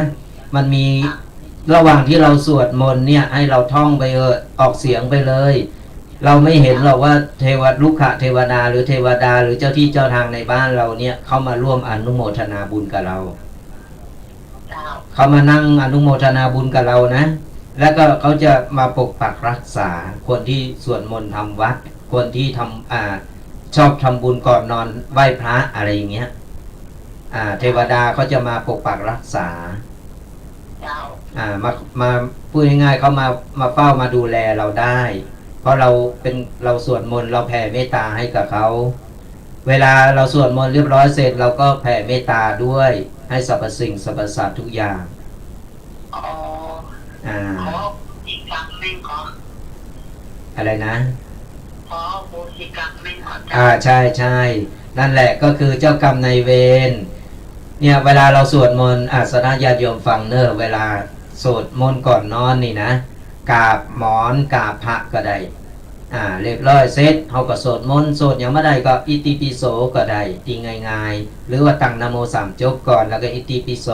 Speaker 1: มันมีระหว่างที่เราสวดมนต์เนี่ยให้เราท่องไปออกเสียงไปเลยเราไม่เห็นหรอกว่าลูกขะเทวดาหรือเทวดาหรือเจ้าที่เจ้าทางในบ้านเราเนี่ยเข้ามาร่วมอนุโมทนาบุญกับเราเขามานั่งอนุโมทนาบุญกับเรานะแล้วก็เขาจะมาปกปักรักษาคนที่สวดมนต์ทำวัดคนที่ทำชอบทำบุญก่อนนอนไหว้พระอะไรอย่างเงี้ยเทวดาเขาจะมาปกปักรักษามาพูดง่ายๆเขามาเฝ้ามาดูแลเราได้เพราะเราสวดมนต์เราแผ่เมตตาให้กับเขาเวลาเราสวดมนต์เรียบร้อยเสร็จเราก็แผ่เมตตาด้วยให้สรรพสิ่งสรรพสัตว์ทุกอย่าง
Speaker 2: ขออีกครั้งหนึ่งขอ
Speaker 1: อะไรนะ
Speaker 2: ขอโหสิกรรมไม่ขอ
Speaker 1: ใช่นั่นแหละก็คือเจ้ากรรมนายเวรเนี่ยเวลาเราสวดมนต์สนะญาติโยมฟังเนอะเวลาสวดมนต์ก่อนนอนนี่นะกราบหมอนกราบพระก็ได้ เรียบร้อยเสร็จเขาก็สวดมนต์สวดอย่างไม่ได้ก็อิติปิโสก็ได้ตีง่ายๆหรือว่าตั้งนะโมสามจบก่อนแล้วก็อิติปิโส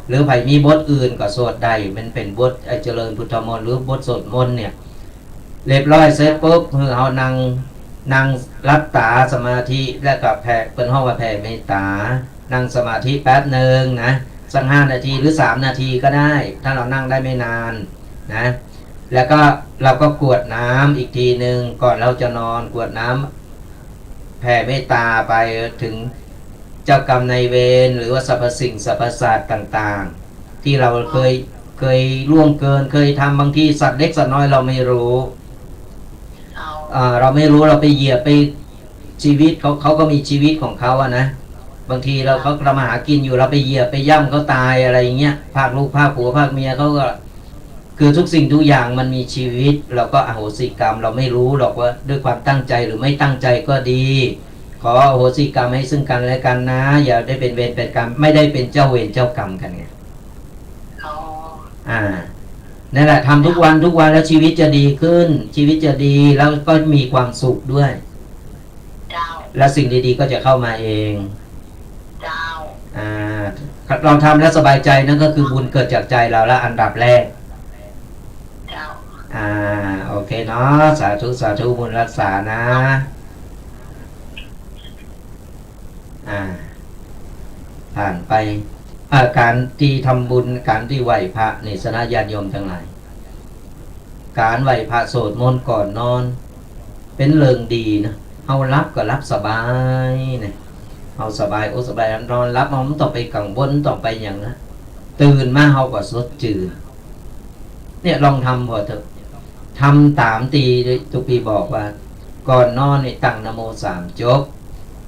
Speaker 1: หรือใครมีบทอื่นก็สวดได้มันเป็นบทเจริญพุทธมนต์หรือบทสวดมนต์เนี่ยเรียบร้อยเสร็จปุ๊บเขานั่งรับตาสมาธิแล้วก็แผ่เป็นห้องว่าแผ่เมตตานั่งสมาธิแป๊บหนึ่งนะสัก5 นาทีหรือ3 นาทีก็ได้ถ้าเรานั่งได้ไม่นานนะแล้วก็เราก็กรวดน้ำอีกทีหนึ่งก่อนเราจะนอนกรวดน้ำแผ่เมตตาไปถึงเจ้ากรรมนายเวรหรือว่าสรรพสิ่งสรรพสัตว์ต่างๆที่เราเคยล่วงเกินเคยทำบางทีสัตว์เล็กสัตว์น้อยเราไม่รู้เราไม่รู้เราไปเหยียบไปชีวิตเขาก็มีชีวิตของเขาอะนะบางทีเขาทำมาหากินอยู่เราไปเหยียบไปย่ำเขาตายอะไรอย่างเงี้ยภาคลูกภาคผัวภาคเมียเขาก็คือทุกสิ่งทุกอย่างมันมีชีวิตเราก็อโหสิกรรมเราไม่รู้หรอกว่าด้วยความตั้งใจหรือไม่ตั้งใจก็ดีขออโหสิกรรมให้ซึ่งกันและกันนะอย่าได้เป็นเวรเป็นกรรมไม่ได้เป็นเจ้าเวรเจ้ากรรมกันไงนั่นแหละทำทุกวันแล้วชีวิตจะดีขึ้นชีวิตจะดีแล้วก็มีความสุขด้วยแล้วสิ่งดีๆก็จะเข้ามาเองเราทำแล้วสบายใจนั่นก็คือบุญเกิดจากใจเราแล้วอันดับแรกโอเคเนาะสาธุบุญรักษานะผ่านไปการที่ทำบุญการที่ไหว้พระนี่สนะญาติโยมทั้งหลายการไหว้พระสวดมนต์ก่อนนอนเป็นเรื่องดีนะเอารับก็รับสบายเนี่ยเอาสบายสบายนอนรับมันต้องไปกังวลต้องไปอย่างนะตื่นมาเขาก็สดชื่นเนี่ยลองทำพอเถอะทำตามตีทุกปีบอกว่าก่อนนอนนี่ตั้งนะโม3จบ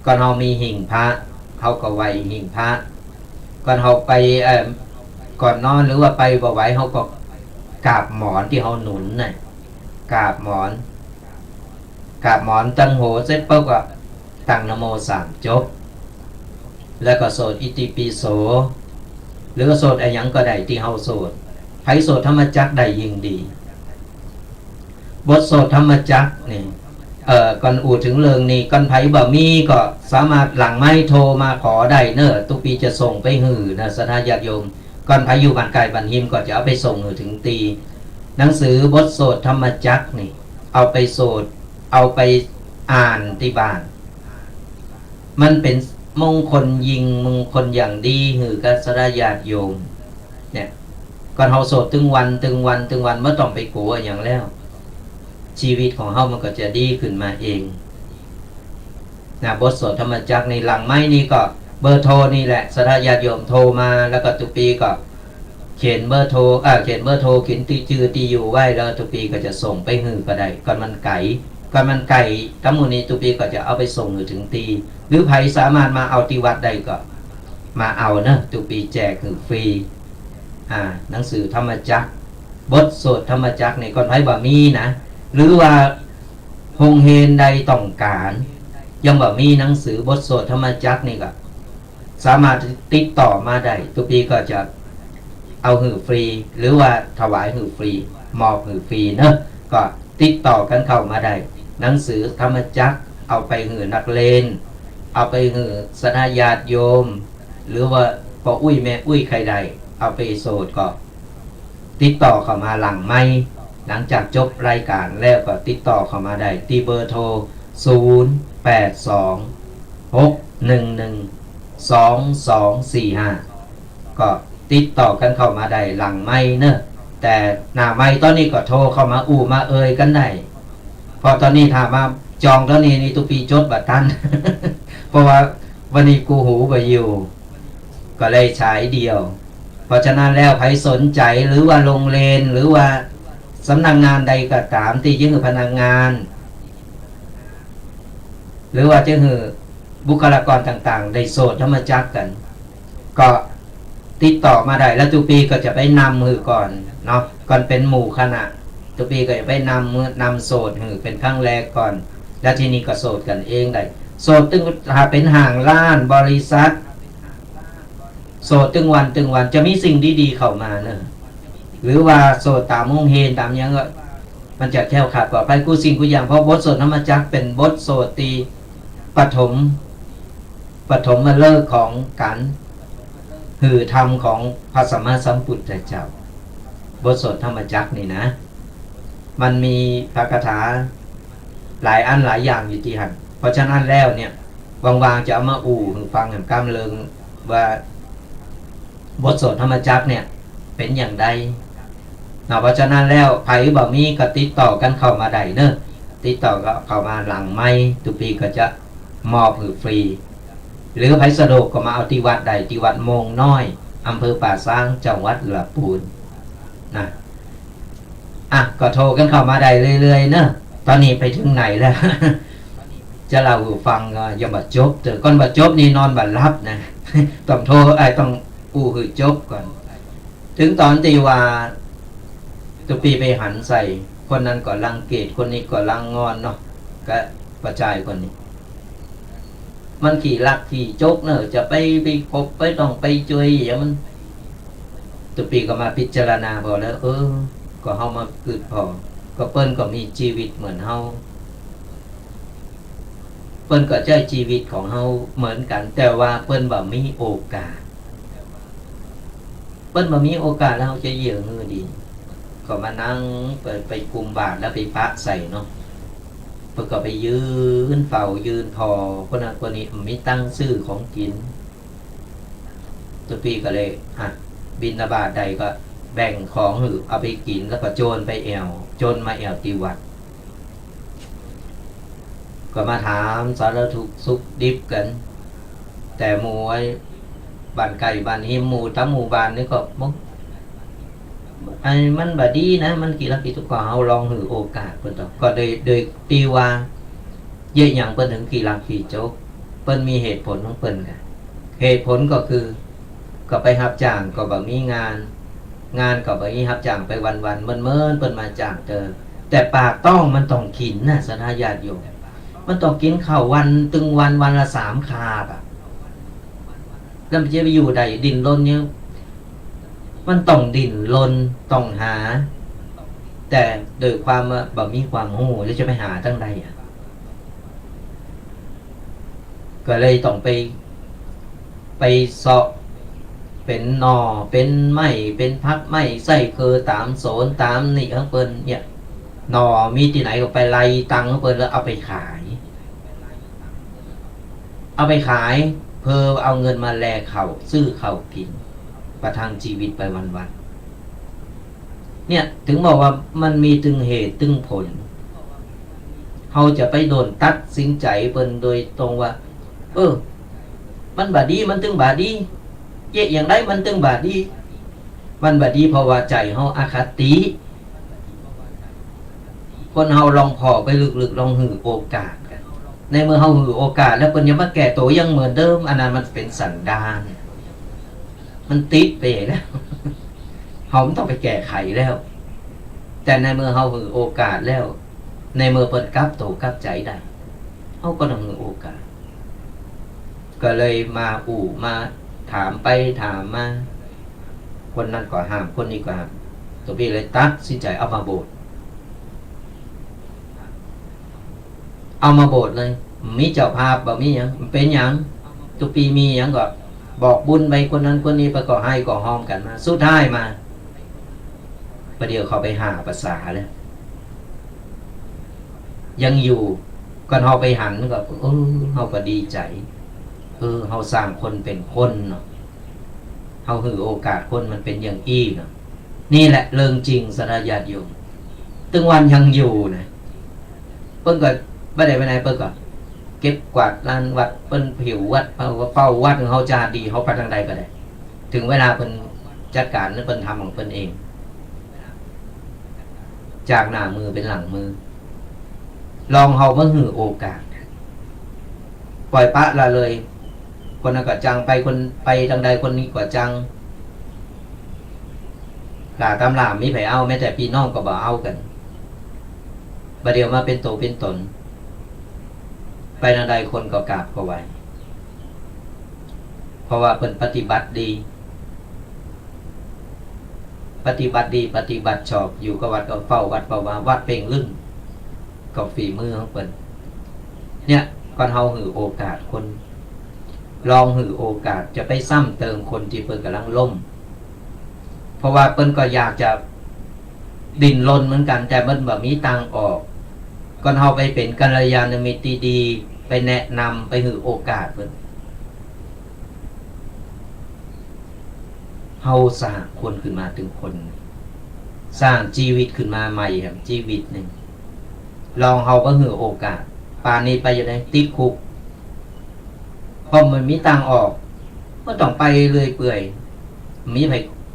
Speaker 1: ก่อนเรามีหิ่งพระเขาก็ไหว้หิ่งพระก่อนเขาไปก่อนนอนหรือว่าไปบ่ไหวเขาก็กราบหมอนที่เขาหนุนน่ะกราบหมอนตั้งโหเสร็จปุ๊บก็ตั้งนะโม3จบแล้วก็โสดอิติปิโสหรือโสดอะไรยังก็ได้ที่เขาโสดไผโสดธรรมจักได้ยิ่งดีบทโสดธรรมจักนี่ก่อนอู่ถึงเรื่องนี้ก่อนไผบ่มีก็สามารถหลังไม้โทรมาขอได้เนอะทุกปีจะส่งไปหือนะสถาญาติโยมก่อนไผอยู่บ้านไกลบ้านหิมก็จะเอาไปส่งหือถึงตีหนังสือบทโสดธรรมจักนี่เอาไปโสดเอาไปอ่านที่บ้านมันเป็นมงคลยิงมงคลอย่างดีหือกับสถาญาติโยมเนี่ยก่อนเฮาโสดตึงวันเมื่อต้องไปกลัวอย่างแล้วชีวิตของเฮามันก็จะดีขึ้นมาเองนะบทสวดธรรมจักรในหลังไม้นี่ก็เบอร์โทรนี่แหละสถาญาติโยมโทรมาแล้วก็ทุกปีก็เขียนเบอร์โทรเขียนชื่อที่อยู่ไว้แล้วทุกปีก็จะส่งไปหือก็ได้ก่อนมันไก่ทั้งหมดนี้ทุกปีก็จะเอาไปส่งหือถึงตีหรือใครสามารถมาเอาที่วัดได้ก็มาเอานะทุกปีแจกหือฟรีหนังสือธรรมจักรบทสวดธรรมจักรในก่อนไผบ่มีนะหรือว่าโรงเรียนใดต้องการยังบ่มีหนังสือบทสวดธรรมจักรนี่ก็สามารถติดต่อมาได้ทุกปีก็จะเอาหือฟรีหรือว่าถวายหือฟรีมอบหือฟรีเนอะก็ติดต่อกันเข้ามาได้หนังสือธรรมจักรเอาไปหือนักเลงเอาไปหือสนะญาติโยมหรือว่าพ่ออุ้ยแม่อุ้ยใครใดเอาไปโสดก็ติดต่อเข้ามาหลังไม่หลังจากจบรายการแล้วก็ติดต่อเข้ามาได้ที่เบอร์โทร0826112245ก็ติดต่อกันเข้ามาได้หลังไม่เนอะแต่หน้าไม่ตอนนี้ก็โทรเข้ามามากันได้พอตอนนี้ถามมาจองตอนนี้ทุกปีจดบัตรทัน เพราะว่าวันนี้กูหูไปอยู่ก็เลยใช้เดียวเพราะฉะนั้นแล้วใครสนใจหรือว่าโรงเรียนหรือว่าสำนักงานใดก็ตามที่ยื่นพนักงานหรือว่าจะหือบุคลากรต่างๆได้โสดธรรมจักรกันก็ติดต่อมาได้แล้วทุกปีก็จะไปนำมือก่อนเนาะก่อนเป็นหมู่คณะทุกปีก็จะไปนำโสดหือเป็นครั้งแรกก่อนแล้วทีนี้ก็โสดกันเองได้โสดตึงถ้าเป็นห่างล้านบริษัทโสดตึงวันจะมีสิ่งดีๆเข้ามาเนอะหรือว่าโสดตามโรงเรียนตามยังก็ มันจะแคล้วขาดปลอดภัยกู้สิ่งกู้อย่างเพราะบทสวดธรรมจักรเป็นบทโสตีปฐมมาเลิกของการหือธรรมของพระสัมมาสัมพุทธเจ้าบทสวดธรรมจักรนี่นะมันมีพระคาถาหลายอันหลายอย่างอยู่ที่หันเพราะฉะนั้นแล้วเนี่ยวางๆจะเอามาฟังกันกำเริงว่าบทสวดธรรมจักรเนี่ยเป็นอย่างใดเพราะฉะนั้นแล้วไผบ่มีก็ติดต่อกันเข้ามาได้เนอะติดต่อก็เข้ามาหลังไม้ทุกปีก็จะมอบฟรีหรือไผสะดวกก็มาเอาที่วัดใดที่วัดโมงน้อยอำเภอป่าซางจังหวัดลำพูนนะก็โทรกันเข้ามาได้เรื่อยๆเนอะตอนนี้ไปถึงไหนแล้ว จะเล่าฟังอย่าบัดจบเถอะก่อนบัดจบนี่นอนบัดรับนะ ต้องโทรต้องหือจบก่อนถึงตอนตีว่าตุปีไปหันใส่คนนั้นก็รังเกียจคนนี้ก็รังงอนเนาะก็ประจายคนนี้มันขี่ลักขี่จกเนอะจะไปคบไปต้องไปช่วยอย่างมันตุปีก็มาพิจารณาพอแล้วก็เฮามาเกิดพอก็เปิ้นก็มีชีวิตเหมือนเฮาเปิ้นก็ใช้ชีวิตของเฮาเหมือนกันแต่ว่าเปิ้นบ่มีโอกาสเปิ้นบ่มีโอกาสแล้วเฮาจะเยี่ยงมือดีก็มานั่งไปกุมบาตรแล้วไปพระใส่เนาะเปิ้นก็ไปยืนเฝ้ายืนพอคนนั้นคนนี้มีตั้งชื่อของกินตัวปีก็เลยบิณฑบาตใดก็แบ่งของหรือเอาไปกินแล้วก็โจรไปแอวโจรมาแอวตีวัดก็มาถามสารทุกข์สุขดิบกันแต่หมู่ไอ้บ้านไก่บ้านหิมหมู่ทั้งหมู่บ้านนี่ก็มันบดีนะมันกี่ลักกี่ทุกข์เอาลองหือโอกาสเพิ่นต่อก็โดยตีว่าเยอะอย่างเพิ่นถึงกี่ลักกี่โจกเพิ่นมีเหตุผลของเพิ่นกันเหตุผลก็คือก็ไปรับจ้างก็บ่มีงานก็บ่มีรับจ้างไปวันๆเมินเพิ่นมาจ้างแต่ปากต้องมันต้องกินนะสถาญาติโยมมันต้องกินข้าววันตึงวันละ3 คาบแล้วมันจะไปอยู่ใดดิ้นรนเนี่ยมันต้องดิ้นรนต้องหาแต่โดยความบ่มีความรู้แล้วจะไปหาทั้งใดก็เลยต้องไปเสาะเป็นหน่อเป็นไม้เป็นพักไม้ใส่คือตามโซนตามนี่ของเปิ้นเนี่ยหน่อมีที่ไหนก็ไปไล่ตังของเปิ้นแล้วเอาไปขายเพื่อเอาเงินมาแลกเขาซื้อเขากินประทังชีวิตไปวันๆเนี่ยถึงบอกว่ามันมีตึงเหตุตึงผลเขาจะไปโดนตัดสินใจเปิ้นโดยตรงว่ามันบาดีมันตึงบาดีเยอะอย่างไรมันตึงบาดีมันบาดีเพราะว่าใจเขาอคติคนเฮาลองพอไปลึกๆลองหือโอกาสกันในเมื่อเฮาหือโอกาสแล้วเพิ่นยังมาแก่ตัวยังเหมือนเดิมอันนั้นมันเป็นสันดานมันติดไปแล้วเฮาต้องไปแก้ไขแล้วแต่ในเมื่อเฮาหือโอกาสแล้วในเมื่อเพิ่นกลับตัวกลับใจได้เฮาก็ต้องหือโอกาสก็เลยมาถามไปถามมาคนนั้นก็ห้ามคนนี้ก็ห้ามตัวพี่เลยตัดสินใจเอามาโบสถ์เลยมีเจ้าภาพบ่มีหยังเป็นหยังทุกปีมีหยังก็บอกบุญไปคนนั้นคนนี้ไปก็ให้ก็ห้อมกันมาสุดท้ายมาประเดี๋ยวเขาไปหาภาษาแล้วยังอยู่ก่อนเฮาไปหันก็เฮาก็ดีใจเฮาสร้างคนเป็นคนเนาะเฮาหือโอกาสคนมันเป็นอย่างอี้เนาะนี่แหละเรื่องจริงสระญาติโยมตึงวันยังอยู่นะเพิ่นก็บ่ได้ไปไหนเพิ่นก็เก็บกวาดลานวัดเพิ่นผิววัดเฝ้าวัดของเฮาจาดีเฮาไปทางใดก็ได้ถึงเวลาเพิ่นจัดการนั้นเพิ่นทำของเพิ่นเองจากหน้ามือเป็นหลังมือลองเฮามาหือโอกาสปล่อยปะละเลยคนนั้นก็จังคนไปทางใดคนนี้ก็จังหลาตำลามมีไผเอาแม้แต่พี่น้องก็บ่เอากันบัดเดียวมาเป็นโตเป็นตนไปทางใดคนก็กราบก็ไหวเพราะว่าเพิ่นปฏิบัติดี ปฏิบัติดีปฏิบัติชอบอยู่กับวัดก็เฝ้าวัดเฝ้าว่าวัดเพ่งลึ่งกับฝีมือของเปิ้นเนี่ยก่อนเฮาหือโอกาสคนลองหือโอกาสจะไปซ้ำเติมคนที่เปิ้นกำลังล่มเพราะว่าเปิ้นก็อยากจะดิ้นรนเหมือนกันแต่มันแบบมีทางออกก่อนเฮาไปเป็นกัลยาณมิตรดีๆไปแนะนำไปหือโอกาสเปิ้นเฮาสร้างคนขึ้นมาถึงคนสร้างชีวิตขึ้นมาใหม่ครับชีวิตหนึ่งลองเฮาก็หือโอกาสป่านนี้ไปอยู่ในติดคุกเพราะมันมีทางออกก็ต้องไปเลยเปื่อยมีไผ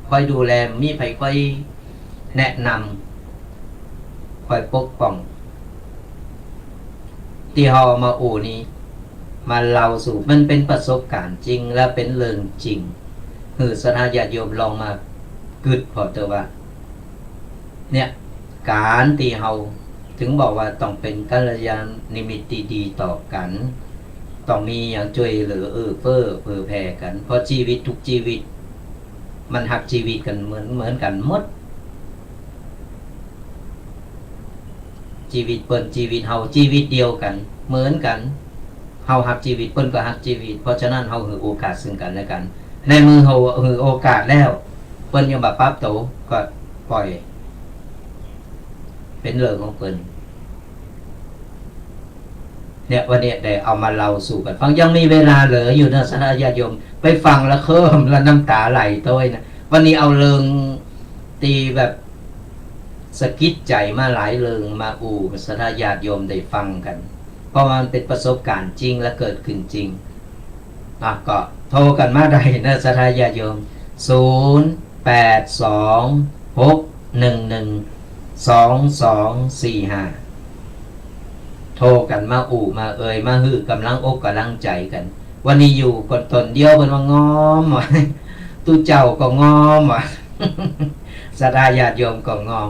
Speaker 1: คอยดูแลมีไผคอยแนะนำคอยปกป้องที่เฮามาอู่นี้มาเล่าสู่มันเป็นประสบการณ์จริงและเป็นเรื่องจริงคือสถาญาติโยมลองมากึดพอเถอะว่าเนี่ยการที่เฮาถึงบอกว่าต้องเป็นกัลยาณมิตรดีๆต่อกันต้องมีอย่างช่วยเหลือเฟื้อเผื่อแผ่กันเพราะชีวิตทุกชีวิตมันหักชีวิตกันเหมือนกันหมดชีวิตเปิ้นชีวิตเฮาชีวิตเดียวกันเหมือนกันเฮาหักชีวิตเปิ้นก็หักชีวิตเพราะฉะนั้นเฮาให้โอกาสซึ่งกันและกันในมือเฮาให้โอกาสแล้วเปิ้นยังบ่ปรับตัวก็ปล่อยเป็นเรื่องของเปิ้นเนี่ยวันนี้ได้เอามาเล่าสู่กันฟังยังมีเวลาเหลืออยู่นะสาธุญาติโยมไปฟังแล้วเคิ่มแล้วน้ำตาไหลตัวนะวันนี้เอาเรื่องตีแบบสะกิดใจมาหลายเรื่องมาอู่สาธุญาติโยมได้ฟังกันเพราะมันเป็นประสบการณ์จริงและเกิดขึ้นจริงก็โทรกันมาได้นะสาธุญาติโยม0826112245โทรกันมาอู่มามาฮื้อกำลังอกกำลังใจกันวันนี้อยู่คนตนเดียวเป็นว่างอมวะตู้เจ้าก็งอมวะสาธุญาติโยมก็งอม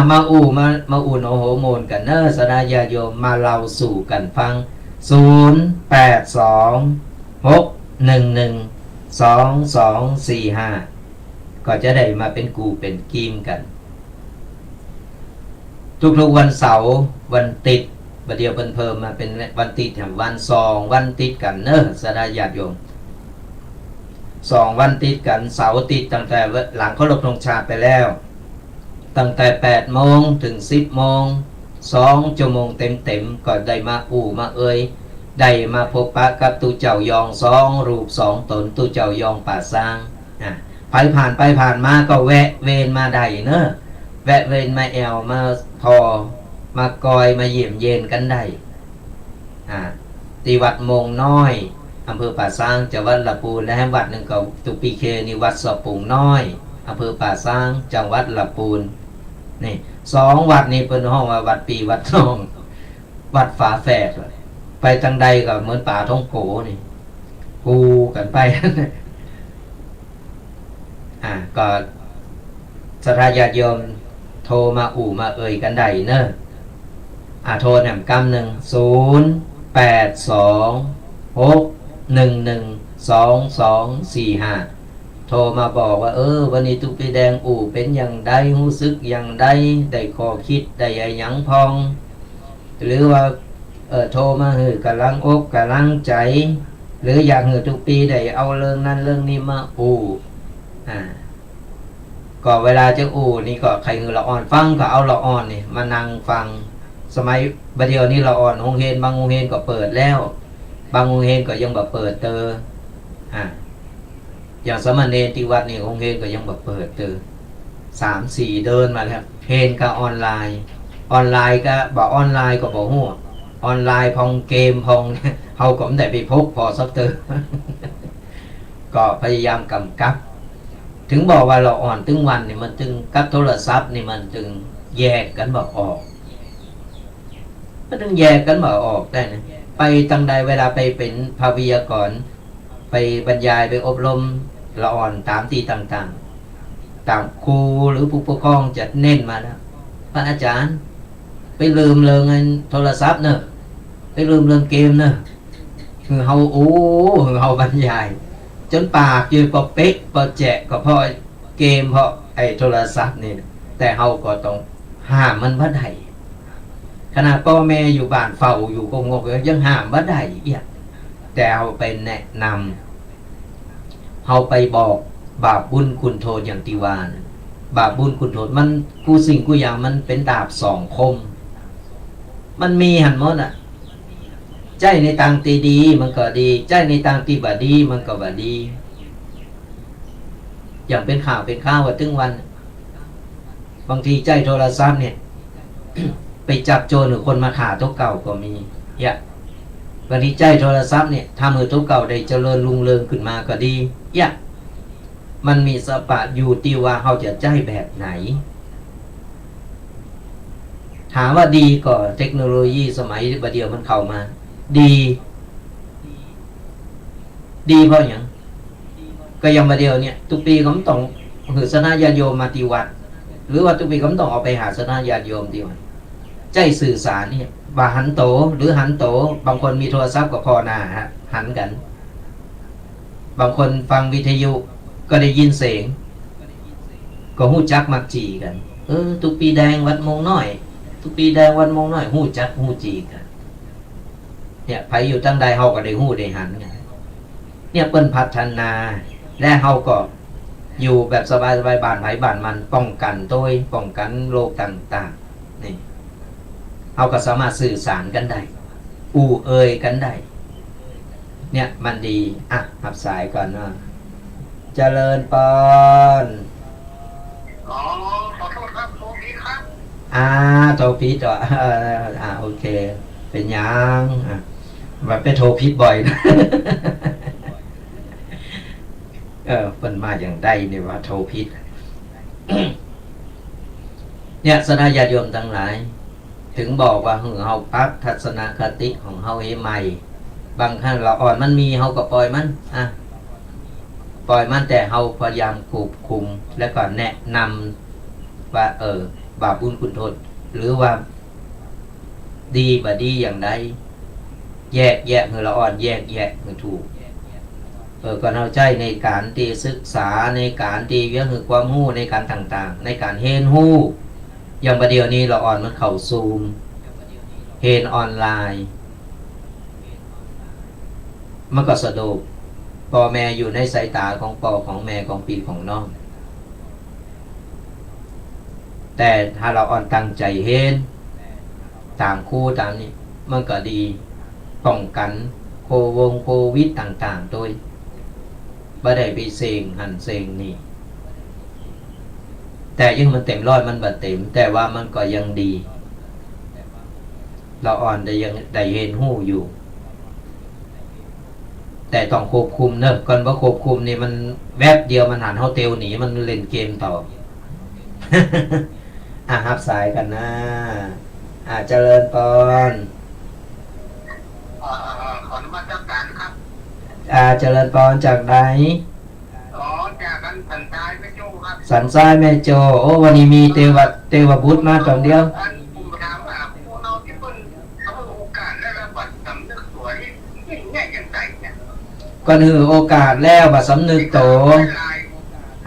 Speaker 1: มาอู่มาอู่โอโหโมนกันเนอะสาธุญาติโยมมาเล่าสู่กันฟัง0826112245ก็จะได้มาเป็นกูเป็นกีมกันทุกๆวันเสาร์วันติดประเดี๋ยวเพิ่มมาเป็นวันติดแห่งวัน2วันติดกันเนอะสาธุญาติโยม2วันติดกันเสาร์ติดตั้งแต่หลังเคารพธงชาติไปแล้วตั้งแต่8 โมงถึง10 โมง2 ชั่วโมงเต็มก็ได้มาอู่มาได้มาพบปะกับตู้เจ้ายอง2 รูป 2 ตนตู้เจ้ายองป่าสร้างไปผ่านไปผ่านมาก็แวะเวียนมาได้เนอะแวะเวียนมาแอวมาพอมากอยมาเยี่ยมเย็นกันได้ที่วัดมงน้อยอำเภอป่าสร้างจังหวัดลำพูนและวัดหนึ่งก็ตุปีเคนี่วัดสะปุงน้อยอำเภอป่าสร้างจังหวัดลำพูนนี่2วัดนี้เป็นห้องว่าวัดปีวัดน้องวัดฝาแฝดไปทางใดก็เหมือนป่าท้องโกนี่ปูกันไปก็สาธุญาติโยมโทรมาอู่มากันได้เนอะโทรแหนมกำ0826112245โทรมาบอกว่าวันนี้ตุกปีแดงอู่เป็นอย่างใดรู้สึกอย่างใดได้ข้อคิดได้หยังพองหรือว่าโทรมาหือกำลังอกกำลังใจหรืออยากหือทุกปีได้เอาเรื่องนั้นเรื่องนี้มาอู่ก็เวลาจะอู่นี่ก็ใครหือละอ่อนฟังก็เอาละอ่อนนี่มานั่งฟังสมัยบัดเดียวนี้ละอ่อนโรงเรียนบางโรงเรียนก็เปิดแล้วบางโรงเรียนก็ยังบ่เปิดอย่างสมณเณรที่วัดนี่โรงเรียนก็ยังบ่เปิด3-4เดินมาแล้วเพนก็ออนไลน์ก็บ่ออนไลน์ก็บ่ฮู้ออนไลน์พองเกมพองเฮาก็ไม่ได้ไปพกพอสักก็พยายามกำกับถึงบอกว่าเราอ่อนถึงวันนี่มันถึงกับโทรศัพท์นี่มันถึงแยกกันบ่ออกมันถึงแยกกันบ่ออกได้นะไปทางใดเวลาไปเป็นภาวิยากรไปบรรยายไปอบรมละอ่อนตามที่ต่างๆตามครูหรือผู้ปกครองจะเน้นมาแล้วพระอาจารย์ไปลืมเรื่องโทรศัพท์เนอะไปลืมเรื่องเกมเนอะคือเฮาบรรยายจนปากยืนปอเป๊กปอแจกก็เพราะเกมเพราะ
Speaker 3: อ้โทรศัพท์นี่แต่เฮาก็ต้องห้ามมันบ่ได้ขนาดพ่อแม่อยู่บ้านเฝ้าอยู่ก็งกยังห้ามบ่ได้อีกแต่เฮาไปแนะนำเฮาไปบอกบาปบุญคุณโทษอย่างที่ว่านะบาปบุญคุณโทษมันกูสิ่งกูอย่างมันเป็นดาบสองคมมันมีหันหมดอ่ะใจในทางที่ดีมันก็ดีใจในทางที่บ่ดีมันก็บ่ดีอย่างเป็นข่าวว่าถึงวันบางทีใจโทรศัพท์เนี่ย ไปจับโจรหรือคนมาฆ่าตัวเก่าก็มีอย่าบางทีใจโทรศัพท์เนี่ยถ้ามือตัวเก่าได้เจริญรุ่งเรืองขึ้นมาก็ดีอย่ามันมีสปะอยู่ที่ว่าเขาจะใจแบบไหนถามว่าดีก็เทคโนโลยีสมัยบัดเดียวมันเข้ามาดีเพราะอย่างก็ยังบัดเดียวเนี่ยทุกปีก็ต้องหือสนาญาติโยมมาที่วัดหรือว่าทุกปีก็ต้องเอาไปหาสนาญาติโยมที่วัดใจสื่อสารเนี่ยว่าหันโตหรือหันโตบางคนมีโทรศัพท์กับพอหน้าหันกันบางคนฟังวิทยุก็ได้ยินเสียงก็หู้จักมักจีกันทุกปีแดงวัดมงน้อยทุกปีแดงวัดมงน้อยหู้จักหู้จีกันเนี่ยไผอยู่ตั้งใดเฮาก็ได้หู้ได้หันกันเนี่ยเปิ้นพัฒนาและเฮาก็อยู่แบบสบายๆบ้านไผบ้านมันป้องกันตัวป้องกันโรคต่างๆนี่เฮาก็สามารถสื่อสารกันได้เอ่ยกันได้เนี่ยมันดีรับสายก่อนนะเจริญปอน
Speaker 2: อ๋อขอโทษครับโทษทีครับ
Speaker 3: โทรผิดเหรอโอเคเป็นยังแบบไปโทรผิดบ่อยนะ เป็นมาอย่างใดเนี่ยว่าโทรผิด เนี่ยสนาญาติโยมทั้งหลายถึงบอกว่าเฮาปรับทัศนคติของเฮาให้ใหม่บางครั้งเราอ่อนมันมีเฮาก็ปล่อยมันปล่อยมันแต่เฮาพยายามควบคุมแล้วก็แนะนำว่าบาปบุญคุณโทษหรือว่าดีบ่ดีอย่างใดแยกคือเราอ่อนแยกคือถูกก็เอาใจในการที่ศึกษาในการที่เรื่องคือความรู้ในการต่างๆในการเรียนรู้อย่างประเดี๋ยวนี้เราอ่อนมันเข้าซูมเรียนออนไลน์มันก็สะดวกพ่อแม่อยู่ในสายตาของพ่อของแม่ของพี่ของน้องแต่ถ้าเราอ่อนตั้งใจเห็นตามคู่ตามนี้มันก็ดีป้องกันโควิดต่างๆโดยบ่ได้ไปเสงหันเสงนี่แต่ยังมันเต็มร้อยมันบ่เต็มแต่ว่ามันก็ยังดีเราอ่อนได้ยังได้เห็นหู้อยู่แต่ต้องควบคุมเนอะก่อนว่าควบคุมนี่มันแวบเดียวมันหันเฮาเตียวหนีมันเล่นเกมต่อ รับสายกันนะเจริญปอน
Speaker 2: ขอนมัสการครับ
Speaker 3: เจริญปอนจากไหน
Speaker 2: จากกันสันทรายแม่โจ้ครับ
Speaker 3: สันทรายแม่โจโอ้วันนี้มีเทวบุตรมาตอนเดียว
Speaker 2: ผมถามว่าพวกเราที่เพิ่นเขาโอกาสและบัดสำนึกตัวที่ง่ายอย่างไรเนี่ย
Speaker 3: ก็คือโอกาสแล้วบัดสำนึกโต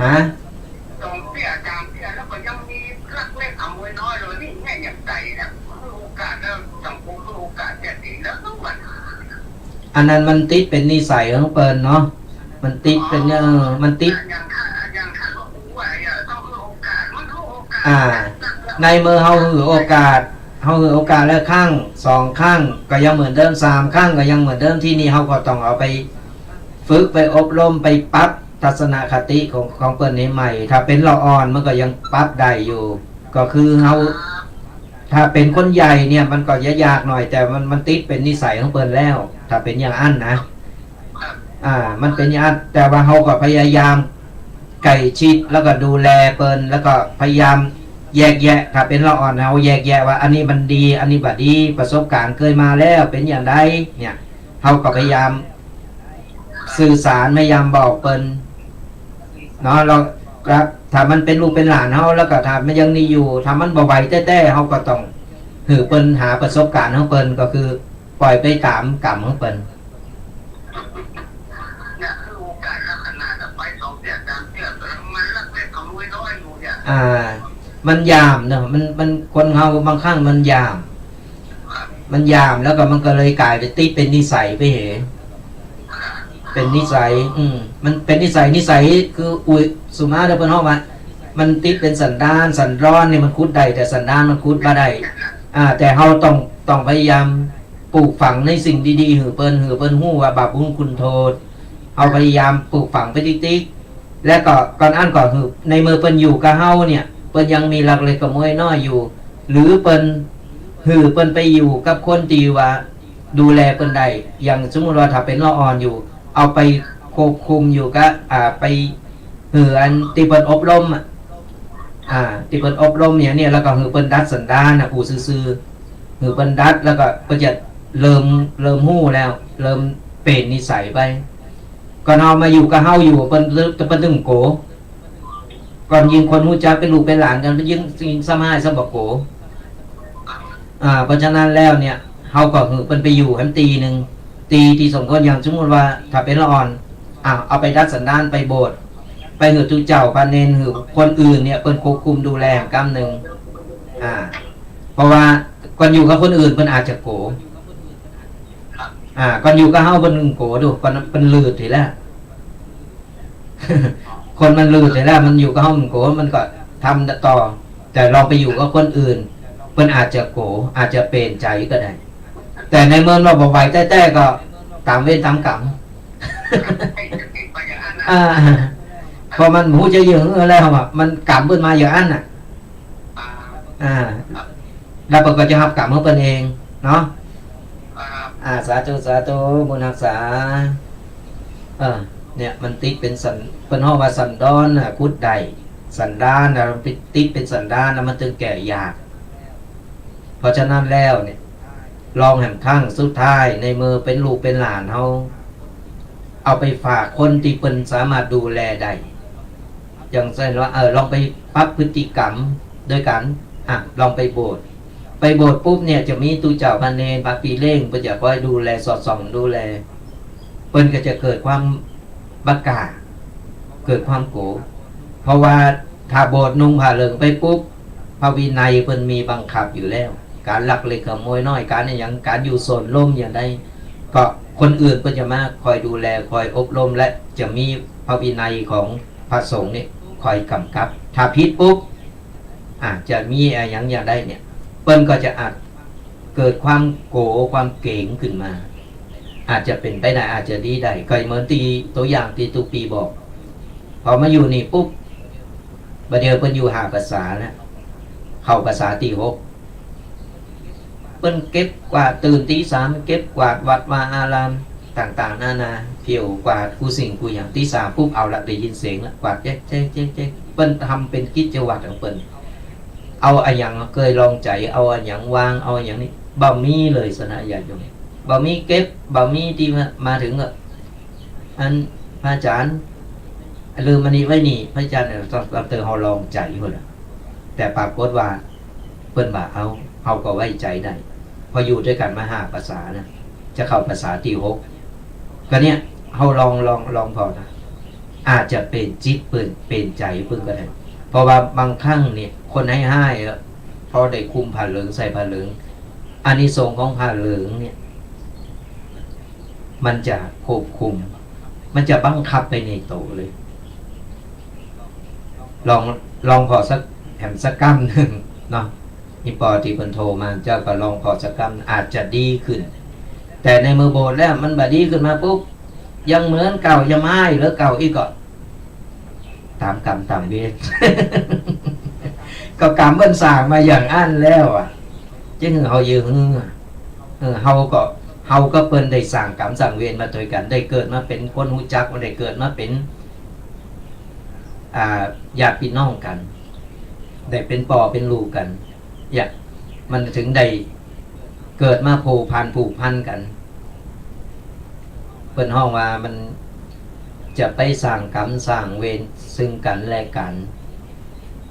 Speaker 3: ฮะ
Speaker 2: ตรงเสียจามเสียแล้วก็ยังมีรักเล็กอำนวยน้อยเลยนี่ง่ายอย่างไรเนี่ยโอกาสแล้วสังคมโอกาสแค่ดีแล้วต้องปัญหา
Speaker 3: อันนั้นมันติดเป็นนิสัยของเปิ้นเนาะมันติดเป็นมันติด
Speaker 2: อย่างถ้าเรารู้ว่าต้องให้โอกาสมันให้โอกาส
Speaker 3: ในเมื่อเฮาให้โอกาสแล้วครั้ง2ครั้งก็ยังเหมือนเดิม3ครั้งก็ยังเหมือนเดิมที่นี่เฮาก็ต้องเอาไปฝึกไปอบรมไปปรับทัศนคติของเปิ้นให้ใหม่ถ้าเป็นละอ่อนมันก็ยังปรับได้อยู่ก็คือเฮาถ้าเป็นคนใหญ่เนี่ยมันก็ยากหน่อยแต่มันติดเป็นนิสัยของเปิ้นแล้วถ้าเป็นอย่างอั้นนะมันเป็นอย่างอั้นแต่ว่าเฮาก็พยายามใกล้ชิดแล้วก็ดูแลเปิ้นแล้วก็พยายามแยกแยะถ้าเป็นละอ่อนเฮาแยกแยะว่าอันนี้มันดีอันนี้บ่ดีประสบการณ์เคยมาแล้วเป็นอย่างไรเนี่ยเฮาก็พยายามสื่อสารพยายามบอกเปิ้นเนาะเราครับถ้ามันเป็นลูกเป็นหลานเฮาแล้วก็ถ้ามันยังนี่อยู่ถ้ามันบ่ไหวแต้ๆเฮาก็ต้องหือเปิ้นหาประสบการณ์ของเปิ้นก็คือปล่อยไปตามกรรมของเปิ้น
Speaker 2: เนี่ยคือโอกาสลักษณะจะไป2 เดือน 3 เดือนมันรักเล็กอำนวยน้อยอยู่เนี่ย
Speaker 3: อ่า มันยามเนอะมันคนเฮาบางครั้งมันยาม มันยามแล้วก็มันก็เลยกลายไปติดเป็นนิสัยไปเหเป็นนิสัย มันเป็นนิสัยคืออุยสุมาเด้อเพิ่นเฮาว่ามันติดเป็นสันดานสันร้อนนี่มันคุดได้แต่สันดานมันคุดบ่ได้แต่เฮาต้องพยายามปลูกฝังในสิ่งดีๆหือเปิ้นฮู้ว่าบาปบุญคุณโทษเอาพยายามปลูกฝังไปติ๊กๆและก็ก่อนอ่านก่อนหือในมือเปิ้นอยู่กับเฮาเนี่ยเปิ้นยังมีหลักเล็กขโมยน้อยอยู่หรือเปิ้นเปิ้นไปอยู่กับคนที่ว่าดูแลเปิ้นได้อย่างสมมุติว่าถ้าเป็นละอ่อนอยู่เอาไปควบคุมอยู่กับไปอันที่เปิ้นอบรมที่เปิ้นอบรมเนี่ยแล้วก็เปิ้นดัดสันดานอู่ซื่อๆเปิ้นดัดแล้วก็เปิ้นจะเริ่มฮู้แล้วเริ่มเป็นนิสัยไปก่อนเอามาอยู่กับเฮาอยู่เปิ้นตึงโกก่อนยิงคนฮู้จักเป็นลูกเป็นหลานกันยิงสมายสมบักโกเพราะฉะนั้นแล้วเนี่ยเฮาก็เปิ้นไปอยู่หันตีนึงตีที่สมควรอย่างสมมุติว่าถ้าเป็นละอ่อนเอาไปดัดสันดานไปโบสถ์ไปหือทุเจ้าปาเนนหือคนอื่นเนี่ยเปิ้นควบคุมดูแลกำหนึ่งเพราะว่าก่อนอยู่กับคนอื่นเปิ้นอาจจะโกก่อนอยู่กับเฮาเปิ้นโกดูก่อนเปิ้นลืดทีแล้ว คนมันลืดทีแล้วมันอยู่กับเฮามันโกมันก็ทำต่อแต่ลองไปอยู่กับคนอื่นเปิ้นอาจจะโกอาจจะเป็นใจก็ได้แต่ในเมื่อเราบ่ไหวแต้ๆก็ตามเวรตามกรรม พอมันหูจะยืงแล้วมันกรรมเพิ่นมาอย่างนั้นแล้วเพิ่นก็จะรับกรรมของเพิ่นเองเนาะสาธุบุญรักษาเนี่ยมันติดเป็นสันเพิ่นเฮาว่าสันดอนคุดใดสันดานมันติดเป็นสันดานแล้วมันถึงแก่ยากเพราะฉะนั้นแล้วเนี่ยลองแห่งข้างสุดท้ายในมือเป็นลูกเป็นหลานเฮาเอาไปฝากคนที่เพิ่นสามารถดูแลได้อย่างเช่นว่าลองไปปรับพฤติกรรมโดยการลองไปโบสถ์ปุ๊บเนี่ยจะมีตูเจ้าพระเนรพระปีเล่งเพิ่นจะคอยดูแลสอดส่องดูแลเพิ่นก็จะเกิดความบักกาเกิดความโกรธเพราะว่าถ้าโบสถ์นุ่งผ้าเหลืองไปปุ๊บพระวินัยเพิ่นมีบังคับอยู่แล้วการลักเล็กขโมยน้อยการอย่างการอยู่โซนร่มอย่างใดก็คนอื่นเพิ่นจะมาคอยดูแลคอยอบรมและจะมีพระวินัยของพระสงฆ์นี่คอยกำกับถ้าผิดปุ๊บจะมีอย่างใดเนี่ยเปิ้นก็จะอาจเกิดความโกความเก่งขึ้นมาอาจจะเป็นไปได้อาจจะดีได้ก็เหมือนตีตัวอย่างที่ตุปีบอกพอมาอยู่นี่ปุ๊บบัดเดี๋ยวเปิ้นอยู่5ภาษาแล้วเข้าภาษาที่6เปิ้นเก็บกวาดตื่นตี 3เก็บกวาดวัดวาอารามต่างๆนานาเกี่ยวกวาดกูสิ่งกูอย่างตี 3ปุ๊บเอาละได้ยินเสียงแล้วกวาดเจ๊กเปิ้นทำเป็นกิจวัตรของเปิ้นเอาอย่างเคยลองใจเอาอย่างวางเอาอย่างนี้บ่มีเลยสนะญาติโยมบ่มีเก็บบ่มีที่มาถึงอันพระอาจารย์ลืมมันนี้ไว้นี่พระอาจารย์ต้องเตือนเฮาลองใจพุ่นแต่ปรากฏว่าเปิ้นบ่าเฮาก็ไว้ใจได้พออยู่ด้วยกันมา5ภาษานะจะเข้าภาษาที่6ก็เนี่ยเฮาลองพอนะอาจจะเป็นจิตเปิ้นเป็นใจเพิ่นก็ได้เพราะว่าบางครั้งเนี่ยคนให้พอได้คุมผ้าเหลืองใส่ผ้าเหลืองอานิสงส์ของผ้าเหลืองเนี่ยมันจะควบคุมมันจะบังคับไปในโตเลยลองพอสักแห่งสักกำหนึ่งเนาะนี่ปอที่เพิ่นโทรมาเจ้าก็ลองพอสักกำอาจจะดีขึ้นแต่ในมือโบสถ์แล้วมันบ่ดีขึ้นมาปุ๊บยังเหมือนเก่ายังไม่หรือเก่าอีกก็ตามกรรมตามเวร ก็กรรมเพิ่นสร้างมาอย่างอันแล้วจึงเฮายืนเฮาก็เปิ้นได้สร้างกรรมสร้างเวรมาด้วยกันได้เกิดมาเป็นคนรู้จักได้เกิดมาเป็นญาติพี่น้องกันได้เป็นป่อเป็นลูกกันมันถึงได้เกิดมาผูกพันกันเปิ้นห้องว่ามันจะไปสร้างกรรมสร้างเวรซึ่งกันและกัน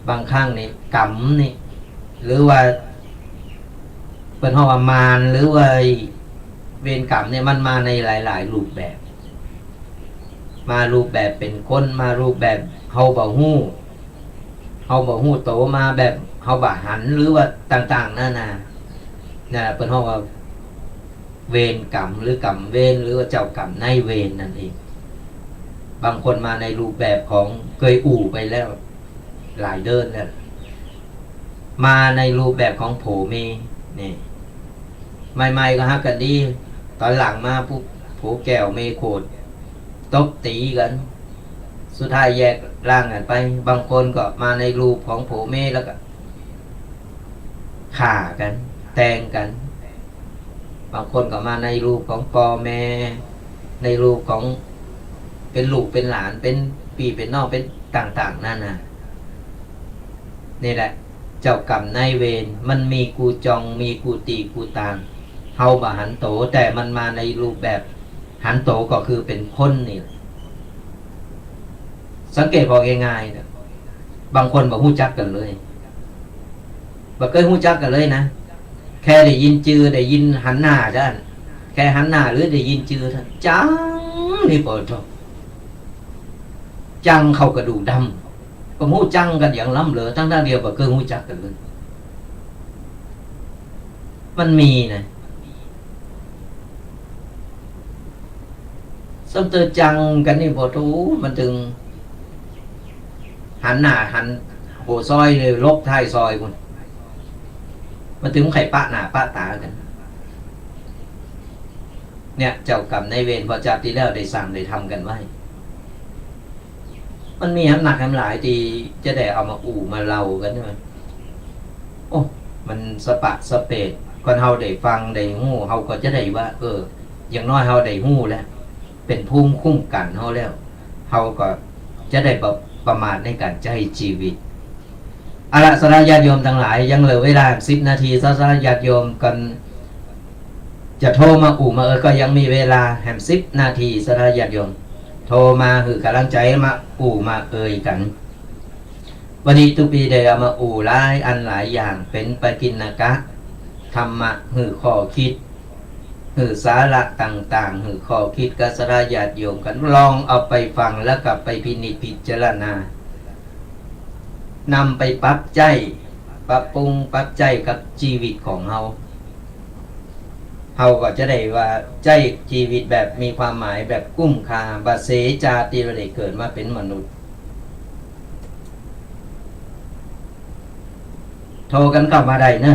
Speaker 3: บางครั้งนี่กรรมนี่หรือว่าเป็นห้องมารหรือว่าเวรกรรมเนี่ยมันมาในหลายๆรูปแบบมารูปแบบเป็นคนมารูปแบบเฮาบ่ฮู้ าบ่ฮู้โตมาแบบเฮาบ่หันหรือว่าต่างๆนั่นน่ะนั่นเพิ่นเฮาว่าเวรกรรมหรือกรรมเวรหรือว่าเจ้ากรรมนายเวรนั่นเองบางคนมาในรูปแบบของเคยอู่ไปแล้วหลายเดินแล้วมาในรูปแบบของโผเมนี่ใหม่ๆก็ฮักกันดีตอนหลังมาปุ๊บโผแก้วเมโคดตบตีกันสุดท้ายแยกร่างกันไปบางคนก็มาในรูปของโผเมแล้วก็ฆ่ากันแทงกันบางคนก็มาในรูปของปอแม่ในรูปของเป็นลูกเป็นหลานเป็นปีเป็นน้องเป็นต่างๆนั่นนะนี่แหละเจ้ากรรมนายเวรมันมีกูจองมีกูตีกูตางเฮาบ่หันโตแต่มันมาในรูปแบบหันโตก็คือเป็นคนนี่สังเกตบอกง่ายๆนะบางคนบอกฮู้จักกันเลยบ่เคยฮู้จักกันเลยนะแค่ได้ยินชื่อได้ยินหันหน้าจ้ะแค่หันหน้าหรือได้ยินชื่อท่านจังนี่เปิดจังเข้ากระดูกดำก็ฮู้จังกันอย่างล้ำเหลือทั้งด้านเดียวบ่เคยฮู้จักกันเลยมันมีนะสมเตอจังกันนี่พอทูมันถึงหันหน้าหันโหซอยเลยลบท้ายซอยคุณมันถึงไข่ปะหน้าปะตากันเนี่ยเจ้ากรรมนายเวรพอจับที่แล้วได้สั่งได้ทำกันไว้มันมีหนักหลายที่จะได้เอามาอู่มาเล่ากันใช่ไหมโอ้มันสปะสเปดคนเฮาได้ฟังได้ฮู้เฮาก็จะได้ว่าอย่างน้อยเฮาได้ฮู้แล้วเป็นภูมิคุ้มกันเฮาแล้วเฮาก็จะได้ประมาทในการใช้ชีวิตอาละสระญาติโยมทั้งหลายยังเหลือเวลา10 นาทีสระญาติโยมกันจะโทรมาอู่มาก็ยังมีเวลาแหม10 นาทีสระญาติโยมโทรมาคือกำลังใจมาอู่มากันวันนี้ทุกปีได้เอามาอู่หลายอันหลายอย่างเป็นปกิณกะธรรมะหือข้อคิดหือสาระต่างๆหือข้อคิดกสระญาติโยมกันลองเอาไปฟังแล้วกลับไปพินิจพิจารณานำไปปรับใจปรับปรุงปรับใจกับชีวิตของเฮาก็จะได้ว่าใจชีวิตแบบมีความหมายแบบกุ้มค่าบาเสจาติเราได้เกิดมาเป็นมนุษย์โทรกันเข้ามาได้นะ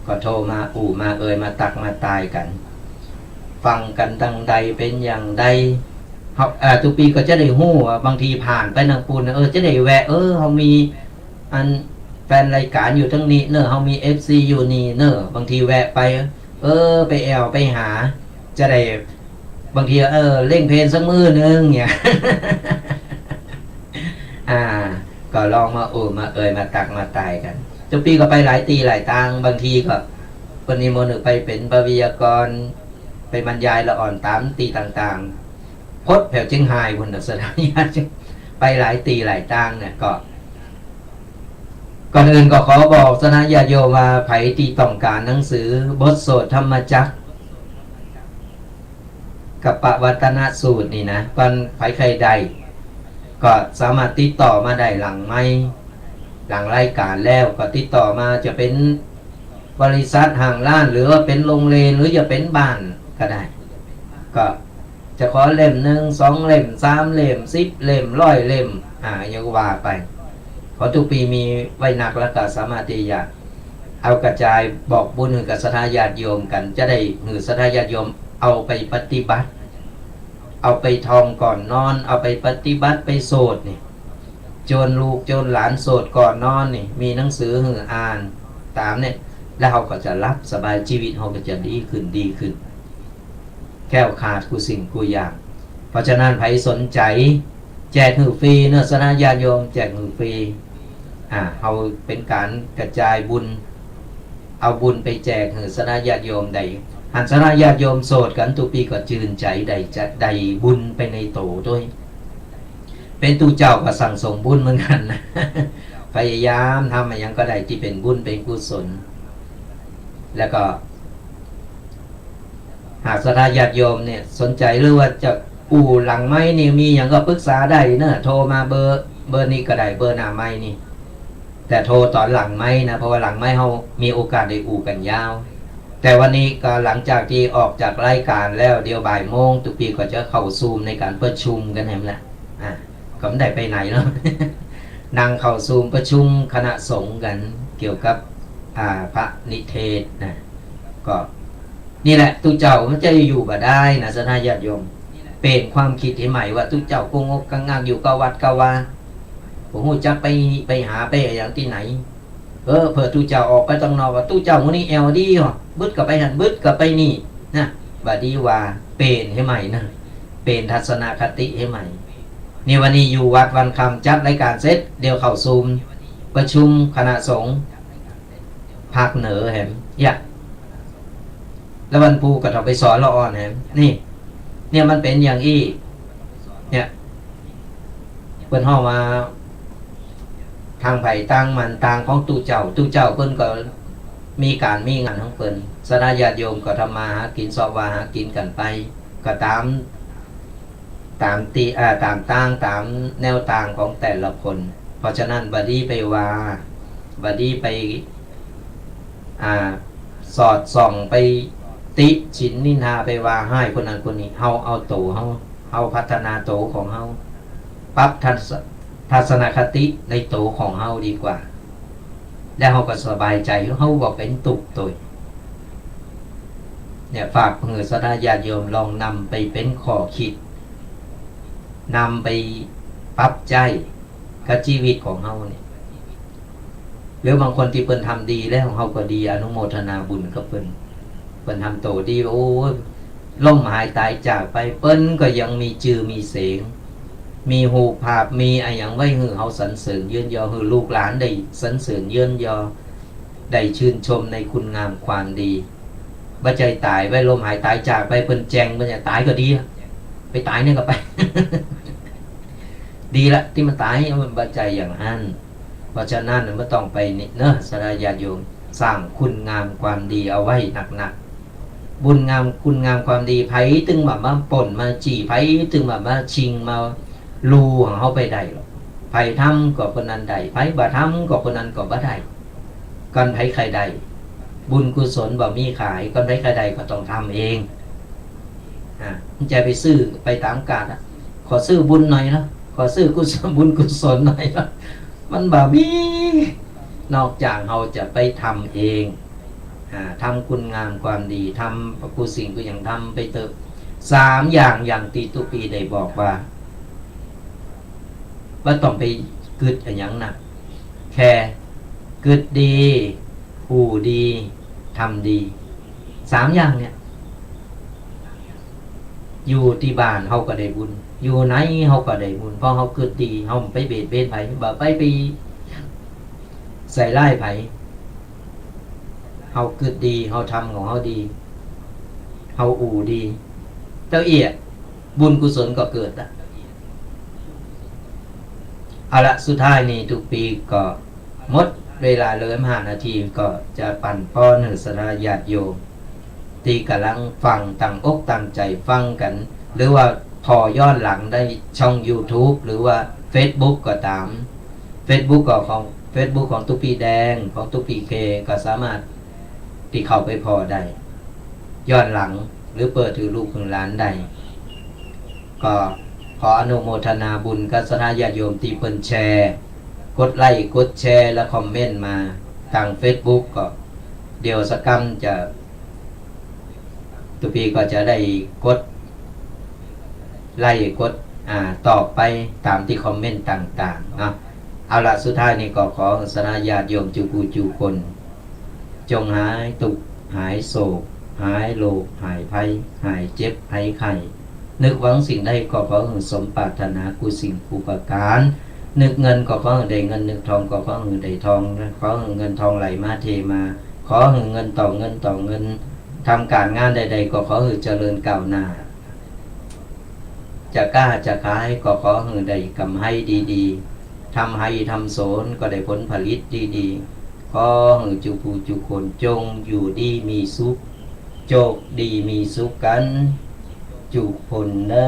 Speaker 3: ก็โทรมาอู่มามาตักมาตายกันฟังกันดังใดเป็นอย่างใดทุกปีก็จะได้ฮู้บางทีผ่านไปนางปูนจะได้แวะเฮามีอันแฟนรายการอยู่ทั้งนี้เนอะเฮามี FC อยู่นี่เนอะบางทีแวะไปไปแอวไปหาจะได้บางทีเล่งเพลงสักมือนึงเนี่ย ก็ลองมาอู่มามาตักมาตายกันทุกปีก็ไปหลายตีหลายทางบางทีก็คนนิมนต์ไปเป็นปวิยากรไปบรรยายละอ่อนตามตีต่างๆพดแผ่วเชียงไฮ้บนสถานีไปหลายตีหลายทางเนี่ยก็ก่อนอื่นก็ขอบอกสนะญาติโยมว่าไผที่ต้องการหนังสือบทสวดธรรมจักรกับปวัตนสูตรนี่นะก่อนไผใครใดก็สามารถติดต่อมาได้หลังรายการแล้วก็ติดต่อมาจะเป็นบริษัทห้างร้านหรือว่าเป็นโรงเรียนหรือจะเป็นบ้านก็ได้ก็จะขอเล่ม1 2 เล่ม3 เล่ม10 เล่ม100 เล่มยังว่าไปขอทุกปีมีไว้หนักแล้วก็สามารถที่จะเอากระจายบอกบุญกับศรัทธาญาติโยมกันจะได้ศรัทธาญาติโยมเอาไปปฏิบัติเอาไปท่องก่อนนอนเอาไปปฏิบัติไปโสดนี่โจรลูกโจรหลานโสดก่อนนอนนี่มีหนังสืออ่านตามเนี่ยแล้วเขาก็จะรับสบายชีวิตเขาก็จะดีขึ้นแก้วขาดกูสิ่งกูอย่างเพราะฉะนั้นใครสนใจแจกฟรีเนื้อสนะญาติโยมแจกฟรีเขาเป็นการกระจายบุญเอาบุญไปแจกสนะญาติโยมใดหันสนะญาติโยมโสดกันทุกปีก็จืนใจใดจะได้บุญไปในโตด้วยเป็นตูเจ้าก็สั่งส่งบุญเหมือนกันนะ พยายามทำอย่างก็ได้ที่เป็นบุญเป็นกุศล แล้วก็หากศรัทธาญาติโยมเนี่ยสนใจหรือว่าจะอู่หลังไม้นี่มีอย่างก็ปรึกษาได้เนอะโทรมาเบอร์นี้ก็ได้เบอร์หน้าไม้นี่แต่โทรตอนหลังไม้นะเพราะว่าหลังไม้เขามีโอกาสได้อู่กันยาวแต่วันนี้ก็หลังจากที่ออกจากรายการแล้วเดี๋ยวบ่ายโมงทุกปีก็จะเข้าซูมในการประชุมกันแหมละก็ไม่ได้ไปไหนเนาะ นั่งเข้าซูมประชุมคณะสงฆ์กันเกี่ยวกับพระนิเทศนะก็นี่แหละตุเจ้ามันจะอยู่บ่ได้นะศรัทธาญาติโยมเป็นความคิดที่ใหม่ว่าตุเจ้าคงกังงางอยู่กับวัดกับว่าผมหูจักไปหาไปอย่างที่ไหนเผื่อตุเจ้าออกไปต้องนอกว่าตุเจ้ามื้อนี้เอลดีหรอบึดกับไปหันบึดกับไปนี่นะบัดนี้ว่าเป็นให้ใหม่นะเป็นทัศนคติให้ใหม่นี่วันนี้อยู่วัดวันคำจัดรายการเสร็จเดี๋ยวเข้าซูมประชุมคณะสงฆ์ภาคเหนือแหมแล้ววันปูก็ต้องไปสอนละอ่อนแหมนี่เนี่ยมันเป็นอย่างอี้เนี่ยเพิ่นห้องมาทางไผ่ต่างมันต่างของตู้เจ้าเพิ่นก็มีการมีงานของเพิ่นศรัทธาญาติโยมก็ทำมาหากินสอบว่าหากินกันไปก็ตามต่างตามแนวต่างของแต่ละคนเพราะฉะนั้นบัดนี้ไปว่าบัดนี้ไปสอดส่องไปติฉินนินทาไปว่าให้คนนั้นคนนี้เฮาเอาโตเฮาพัฒนาโตของเฮาปรับทัศนคติในโตของเฮาดีกว่าแล้วเฮาก็สบายใจเฮาบ่เป็นตุกตัวเนี่ยฝากเพื่อศรัทธาญาติโยมลองนำไปเป็นข้อคิดนำไปปรับใจกับชีวิตของเฮาเนี่ยหรือบางคนที่เพิ่นทำดีแล้วเฮาก็ดีอนุโมทนาบุญกับเพิ่นทำโตดีโอ้ล่มหายตายจากไปเปิ้นก็ยังมีจือมีเสียงมีหูภาพมีอะไรอย่างไว้หือเฮาสรรเสริญเยื่นยอหือลูกหลานได้สรรเสริญเยื่นยอได้ชื่นชมในคุณงามความดีบ่ใจตายไว้ลมหายตายจากไปเปิ้นแจงเปิ้นจะตายก็ดีไปตายเนี่ยก็ไป ดีละที่มันตายมันบ่ใจอย่างนั้นเพราะฉะนั้นมันต้องไปนี่เนอะศรัทธาญาติโยมสร้างคุณงามความดีเอาไว้หนักบุญงามคุณงามความดีไผตึงมาป่นมาจีไผตึงมาชิงมาลูของเขาไปได้หรอกไผทำก็คนนั้นได้ไผบ่ทำก็คนนั้นก็บ่ได้กันไผใครได้บุญกุศลบ่มีขายกันไผใครได้ก็ต้องทำเองมันจะไปซื้อไปตามกาลขอซื้อบุญหน่อยนะขอซื้อกุศลบุญกุศลหน่อยนะมันบ่มีนอกจากเราจะไปทำเองทำคุณงามความดีทำกุสิ่งก็อย่างทำไปเติม3อย่างตีตุปีได้บอกว่าต้องไปกึดอย่างหนักแค่กึดดีหูดีทำดี3อย่างเนี่ยอยู่ที่บ้านเขาก็ได้บุญอยู่ไหนเขาก็ได้บุญเพราะเขากึดดีเขาไปเบียดเบียนไผบ่ไปใส่ร้ายไผเฮาเกิดดีเฮาทำของเฮาดีเฮาอู่ดีเจ้าเอียบุญกุศลก็เกิดเอาละสุดท้ายนี่ทุกปีก็หมดเวลาเลย5 นาทีก็จะปั่นป้อนศรัทธาญาติโยมที่กำลังฟังตั้งอกตั้งใจฟังกันหรือว่าพอย้อนหลังได้ช่อง YouTube หรือว่า Facebook ก็ตาม Facebook ก็ของ Facebook ของตุปีแดงของตุปีเคก็สามารถที่เข้าไปพอได้ย้อนหลังหรือเปิดถือลูกของหลานได้ก็ขออนุโมทนาบุญกับศรัทธาญาติโยมที่เพิ่นแชร์กดไลค์กดแชร์และคอมเมนต์มาทาง Facebook ก็เดี๋ยวสักกรรมจะตุปีก็จะได้กดไลค์กดตอบไปตามที่คอมเมนต์ต่างๆเนาะเอาละสุดท้ายนี้ก็ขอศรัทธาญาติโยมจูคนจงหายทุกข์หายโศกหายโรคหายภัยหายเจ็บหายไข้นึกหวังสิ่งใดก็ขอให้สมปรารถนากุสิ่งอุปการนึกเงินก็ขอให้ได้เงินนึกทองก็ขอให้ได้ทองขอให้เงินทองไหลมาเทมาขอให้เงินต่อเงินทำการงานใดๆก็ขอให้เจริญก้าวหน้าจะกล้าจะขายก็ขอให้ได้กำไรดีๆทำให้ทำโสนก็ได้ผลผลิตดีๆ
Speaker 1: ขอให้จุผู้จุคนจงอยู่ดีมีสุขโจกดีมีสุขกันจุผลเนอ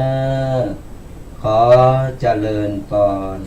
Speaker 1: ขอเจริญพร